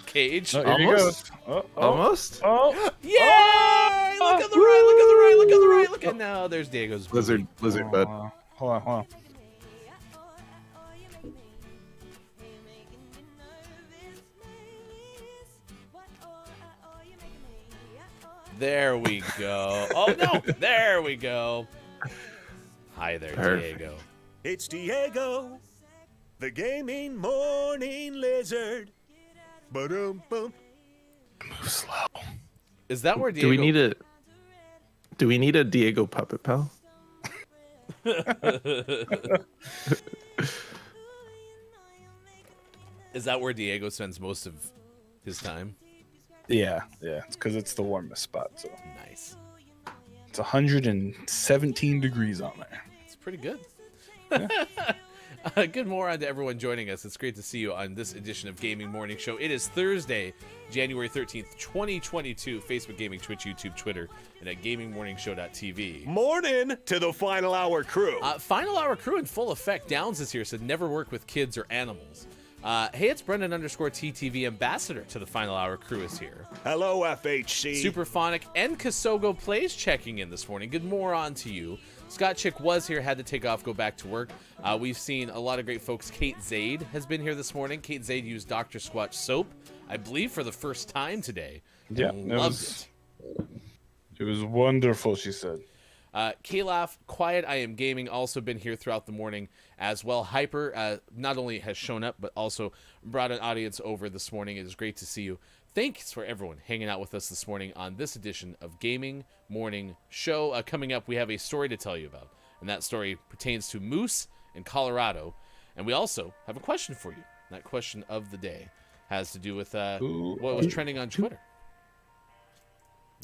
cage? Oh, here he Almost. goes. Oh, oh, Almost? oh. Yay! Look at the right, look at the right, look at the right, look at now. There's Diego's Blizzard bud. Hold on. There we go. Oh no, there we go. Hi there, Perfect. Diego. It's Diego, the Gaming Morning Lizard. Ba-dum-bum. Move slow. Is that where Diego? Do we need a Diego puppet pal? Is that where Diego spends most of his time? Yeah. It's because it's the warmest spot. So Nice. it's 117 degrees on there. It's pretty good. Good morning to everyone joining us. It's great to see you on this edition of Gaming Morning Show. It is Thursday, January 13th, 2022. Facebook Gaming, Twitch, YouTube, Twitter, and at GamingMorningShow.tv. Morning to the Final Hour crew. Final Hour crew in full effect. Downs is here, said never work with kids or animals. Hey, it's Brendan _TTV ambassador to the Final Hour crew is here. Hello, FHC. Superphonic and Kasogo Plays checking in this morning. Good morning to you. Scott Chick was here, had to take off, go back to work. We've seen a lot of great folks. Kate Zaid has been here this morning. Kate Zaid used Dr. Squatch soap, I believe, for the first time today. Yeah, Loved it. It was wonderful, she said. Kalaf, Quiet I Am Gaming, also been here throughout the morning as well. Hyper not only has shown up, but also brought an audience over this morning. It is great to see you. Thanks for everyone hanging out with us this morning on this edition of Gaming Morning Show. Coming up, we have a story to tell you about, and that story pertains to moose in Colorado. And we also have a question for you. That question of the day has to do with what was trending on Twitter.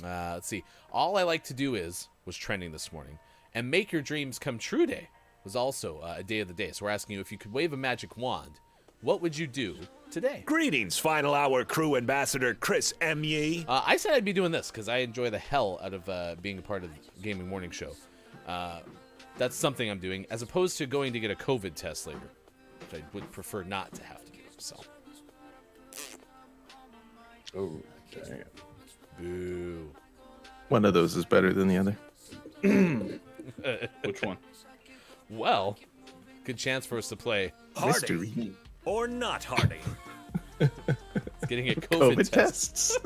Let's see. All I Like to Do was trending this morning. And Make Your Dreams Come True Day was also a day of the day. So we're asking you, if you could wave a magic wand, what would you do today? Greetings, Final Hour crew ambassador Chris M. Yee. I said I'd be doing this because I enjoy the hell out of being a part of the Gaming Morning Show. That's something I'm doing, as opposed to going to get a COVID test later, which I would prefer not to have to do. So. Oh, dang it. Boo. One of those is better than the other. Which one? Well, good chance for us to play. Hardy Mystery. or not hardy? It's getting a COVID, COVID test. tests.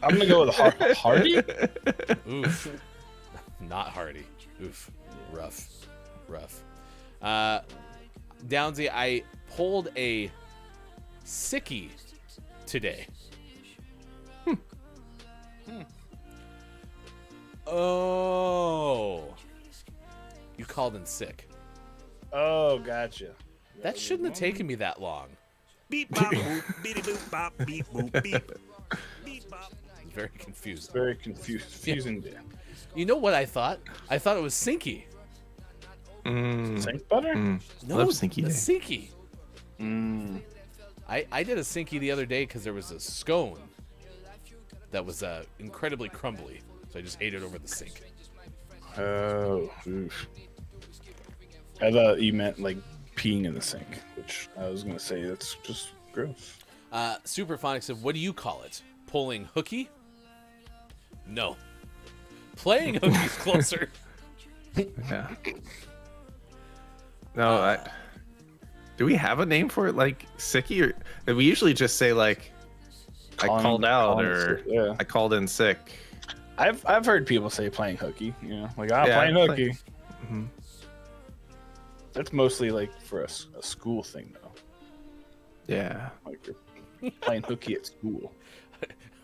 I'm going to go with Hardy. Oof. Not Hardy. Oof. Rough. Downsy, I pulled a sickie today. Oh. You called in sick. Oh, gotcha. That shouldn't have taken me that long. Beep bop boop, beady boop bop, beep boop beep. Beep bop. I'm very confused. Very confusing day. You know what I thought? I thought it was Sinky. Sink butter? No, Love Sinky the Day. Sinky. I did a Sinky the other day because there was a scone that was incredibly crumbly. So I just ate it over the sink. Oh, oof. I thought you meant like peeing in the sink, which I was going to say that's just gross. Superphonic said, what do you call it? Pulling hooky? No. Playing hooky's closer. Yeah. No, do we have a name for it, like sicky, or we usually just say like I called out or yeah. I called in sick. I've heard people say playing hooky, you know, like I'm Yeah, playing hooky. Mhm. That's mostly like for a school thing, though. Yeah. Like you're playing hooky at school.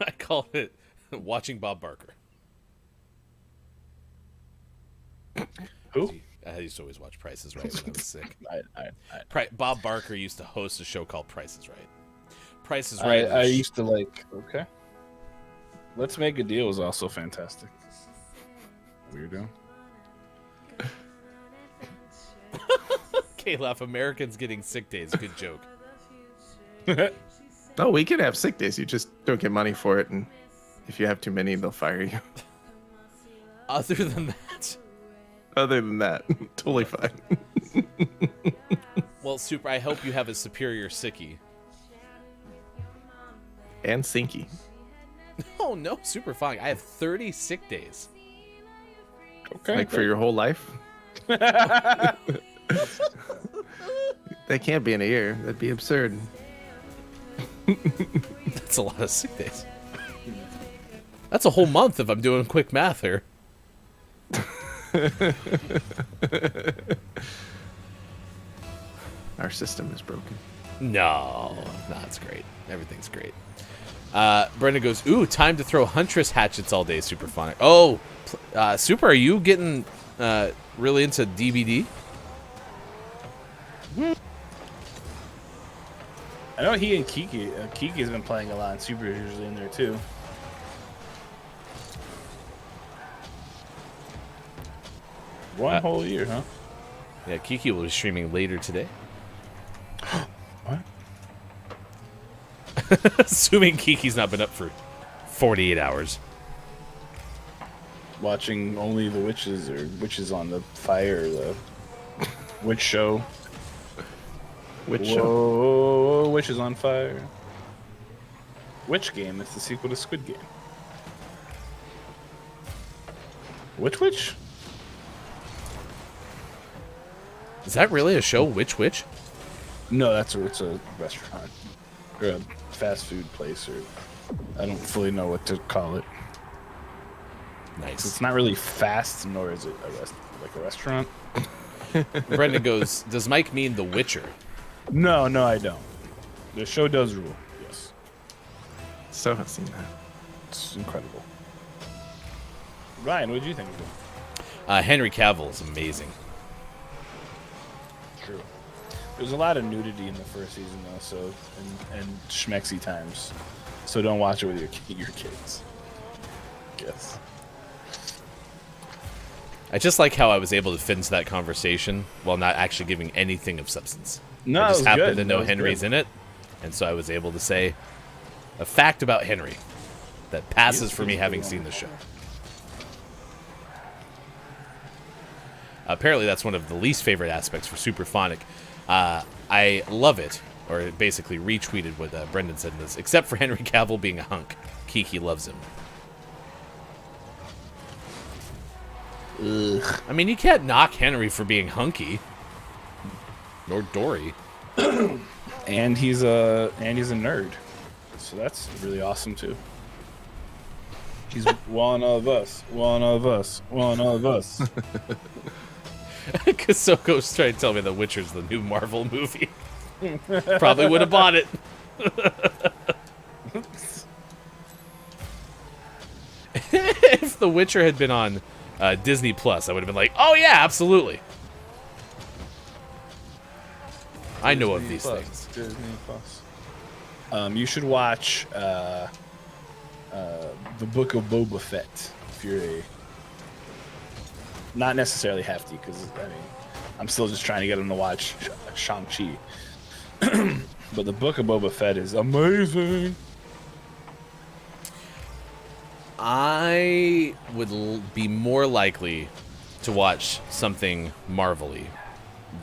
I call it watching Bob Barker. Who? I used to always watch Price is Right when I was sick. Bob Barker used to host a show called Price is Right. Price is Right. I used to like. Okay. Let's Make a Deal was also fantastic. Weirdo. K-Laugh, Americans getting sick days. Good joke. Oh, we can have sick days. You just don't get money for it, and if you have too many, they'll fire you. Other than that. Other than that, totally fine. Well, Super, I hope you have a superior sickie. And sinky. Oh, no, Super fine. I have 30 sick days. Okay. Like for your whole life? They can't be in a year. That'd be absurd. That's a lot of sick days. That's a whole month if I'm doing quick math here. Our system is broken. No, it's great. Everything's great. Brenda goes, ooh, time to throw Huntress hatchets all day, Superphonic. Oh, Super, are you getting really into DVD? I know he and Kiki's been playing a lot, and Super's usually in there too. One whole year, huh? Yeah, Kiki will be streaming later today. What? Assuming Kiki's not been up for 48 hours. Watching only the witches or Witches on the Fire, the witch show. Which Whoa, Witches on Fire. Witch Game is the sequel to Squid Game. Witch? Is that really a show, Witch? No, it's a restaurant or a fast food place, or I don't fully know what to call it. Nice. It's not really fast, nor is it like a restaurant. Brendan goes, does Mike mean The Witcher? No, I don't. The show does rule. Yes, So I've seen that. it's incredible. Ryan, what did you think of it? Henry Cavill is amazing. True. There's a lot of nudity in the first season, though, so and schmexy times. So don't watch it with your kids. Yes. I just like how I was able to fit into that conversation while not actually giving anything of substance. No, I just it was happened good. to know That was Henry's good. in it, and so I was able to say a fact about Henry that passes for me having seen the show. Apparently, that's one of the least favorite aspects for Superphonic. I love it, or it basically retweeted what Brendan said in this, except for Henry Cavill being a hunk. Kiki loves him. Ugh. I mean, you can't knock Henry for being hunky. Nor Dory. And he's a nerd, so that's really awesome too. He's one of us. Kasoko's trying to tell me that Witcher's the new Marvel movie. Probably would have bought it. If The Witcher had been on Disney Plus, I would have been like, oh yeah, absolutely. I know of these things. Disney Plus. You should watch The Book of Boba Fett if you're a. Not necessarily have to, because I mean, I'm still just trying to get him to watch Shang-Chi. But the Book of Boba Fett is amazing. I would be more likely to watch something Marvel-y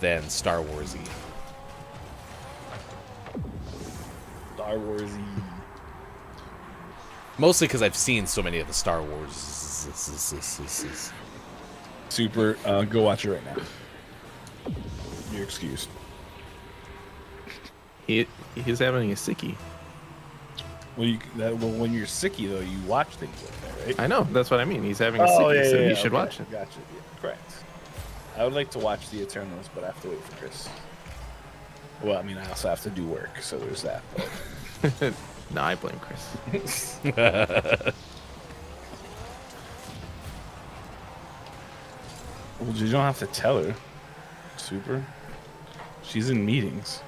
than Star Wars-y. Star Wars-y. Mostly because I've seen so many of the Star Wars. Super. Go watch it right now. You're excused. He's having a sickie. Well, when you're sicky though, you watch things like that, right? I know. That's what I mean. He's having a sickie, so you should watch it. Gotcha. Yeah, correct. I would like to watch The Eternals, but I have to wait for Chris. Well, I mean, I also have to do work, so there's that. But... No, I blame Chris. Well, you don't have to tell her. Super. She's in meetings.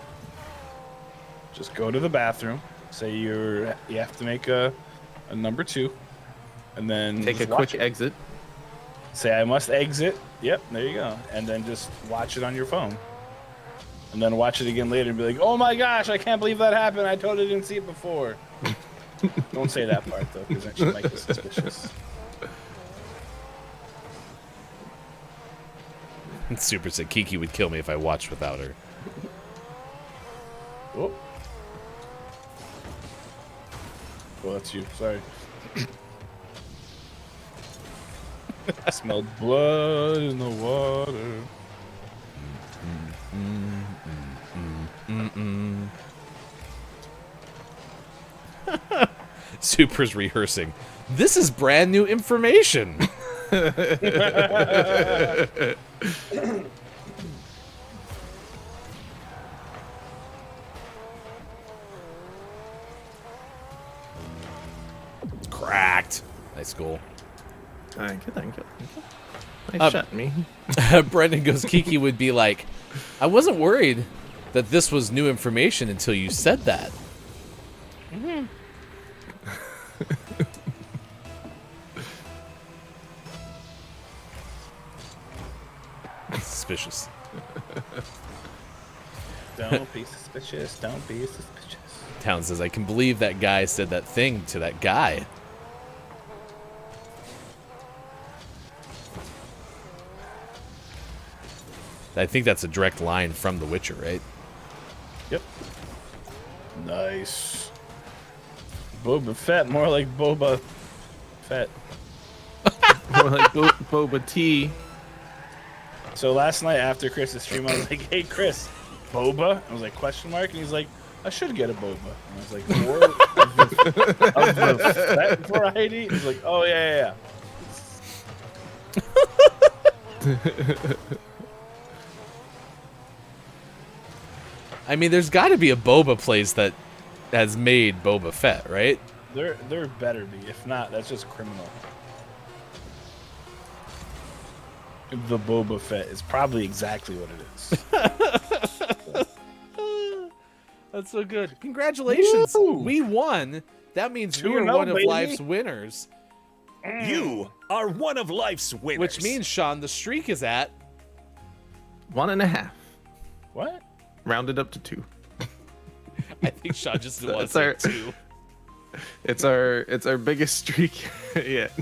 Just go to the bathroom. Say you have to make a number 2, and then Take a just watch quick it. exit. Say I must exit. Yep, there you go. And then just watch it on your phone. And then watch it again later and be like, "Oh my gosh, I can't believe that happened. I totally didn't see it before." Don't say that part though, because then she might be suspicious. Super said Kiki would kill me if I watched without her. Oh. Well, that's you. Sorry. I smelled blood in the water. Super's rehearsing. This is brand new information. Cracked. Nice goal. Thank you. Nice shot, me. Brendan goes, Kiki would be like, I wasn't worried that this was new information until you said that. Mm-hmm. Suspicious. Don't be suspicious. Don't be suspicious. Town says, I can believe that guy said that thing to that guy. I think that's a direct line from The Witcher, right? Yep. Nice. Boba Fett, more like Boba Fett. More like Boba Tea. So last night after Chris's stream, I was like, "Hey Chris, boba?" I was like, question mark, and he's like, "I should get a boba." And I was like, "More of the Fett variety?" He's like, "Oh yeah." I mean, there's got to be a boba place that has made Boba Fett, right? There better be. If not, that's just criminal. The Boba Fett is probably exactly what it is. That's so good. Congratulations. Woo! We won. That means we are 2-0, one of baby. life's winners. You are one of life's winners. Which means, Sean, the streak is at 1.5. What? Rounded up to 2. I think Sean just wants That's our- 2. It's our biggest streak yet.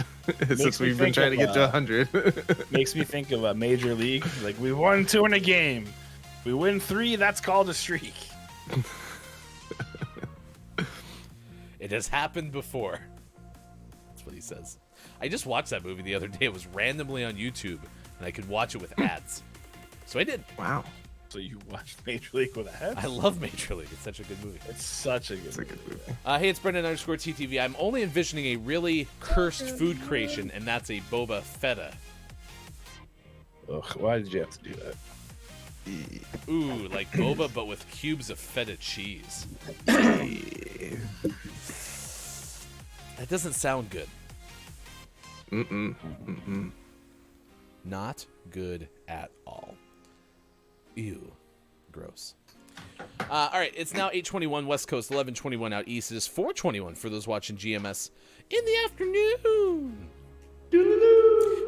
Since me we've been think trying to of, get to 100. Makes me think of a major league. Like, we won 2 in a game. We win 3, that's called a streak. It has happened before. That's what he says. I just watched that movie the other day. It was randomly on YouTube, and I could watch it with ads. So I did. Wow. So you watched Major League with a head? I love Major League. It's such a good movie. It's such a good It's a good movie. Hey, it's Brendan_TTV. I'm only envisioning a really cursed food creation, and that's a Boba Fetta. Ugh, why did you have to do that? Ooh, like boba, but with cubes of feta cheese. That doesn't sound good. Not good at all. Ew. Gross. All right, it's now 8:21 West Coast, 11:21 out east. It is 4:21 for those watching GMS in the afternoon.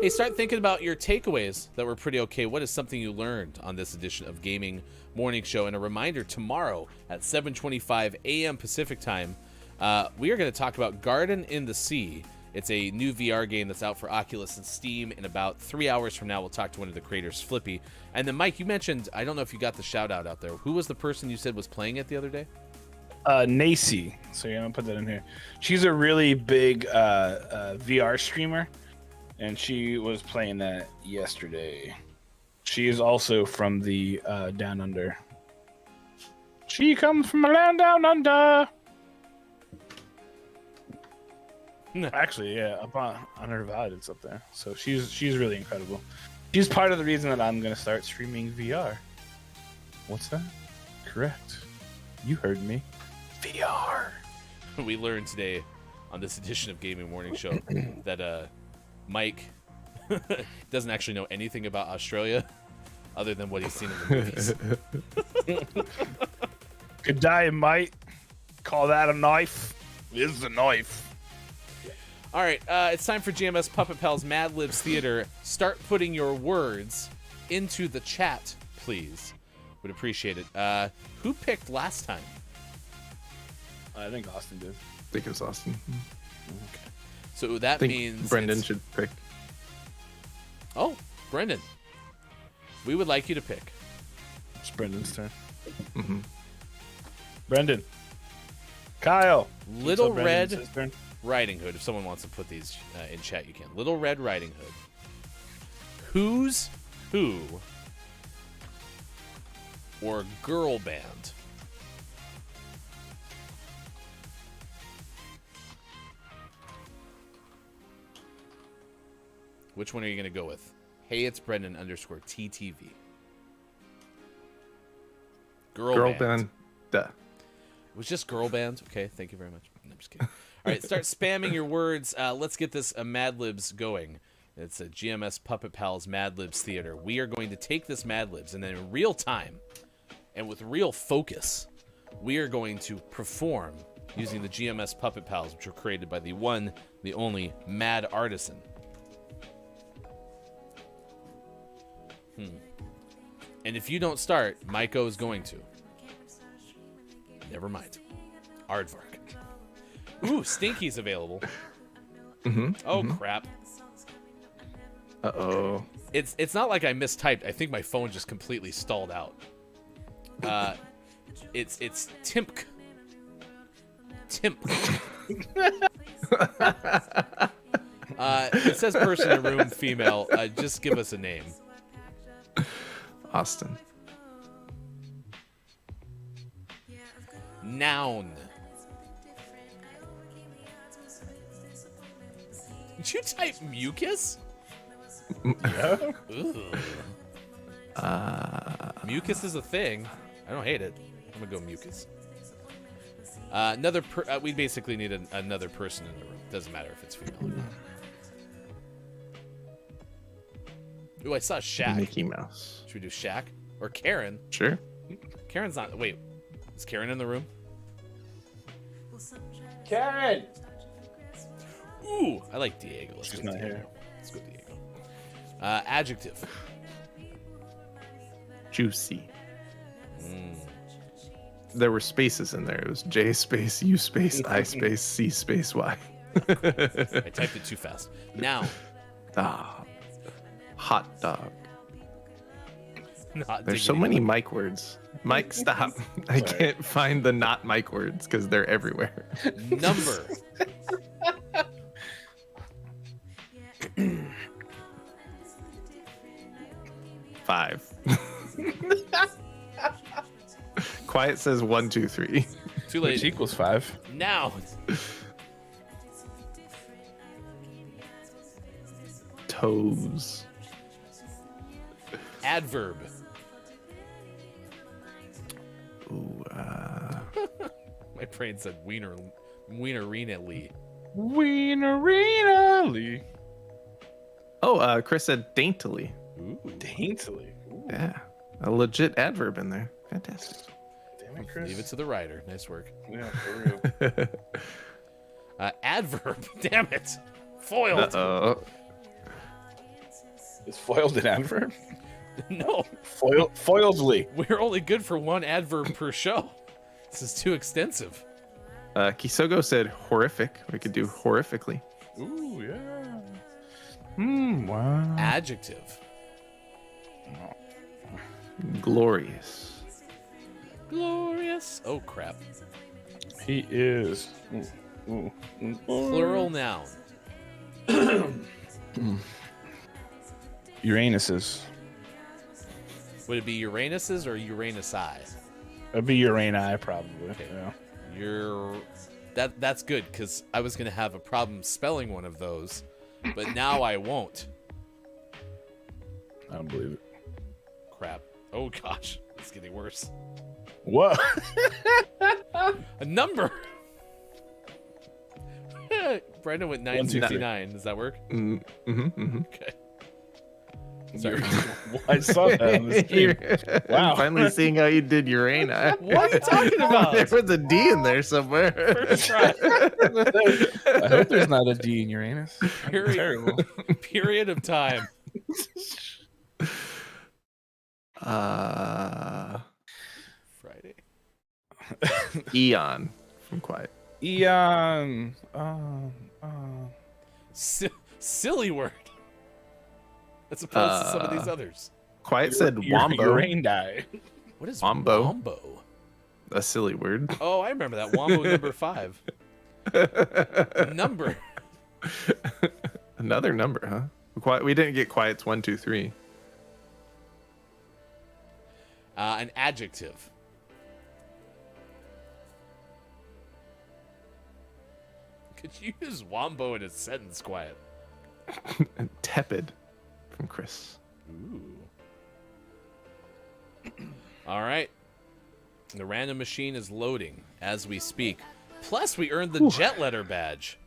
Hey, start thinking about your takeaways that were pretty okay. What is something you learned on this edition of Gaming Morning Show? And a reminder, tomorrow at 7:25 a.m. Pacific time, we are going to talk about Garden in the Sea. It's a new VR game that's out for Oculus and Steam. In about 3 hours from now, we'll talk to one of the creators, Flippy. And then, Mike, you mentioned, I don't know if you got the shout-out out there. Who was the person you said was playing it the other day? Nacy. So yeah, I'm gonna put that in here. She's a really big VR streamer, and she was playing that yesterday. She is also from the Down Under. She comes from a land down under. Actually, yeah, up on her VOD, it's up there. So she's really incredible. She's part of the reason that I'm gonna start streaming VR. What's that? Correct. You heard me. VR. We learned today on this edition of Gaming Morning Show that Mike doesn't actually know anything about Australia other than what he's seen in the movies. Good day, mate. Call that a knife? It is a knife. All right, it's time for GMS Puppet Pals Mad Libs Theater. Start putting your words into the chat, please. Would appreciate it. Who picked last time? I think Austin did. I think it was Austin. Okay. So that I think means Brendan should pick. Oh, Brendan. We would like you to pick. It's Brendan's turn. Mm-hmm. Brendan. Kyle. Little So Brendan's Red his turn. Riding Hood. If someone wants to put these in chat, you can. Little Red Riding Hood. Who's Who or girl band? Which one are you going to go with? Hey, it's Brendan _ TTV. Girl band. Duh. It was just girl band. Okay, thank you very much. No, I'm just kidding. All right, start spamming your words. Let's get this Mad Libs going. It's a GMS Puppet Pals Mad Libs Theater. We are going to take this Mad Libs, and then in real time and with real focus, we are going to perform using the GMS Puppet Pals, which were created by the one, the only Mad Artisan. And if you don't start, Maiko is going to. Never mind. Aardvark. Ooh, Stinky's available. Oh, crap. Uh-oh. It's not like I mistyped. I think my phone just completely stalled out. It's Timp. It says person in the room, female. Just give us a name. Austin. Noun. Did you type mucus? Yeah. Mucus is a thing. I don't hate it. I'm gonna go mucus. We basically need another person in the room. Doesn't matter if it's female or not. Ooh, I saw Shaq. Mickey Mouse. Should we do Shaq or Karen? Sure. Karen's not. Wait, is Karen in the room? Karen. Ooh, I like Diego. Let's She's go not Diego. here. Let's go Diego. Adjective. Juicy. There were spaces in there. It was J space, U space, I space, C space, Y. I typed it too fast. Now. Hot dog. Not There's so diggity. many Mike words. Mike, stop. I can't find the not Mike words because they're everywhere. Number. Five. Quiet says 1, 2, 3. Too Which late. equals 5. Now. Toes. Adverb. Ooh, My brain said wienerina-ly. Wienerina. Oh, Chris said daintily. Ooh. Daintily. Ooh, Yeah. A legit adverb in there. Fantastic. damn it, Chris. Leave it to the writer. Nice work. Yeah, for real. Adverb. Damn it. Foiled. Uh-oh. Is foiled an adverb? No, Foiledly. we're only good for one adverb per show. This is too extensive. Kisogo said horrific. We could do horrifically. Ooh, yeah. Wow. Adjective. Glorious. Glorious. Oh, crap. He is. Plural noun. Uranuses. Would it be Uranus's or Uranus-I? That'd be Urani, probably. Okay. Yeah. That's good, because I was going to have a problem spelling one of those, but now I won't. I don't believe it. Crap. Oh, gosh. It's getting worse. What? A number! Brandon went 969. Does that work? Okay. Sorry. I saw that on the stream. Wow. I'm finally seeing how you did Urani. What are you talking about? There was a D in there somewhere. First try. I hope there's not a D in Uranus. Terrible. Period of time. Friday. Eon from Quiet. Eon. Silly word. As opposed to some of these others. Quiet said wombo. Urani. What is Wombo. wombo? A silly word. Oh, I remember that. Wombo number 5. Number. Another number, huh? We didn't get Quiet's 1, 2, 3. An adjective. Could you use wombo in a sentence, Quiet? And tepid from Chris. Ooh. All right. The random machine is loading as we speak. Plus, we earned the jet letter badge.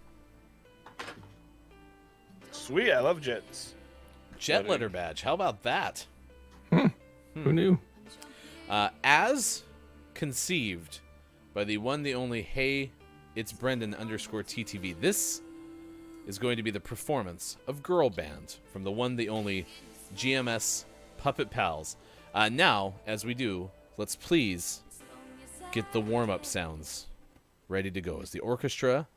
Sweet, I love jets. Jet letter badge. How about that? Who knew? As conceived by the one, the only, Hey, it's Brendan _TTV. This is going to be the performance of Girl Band from the one, the only GMS Puppet Pals. Now, as we do, let's please get the warm-up sounds ready to go. Is the orchestra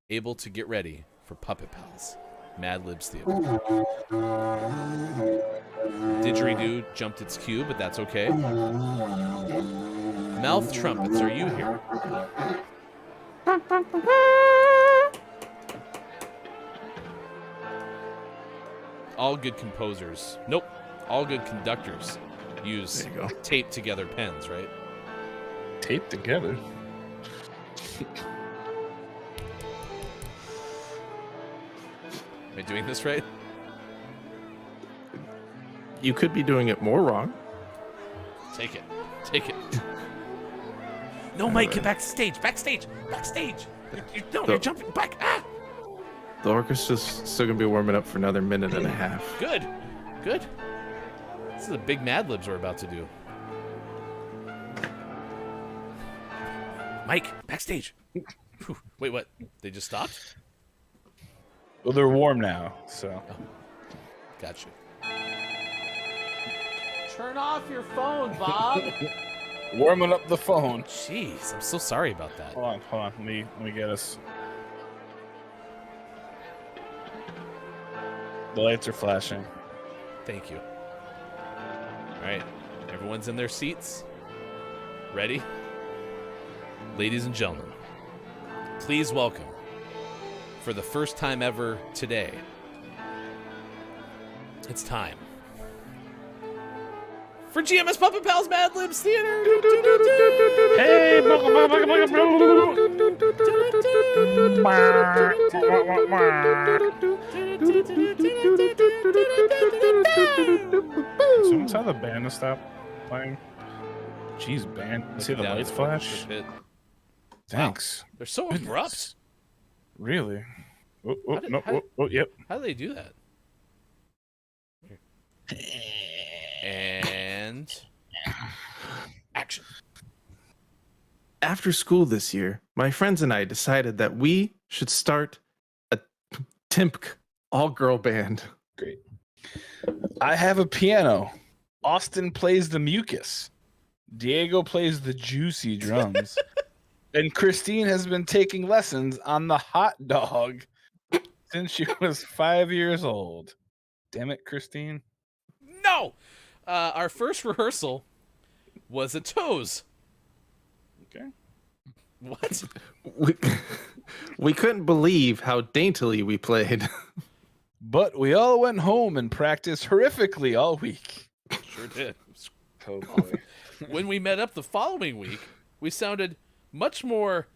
able to get ready for Puppet Pals? Mad Libs Theater. Didgeridoo jumped its cue, but that's okay. Mouth trumpets, are you here? All good composers. Nope. All good conductors use There you go. taped together pens, right? Taped together. Am I doing this right? You could be doing it more wrong. Take it. Take it. No, Mike, get backstage. Backstage. Backstage. You're jumping back. Ah! The orchestra's still gonna be warming up for another minute and a half. Good. Good. This is a big Mad Libs we're about to do. Mike, backstage. Whew. Wait, what? They just stopped? Well, they're warm now, so. Gotcha. Turn off your phone, Bob. Warming up the phone. Jeez, I'm so sorry about that. Hold on. Let me get us. The lights are flashing. Thank you. All right, everyone's in their seats. Ready? Ladies and gentlemen, please welcome, for the first time ever today, it's time for GMS Puppet Pals Mad Libs Theater. Hey, someone tell the band to stop playing. Jeez, band. See the lights flash? Thanks. Wow, they're so abrupt. Really? Oh, yep. How do they do that? And action. After school this year, my friends and I decided that we should start a TIMPC all-girl band. Great. I have a piano. Austin plays the mucus. Diego plays the juicy drums. And Christine has been taking lessons on the hot dog since she was 5 years old. Damn it, Christine. No! Our first rehearsal was a toes. Okay. What? We couldn't believe how daintily we played. But we all went home and practiced horrifically all week. Sure did. Oh, boy. When we met up the following week, we sounded much more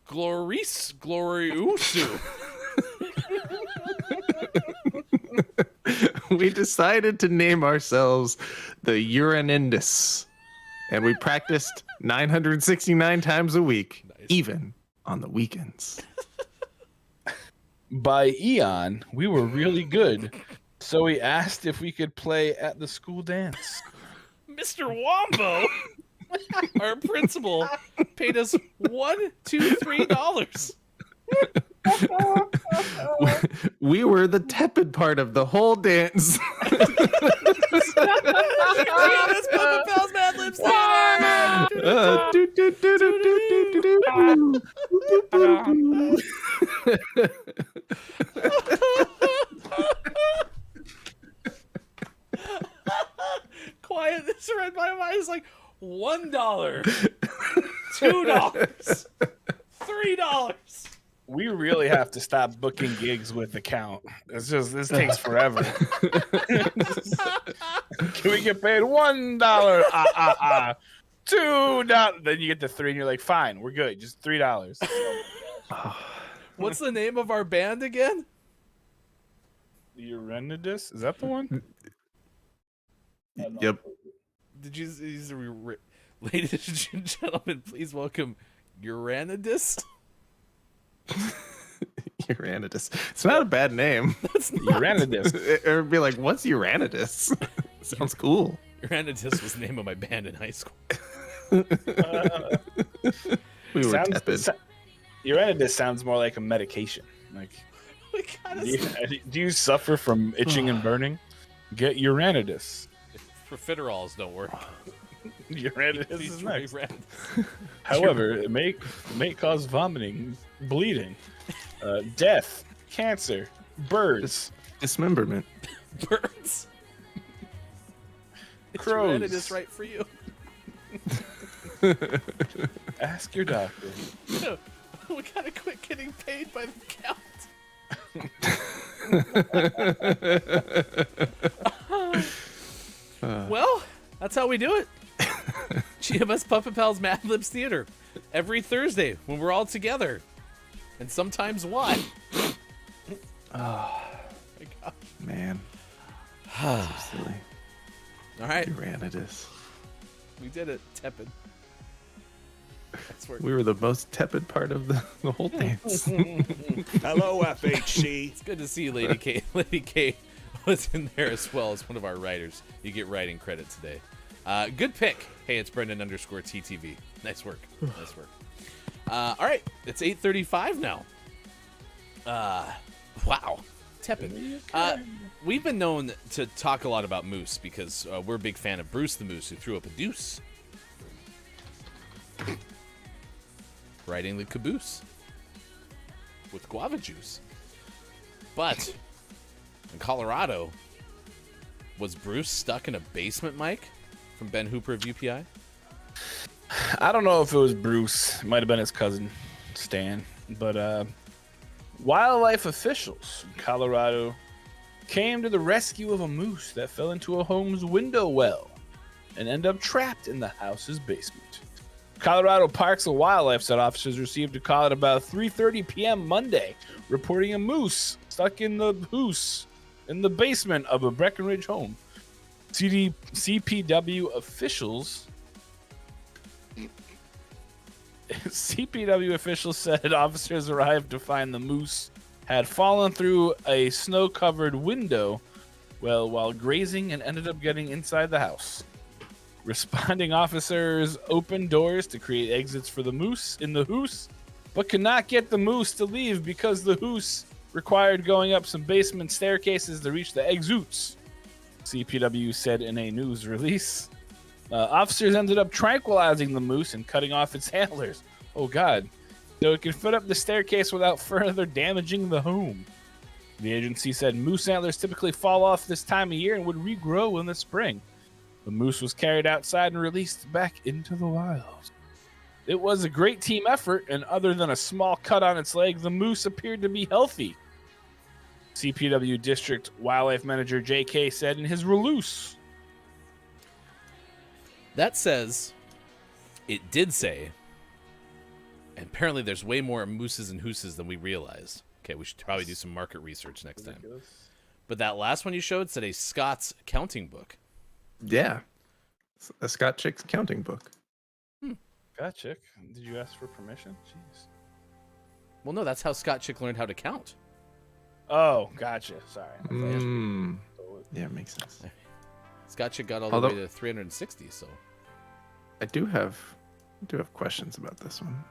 gloriousu. We decided to name ourselves the Uranindus, and we practiced 969 times a week, even on the weekends. By Eon, we were really good, so we asked if we could play at the school dance. Mr. Wombo, our principal, paid us $1, $2, $3. We were the tepid part of the whole dance. GMS Puppet Pals Mad Libs Quiet, this read my mind is like $1, $2, $3. We really have to stop booking gigs with the count. It's just, this takes forever. Can we get paid $1? $2. Then you get the 3 and you're like, fine, we're good. Just $3. What's the name of our band again? Uranidus? Is that the one? Yep. Did you, ladies and gentlemen, please welcome Uranidus. Uranidus. It's not a bad name. That's not. Uranidus. It would be like, what's Uranidus? Sounds cool. Uranidus was the name of my band in high school. We were tepid. Uranidus sounds more like a medication. Like, We gotta do you suffer from itching and burning? Get Uranidus. Profiteroles don't work. Uranidus These is nice. Uranidus. However, it may cause vomiting, bleeding, death, cancer, birds, Dismemberment. Birds. It's Crows. Uranidus right for you. Ask your doctor. No, we gotta quit getting paid by the count. Well, that's how we do it. GMS Puppet Pals Mad Libs Theater. Every Thursday when we're all together. And sometimes why? Oh, My God. man. So silly. All right, Uranidus. we did it. Tepid. That's where We were the most tepid part of the whole dance. Hello, FHC. it's good to see you, Lady K. Lady K was in there as well as one of our writers. You get writing credit today. Good pick. Hey, it's Brendan_TTV. Nice work. Nice work. All right, it's 8:35 now. Wow. Tepid. We've been known to talk a lot about Moose because we're a big fan of Bruce the Moose, who threw up a deuce. Riding the caboose with guava juice. But in Colorado, was Bruce stuck in a basement, Mike? From Ben Hooper of UPI? I don't know if it was Bruce. It might have been his cousin, Stan. But wildlife officials in Colorado came to the rescue of a moose that fell into a home's window well and ended up trapped in the house's basement. Colorado Parks and Wildlife said officers received a call at about 3:30 p.m. Monday reporting a moose stuck in the hoose in the basement of a Breckenridge home. CPW officials said officers arrived to find the moose had fallen through a snow-covered window while grazing and ended up getting inside the house. Responding officers opened doors to create exits for the moose in the hoose, but could not get the moose to leave because the hoose required going up some basement staircases to reach the exits. CPW said in a news release. Officers ended up tranquilizing the moose and cutting off its antlers. Oh, God. So it could fit up the staircase without further damaging the home. The agency said moose antlers typically fall off this time of year and would regrow in the spring. The moose was carried outside and released back into the wild. It was a great team effort, and other than a small cut on its leg, the moose appeared to be healthy. CPW District Wildlife Manager JK said in his release. That says, it did say, and apparently there's way more mooses and hooses than we realized. Okay, we should probably do some market research next time. But that last one you showed said a Scott's counting book. Yeah. A Scott Chick's counting book. Scott Chick, did you ask for permission? Jeez. Well, no, that's how Scott Chick learned how to count. Oh, gotcha. Sorry. Yeah, makes sense. Scott Chick got all the way to 360, so. I do have questions about this one.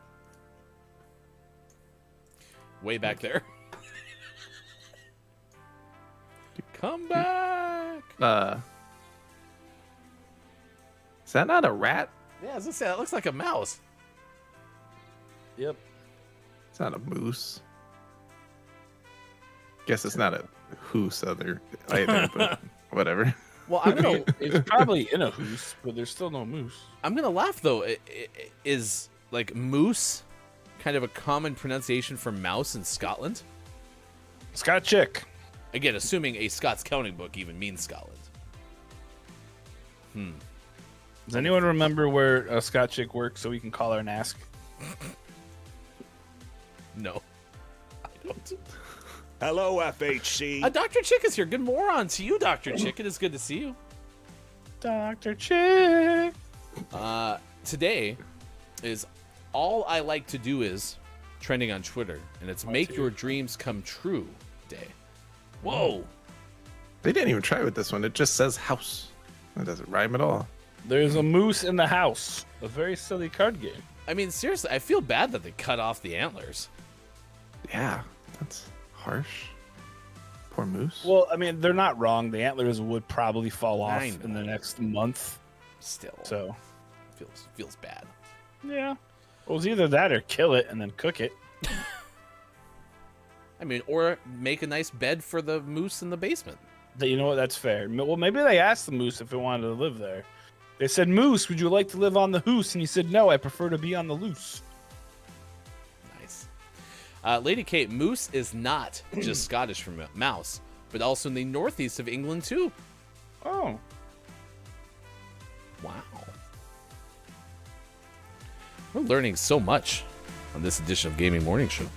Way back there. Come back. Is that not a rat? Yeah, I was gonna say, that looks like a mouse. Yep. It's not a moose. Guess it's not a hoose either, but whatever. Well, I'm gonna. It's probably in a hoose, but there's still no moose. I'm gonna laugh though. Is like moose kind of a common pronunciation for mouse in Scotland? Scott Chick. Again, assuming a Scott's counting book even means Scotland. Does anyone remember where Scott Chick works so we can call her and ask? No, I don't. Hello, FHC. Dr. Chick is here. Good moron to you, Dr. Chick. It is good to see you. Dr. Chick. Today is all I like to do is trending on Twitter, and it's Make Your Dreams Come True Day. Whoa. They didn't even try with this one. It just says house. It doesn't rhyme at all. There's a moose in the house. A very silly card game. I mean, seriously, I feel bad that they cut off the antlers. Yeah, that's harsh. Poor moose. Well, I mean, they're not wrong. The antlers would probably fall off I know. in the next month. Still, So, feels bad. yeah. Well, it's either that or kill it and then cook it. I mean, or make a nice bed for the moose in the basement. You know what? That's fair. Well, maybe they asked the moose if it wanted to live there. They said, Moose, would you like to live on the hoose? And he said, no, I prefer to be on the loose. Nice. Lady Kate, moose is not just Scottish for mouse, but also in the northeast of England, too. Oh. Wow. We're learning so much on this edition of Gaming Morning Show.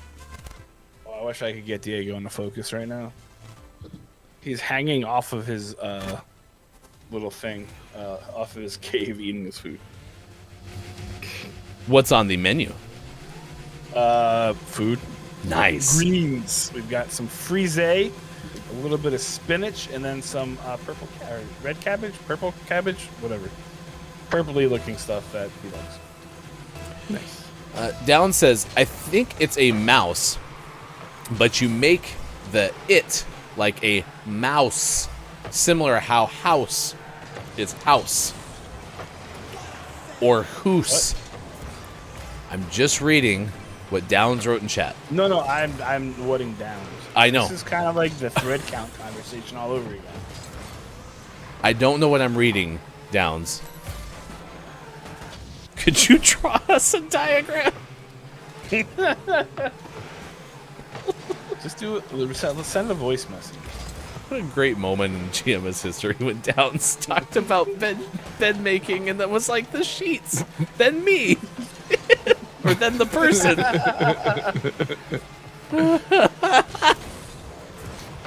Oh, I wish I could get Diego into focus right now. He's hanging off of his little thing, off of his cave eating his food. What's on the menu? Food. Nice. Greens. We've got some frise, a little bit of spinach, and then some red cabbage, purple cabbage, whatever. Purpley looking stuff that he likes. Nice. Down says, I think it's a mouse, but you make the it like a mouse, similar how house is house or hoose. What? I'm just reading what Downs wrote in chat. No, I'm whatting down. I know. This is kind of like the thread count conversation all over again. I don't know what I'm reading, Downs. Could you draw us a diagram? Just do it. Let's send a voice message. What a great moment in GMS history when Downs talked about bed making, and that was like the sheets, then me, or then the person.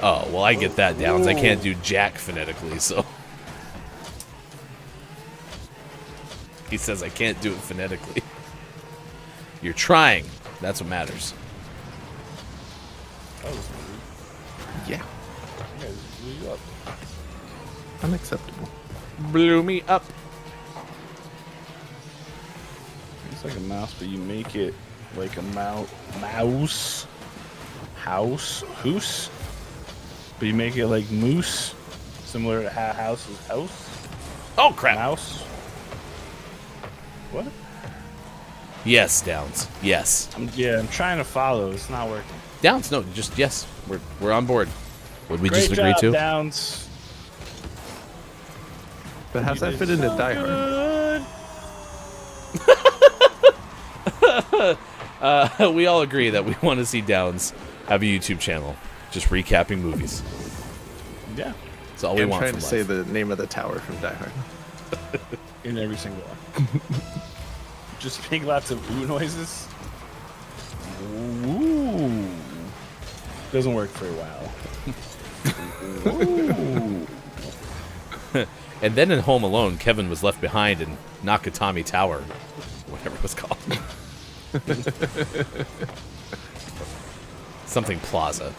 Oh, well, I get that, Downs. I can't do Jack phonetically, so. He says I can't do it phonetically. You're trying. That's what matters. That was rude. Yeah. You guys blew you up. Unacceptable. Blew me up. It's like a mouse, but you make it like a mouse. House. But you make it like moose. Similar to House's house. Oh crap! Mouse. What? Yes, Downs. Yes, I'm trying to follow. It's not working. Downs. No, just yes. We're on board. Would we Great just agree job, to? Downs. But how's that fit into Die Hard? We all agree that we want to see Downs have a YouTube channel, just recapping movies. Yeah. That's all we I'm want trying from to say life. the name of the tower from Die Hard. In every single one. Just make lots of ooh noises. Ooh. Doesn't work very well. Ooh. And then in Home Alone, Kevin was left behind in Nakatomi Tower, whatever it was called. Something Plaza.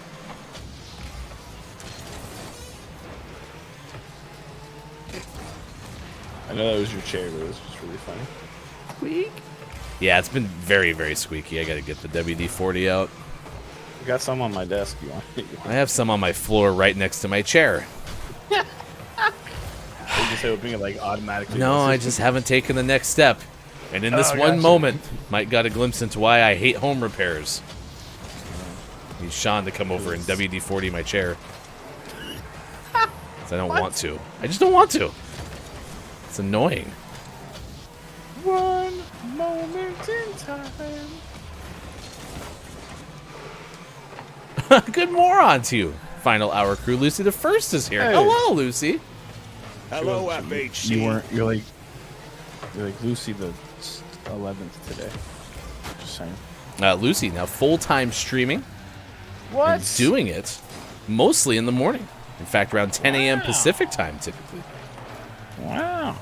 I know that was your chair, but it was just really funny. Squeak. Yeah, it's been very, very squeaky. I gotta get the WD-40 out. I got some on my desk. You want? I have some on my floor right next to my chair. You just hoping it like automatically. No, does I it? just haven't taken the next step. And in this Oh, one gotcha. moment, Mike got a glimpse into why I hate home repairs. Need Sean to come over and WD-40 my chair. 'Cause I don't want to. I just don't want to. It's annoying. One moment in time. Good moron to you. Final hour crew. Lucy the First is here. Hey. Hello, Lucy. Hello, FHC. You're like Lucy the 11th today. Just saying. Lucy now full-time streaming. What? Doing it mostly in the morning. In fact, around 10 a.m. Pacific time typically. Wow.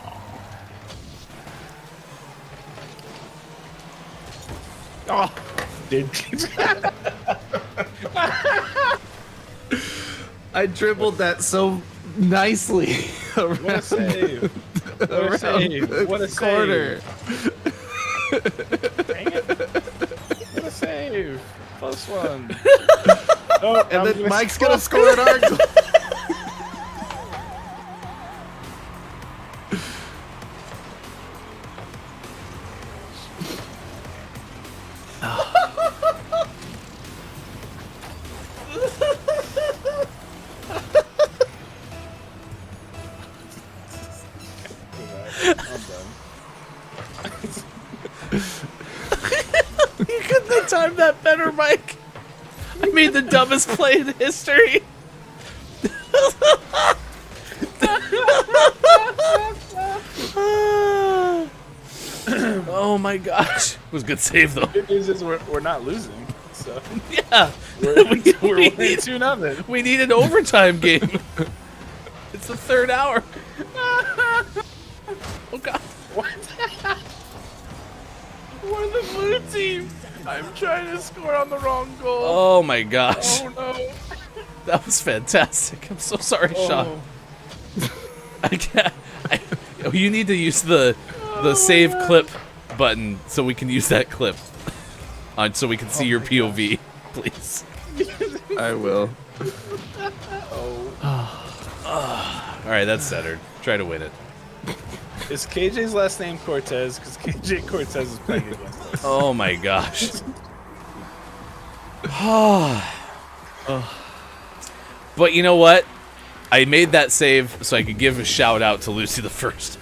Oh, did I dribbled that so nicely what a save! What a save! What a corner. Dang it. What a save! Plus one. Oh, And then Mike's gonna score an our goal. You couldn't have timed that better, Mike. I made the dumbest play in history. Oh my gosh. It was a good save, though. Good news is we're not losing. So Yeah. we're we winning need- 2-0. We need an overtime game. It's the third hour. Oh god. What? We're the blue team. I'm trying to score on the wrong goal. Oh my gosh. Oh no. That was fantastic. I'm so sorry, Sean. I can't. You need to use the save clip button so we can use that clip. So we can see your POV, please. I will. All right, that's centered. Try to win it. Is KJ's last name Cortez? Because KJ Cortez is playing against us. Oh my gosh. But you know what? I made that save so I could give a shout out to Lucy the First.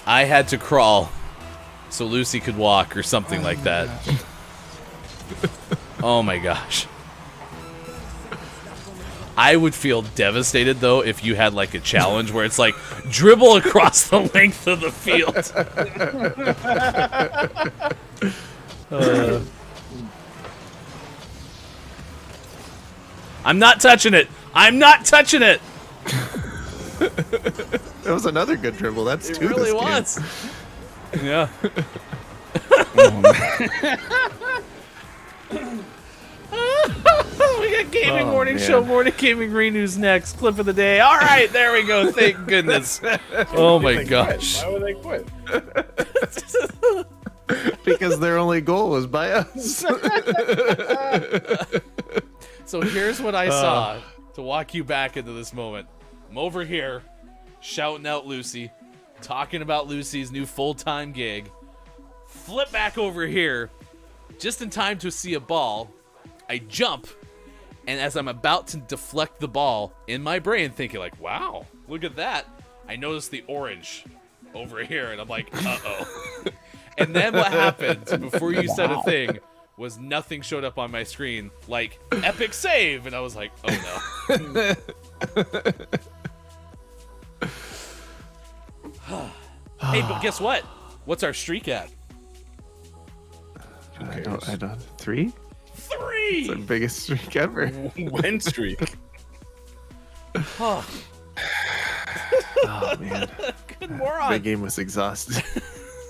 I had to crawl so Lucy could walk or something like that. Oh my gosh. I would feel devastated though if you had like a challenge where it's like dribble across the length of the field. I'm not touching it. I'm not touching it. That was another good dribble. That's It two. really this game. was. Yeah. We got Gaming Morning man. Show, Morning Gaming News next. Clip of the day. All right, there we go. Thank goodness. Oh my gosh. Why would they quit? Because their only goal was by us. So here's what I saw to walk you back into this moment. I'm over here shouting out Lucy, talking about Lucy's new full-time gig. Flip back over here just in time to see a ball. I jump, and as I'm about to deflect the ball, in my brain thinking like, wow, look at that, I notice the orange over here, and I'm like, uh-oh. And then what happened before you said a thing was nothing showed up on my screen, like, epic save, and I was like, oh no. Hey, but guess what? What's our streak at? I don't. 3? 3! It's our biggest streak ever. Win streak. Oh, Oh man, good moron. the game was exhausted.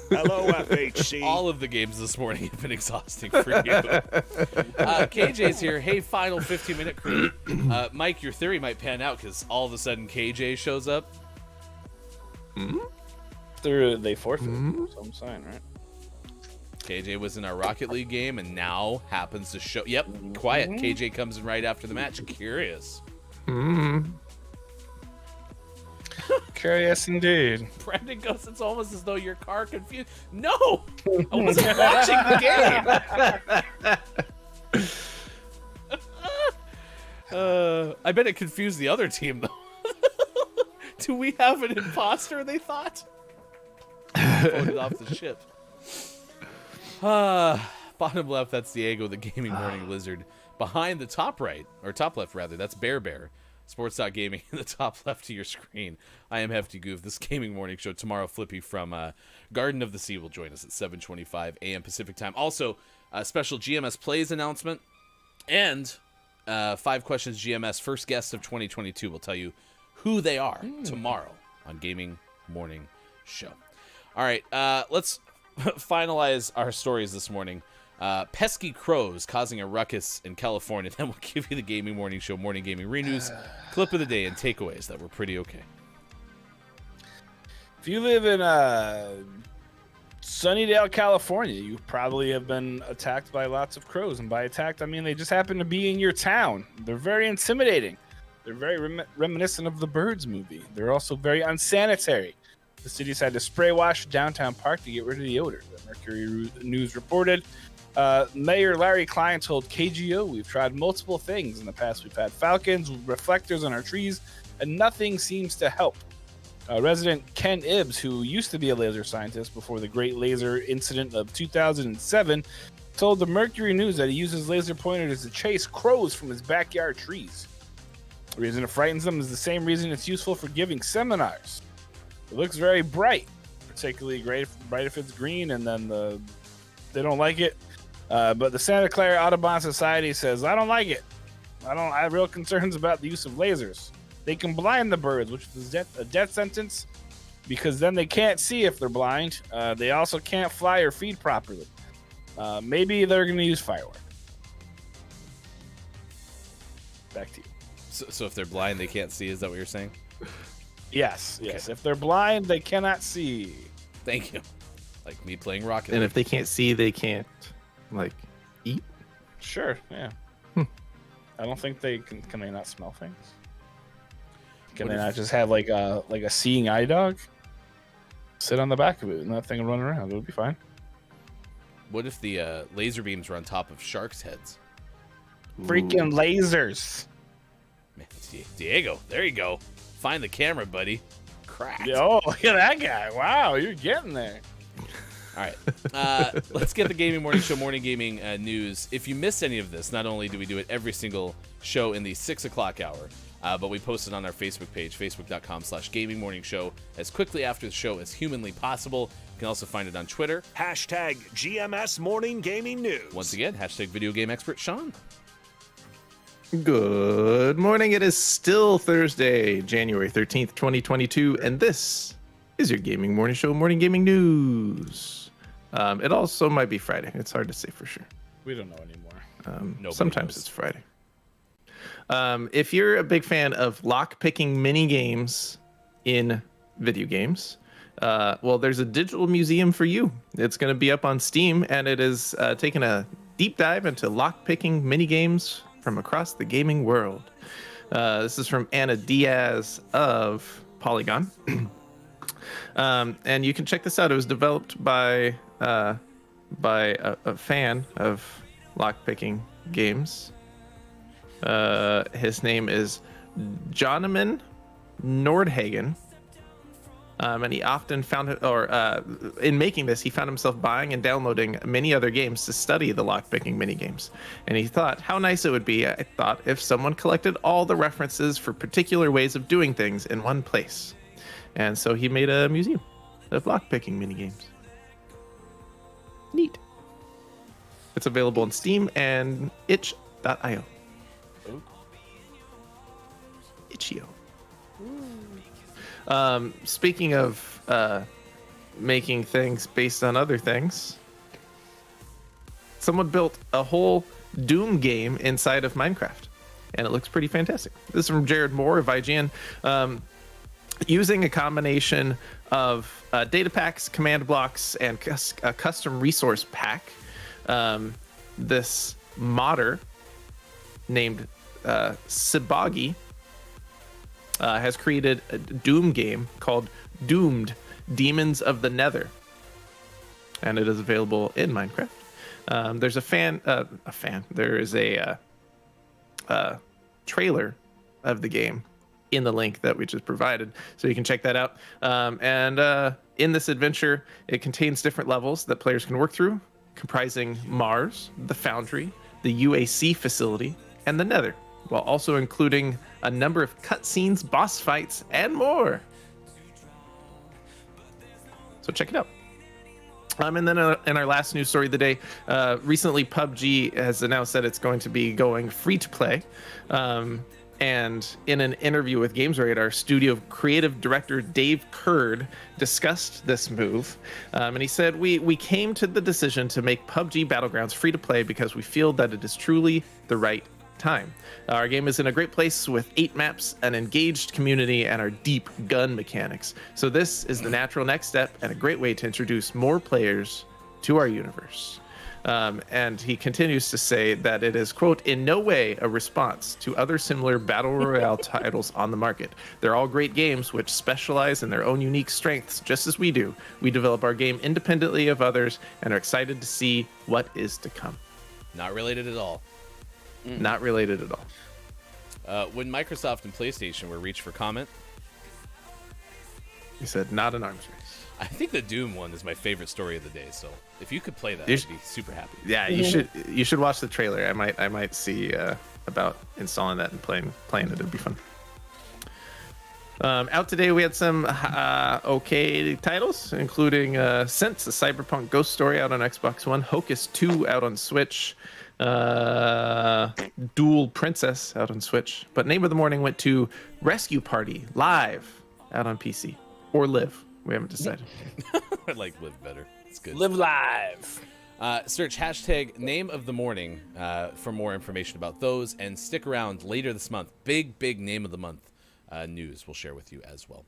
Hello, FHC. All of the games this morning have been exhausting for you. KJ's here. Hey, final 15-minute crew. Mike, your theory might pan out because all of a sudden KJ shows up. They forfeit some sign, right? KJ was in our Rocket League game and now happens to show. Yep, quiet. KJ comes in right after the match. Curious. Curious indeed. Brandon goes, it's almost as though your car confused. No! I wasn't watching the game. I bet it confused the other team, though. Do we have an imposter, they thought? Voted off the ship. Bottom left, that's Diego, the Gaming Morning Lizard. Behind the top right, or top left, rather, that's Bear. Sports.gaming in the top left of your screen. I am Hefty Goof. This Gaming Morning Show tomorrow. Flippy from Garden of the Sea will join us at 7:25 a.m. Pacific time. Also, a special GMS Plays announcement and 5 questions GMS first guest of 2022. We'll tell you who they are tomorrow on Gaming Morning Show. All right, let's finalize our stories this morning. Pesky crows causing a ruckus in California. Then we'll give you the Gaming Morning Show Morning Gaming Renews, clip of the day, and takeaways that were pretty okay. If you live in Sunnydale, California, you probably have been attacked by lots of crows. And by attacked, I mean they just happen to be in your town. They're very intimidating. They're very reminiscent of the Birds movie. They're also very unsanitary. The city's had to spray wash downtown park to get rid of the odor. The Mercury News reported. Mayor Larry Klein told KGO, we've tried multiple things in the past. We've had falcons, reflectors on our trees, and nothing seems to help. Resident Ken Ibbs, who used to be a laser scientist before the Great Laser Incident of 2007, told the Mercury News that he uses laser pointers to chase crows from his backyard trees. The reason it frightens them is the same reason it's useful for giving seminars. It looks very bright, particularly bright if it's green, and then they don't like it. But the Santa Clara Audubon Society says, I don't like it. I have real concerns about the use of lasers. They can blind the birds, which is a death sentence, because then they can't see if they're blind. They also can't fly or feed properly. Maybe they're going to use fireworks. Back to you. So if they're blind, they can't see. Is that what you're saying? Yes. Okay. If they're blind, they cannot see. Thank you. Like me playing Rocket League. And if they can't see, they can't eat. Sure, yeah. I don't think they can they not smell things? Can they not just have like a seeing eye dog? Sit on the back of it and that thing will run around. It would be fine. What if the laser beams were on top of sharks' heads? Freaking lasers. Man, Diego, there you go. Find the camera, buddy. Cracked. Oh, look at that guy. Wow, you're getting there. All right, let's get the Gaming Morning Show Morning Gaming News. If you miss any of this, not only do we do it every single show in the 6 o'clock hour, but we post it on our Facebook page, facebook.com/GamingMorningShow, as quickly after the show as humanly possible. You can also find it on Twitter. Hashtag GMS Morning Gaming News. Once again, hashtag video game expert Sean. Good morning. It is still Thursday, January 13th, 2022, and this is your Gaming Morning Show Morning Gaming News. It also might be Friday. It's hard to say for sure. We don't know anymore. Sometimes it's Friday. If you're a big fan of lock-picking mini games in video games, well, there's a digital museum for you. It's going to be up on Steam, and it is taking a deep dive into lock-picking mini games from across the gaming world. This is from Anna Diaz of Polygon. And you can check this out. It was developed by a fan of lockpicking games. His name is Jonaman Nordhagen. And he often found in making this, he found himself buying and downloading many other games to study the lockpicking minigames. And he thought how nice it would be, I thought, if someone collected all the references for particular ways of doing things in one place. And so he made a museum of lockpicking minigames. Neat. It's available on Steam and itch.io. Itch.io. Speaking of making things based on other things, someone built a whole Doom game inside of Minecraft, and it looks pretty fantastic. This is from Jared Moore of IGN. Using a combination of data packs, command blocks, and a custom resource pack, this modder named Sibagi has created a Doom game called Doomed: Demons of the Nether, and it is available in Minecraft. There's There is a trailer of the game in the link that we just provided, so you can check that out. And in this adventure, it contains different levels that players can work through, comprising Mars, the Foundry, the UAC facility, and the Nether, while also including a number of cutscenes, boss fights, and more. So check it out. And then in our last news story of the day, recently PUBG has announced that it's going to be going free to play. And in an interview with Games Radar, studio creative director Dave Curd discussed this move. And he said, we came to the decision to make PUBG Battlegrounds free to play because we feel that it is truly the right time. Our game is in a great place with 8 maps, an engaged community, and our deep gun mechanics. So this is the natural next step and a great way to introduce more players to our universe. And he continues to say that it is, quote, in no way a response to other similar battle royale titles on the market. They're all great games which specialize in their own unique strengths, just as we do. We develop our game independently of others and are excited to see what is to come. Not related at all. Not related at all. When Microsoft and PlayStation were reached for comment, He said, not an arms race. I think the Doom one is my favorite story of the day. So if you could play that, You I'd be super happy. Yeah, you should watch the trailer. I might see about installing that and playing it. It'd be fun. Out today, we had some okay titles, including Sense, a cyberpunk ghost story out on Xbox One, Hocus 2 out on Switch, Dual Princess out on Switch. But Name of the Morning went to Rescue Party Live out on PC, or Live. We haven't decided. I like Live better. It's good. Live live. Search hashtag Name of the Morning for more information about those, and stick around later this month. Big Name of the Month news we'll share with you as well.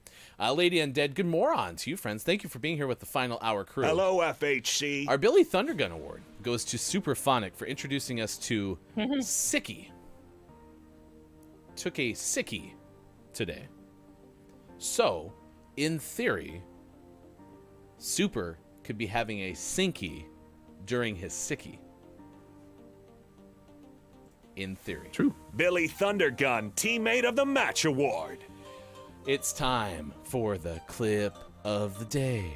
Lady Undead, good morning to you, friends. Thank you for being here with the Final Hour crew. Hello, FHC. Our Billy Thundergun Award goes to Superphonic for introducing us to Sickie. Took a Sickie today. So, in theory, Super could be having a Sinky during his Sickie. In theory. True. Billy Thundergun, Teammate of the Match Award. It's time for the clip of the day.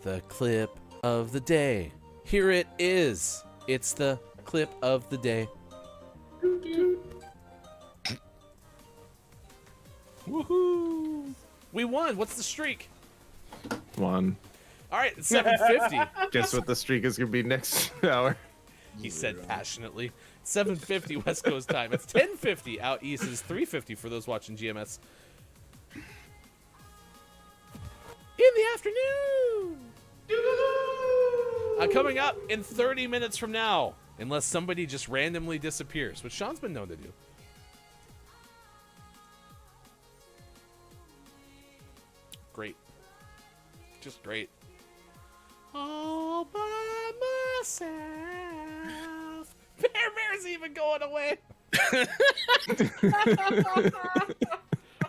The clip of the day. Here it is. It's the clip of the day. Woohoo! We won. What's the streak? 1. All right, it's 7:50. Guess what the streak is gonna be next hour? He said passionately. 7:50 West Coast time. It's 10:50 out east. It's 3:50 for those watching GMS. In the afternoon. Coming up in 30 minutes from now, unless somebody just randomly disappears, which Sean's been known to do. Great. Just great. All by myself. Bear's even going away.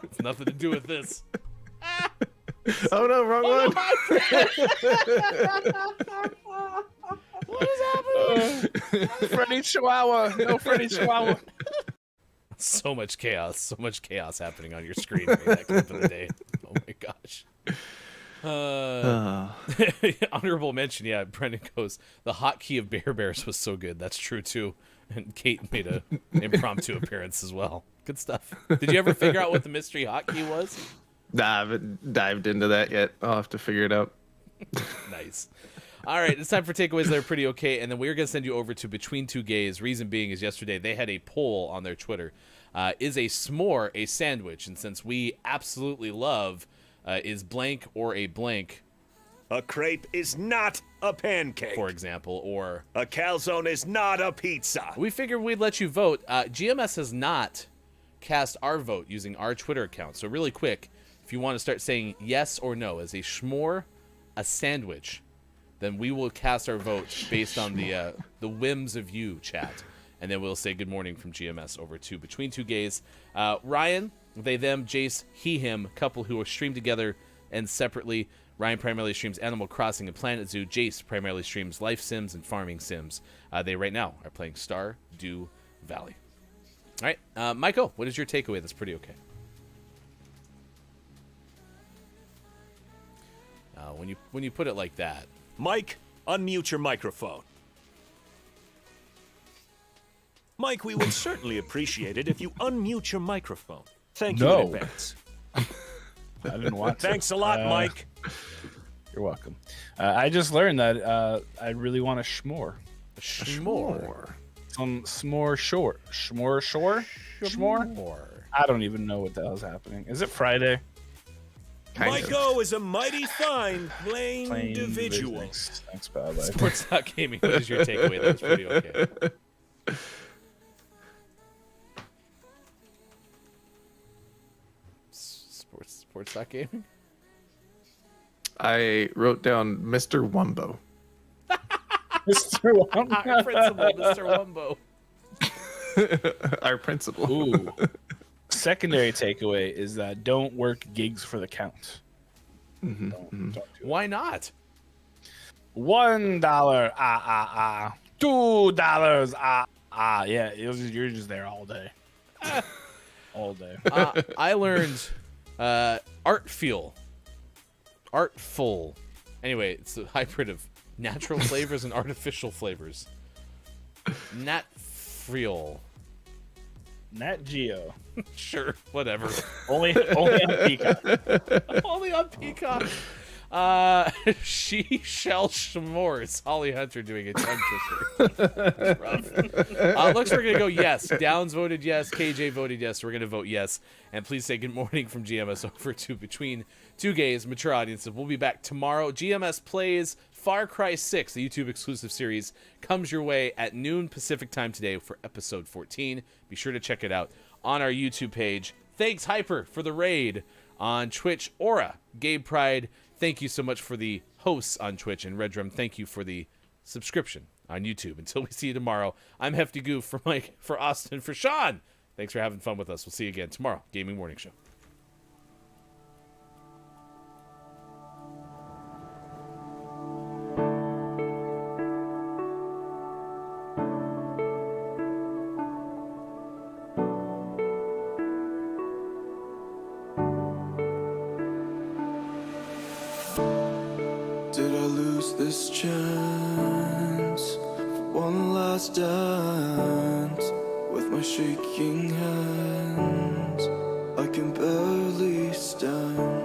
It's nothing to do with this. Oh no, wrong one. What is happening? Freddy Chihuahua. No Freddy Chihuahua. So much chaos happening on your screen during that clip of the day. Oh my gosh. Honorable mention, yeah. Brendan goes, the hotkey of Bear Bears was so good. That's true too. And Kate made a impromptu appearance as well. Good stuff. Did you ever figure out what the mystery hotkey was? Nah, I haven't dived into that yet. I'll have to figure it out. Nice. All right, it's time for takeaways that are pretty okay, and then we're going to send you over to Between Two Gays. Reason being is yesterday they had a poll on their Twitter. Is a s'more a sandwich? And since we absolutely love is blank or a blank, A crepe is not a pancake. for example, or A calzone is not a pizza. we figured we'd let you vote. GMS has not cast our vote using our Twitter account. So really quick, if you want to start saying yes or no, is a s'more a sandwich, then we will cast our vote based on the whims of you, chat. And then we'll say good morning from GMS over to Between Two Gays. Ryan, they, them, Jace, he, him, couple who are streamed together and separately. Ryan primarily streams Animal Crossing and Planet Zoo. Jace primarily streams Life Sims and Farming Sims. They right now are playing Stardew Valley. All right, Michael, what is your takeaway that's pretty okay? When you put it like that. Mike, unmute your microphone. Mike, we would certainly appreciate it if you unmute your microphone. Thank you No. in advance. I didn't want to. Thanks a lot, Mike. You're welcome. I just learned that I really want a schmore. S'more. Some s'more short. S'more shore? S'more? I don't even know what the hell's happening. Is it Friday? Kind of. Mike-O is a mighty fine plain individual. Thanks, pal. Bye. Sports Talk Gaming, what is your takeaway that's pretty okay? Sports Talk Gaming? I wrote down Mr. Wumbo. Mr. Our principal, Mr. Wumbo. Our principal. Ooh. Secondary takeaway is that don't work gigs for the count. Don't do it. Why not? $1, $2, yeah, you're just there all day. All day. I learned artful. Anyway, it's a hybrid of natural flavors and artificial flavors. Natfriol. Nat Geo. Sure, whatever. Only on Peacock. Only on Peacock. She shall s'mores. Holly Hunter doing a tongue twister. Rough. Looks we're gonna go yes. Downs voted yes. KJ voted yes. So we're gonna vote yes. And please say good morning from GMS over to Between Two Gays, mature audiences. We'll be back tomorrow. GMS plays Far Cry 6, the YouTube exclusive series, comes your way at noon Pacific time today for episode 14. Be sure to check it out on our YouTube page. Thanks, Hyper, for the raid on Twitch. Aura, Gabe Pride, thank you so much for the hosts on Twitch. And Redrum, thank you for the subscription on YouTube. Until we see you tomorrow, I'm Hefty Goof for Mike, for Austin, for Sean. Thanks for having fun with us. We'll see you again tomorrow. Gaming Morning Show. Did I lose this chance for one last dance with my shaking hands? I can barely stand.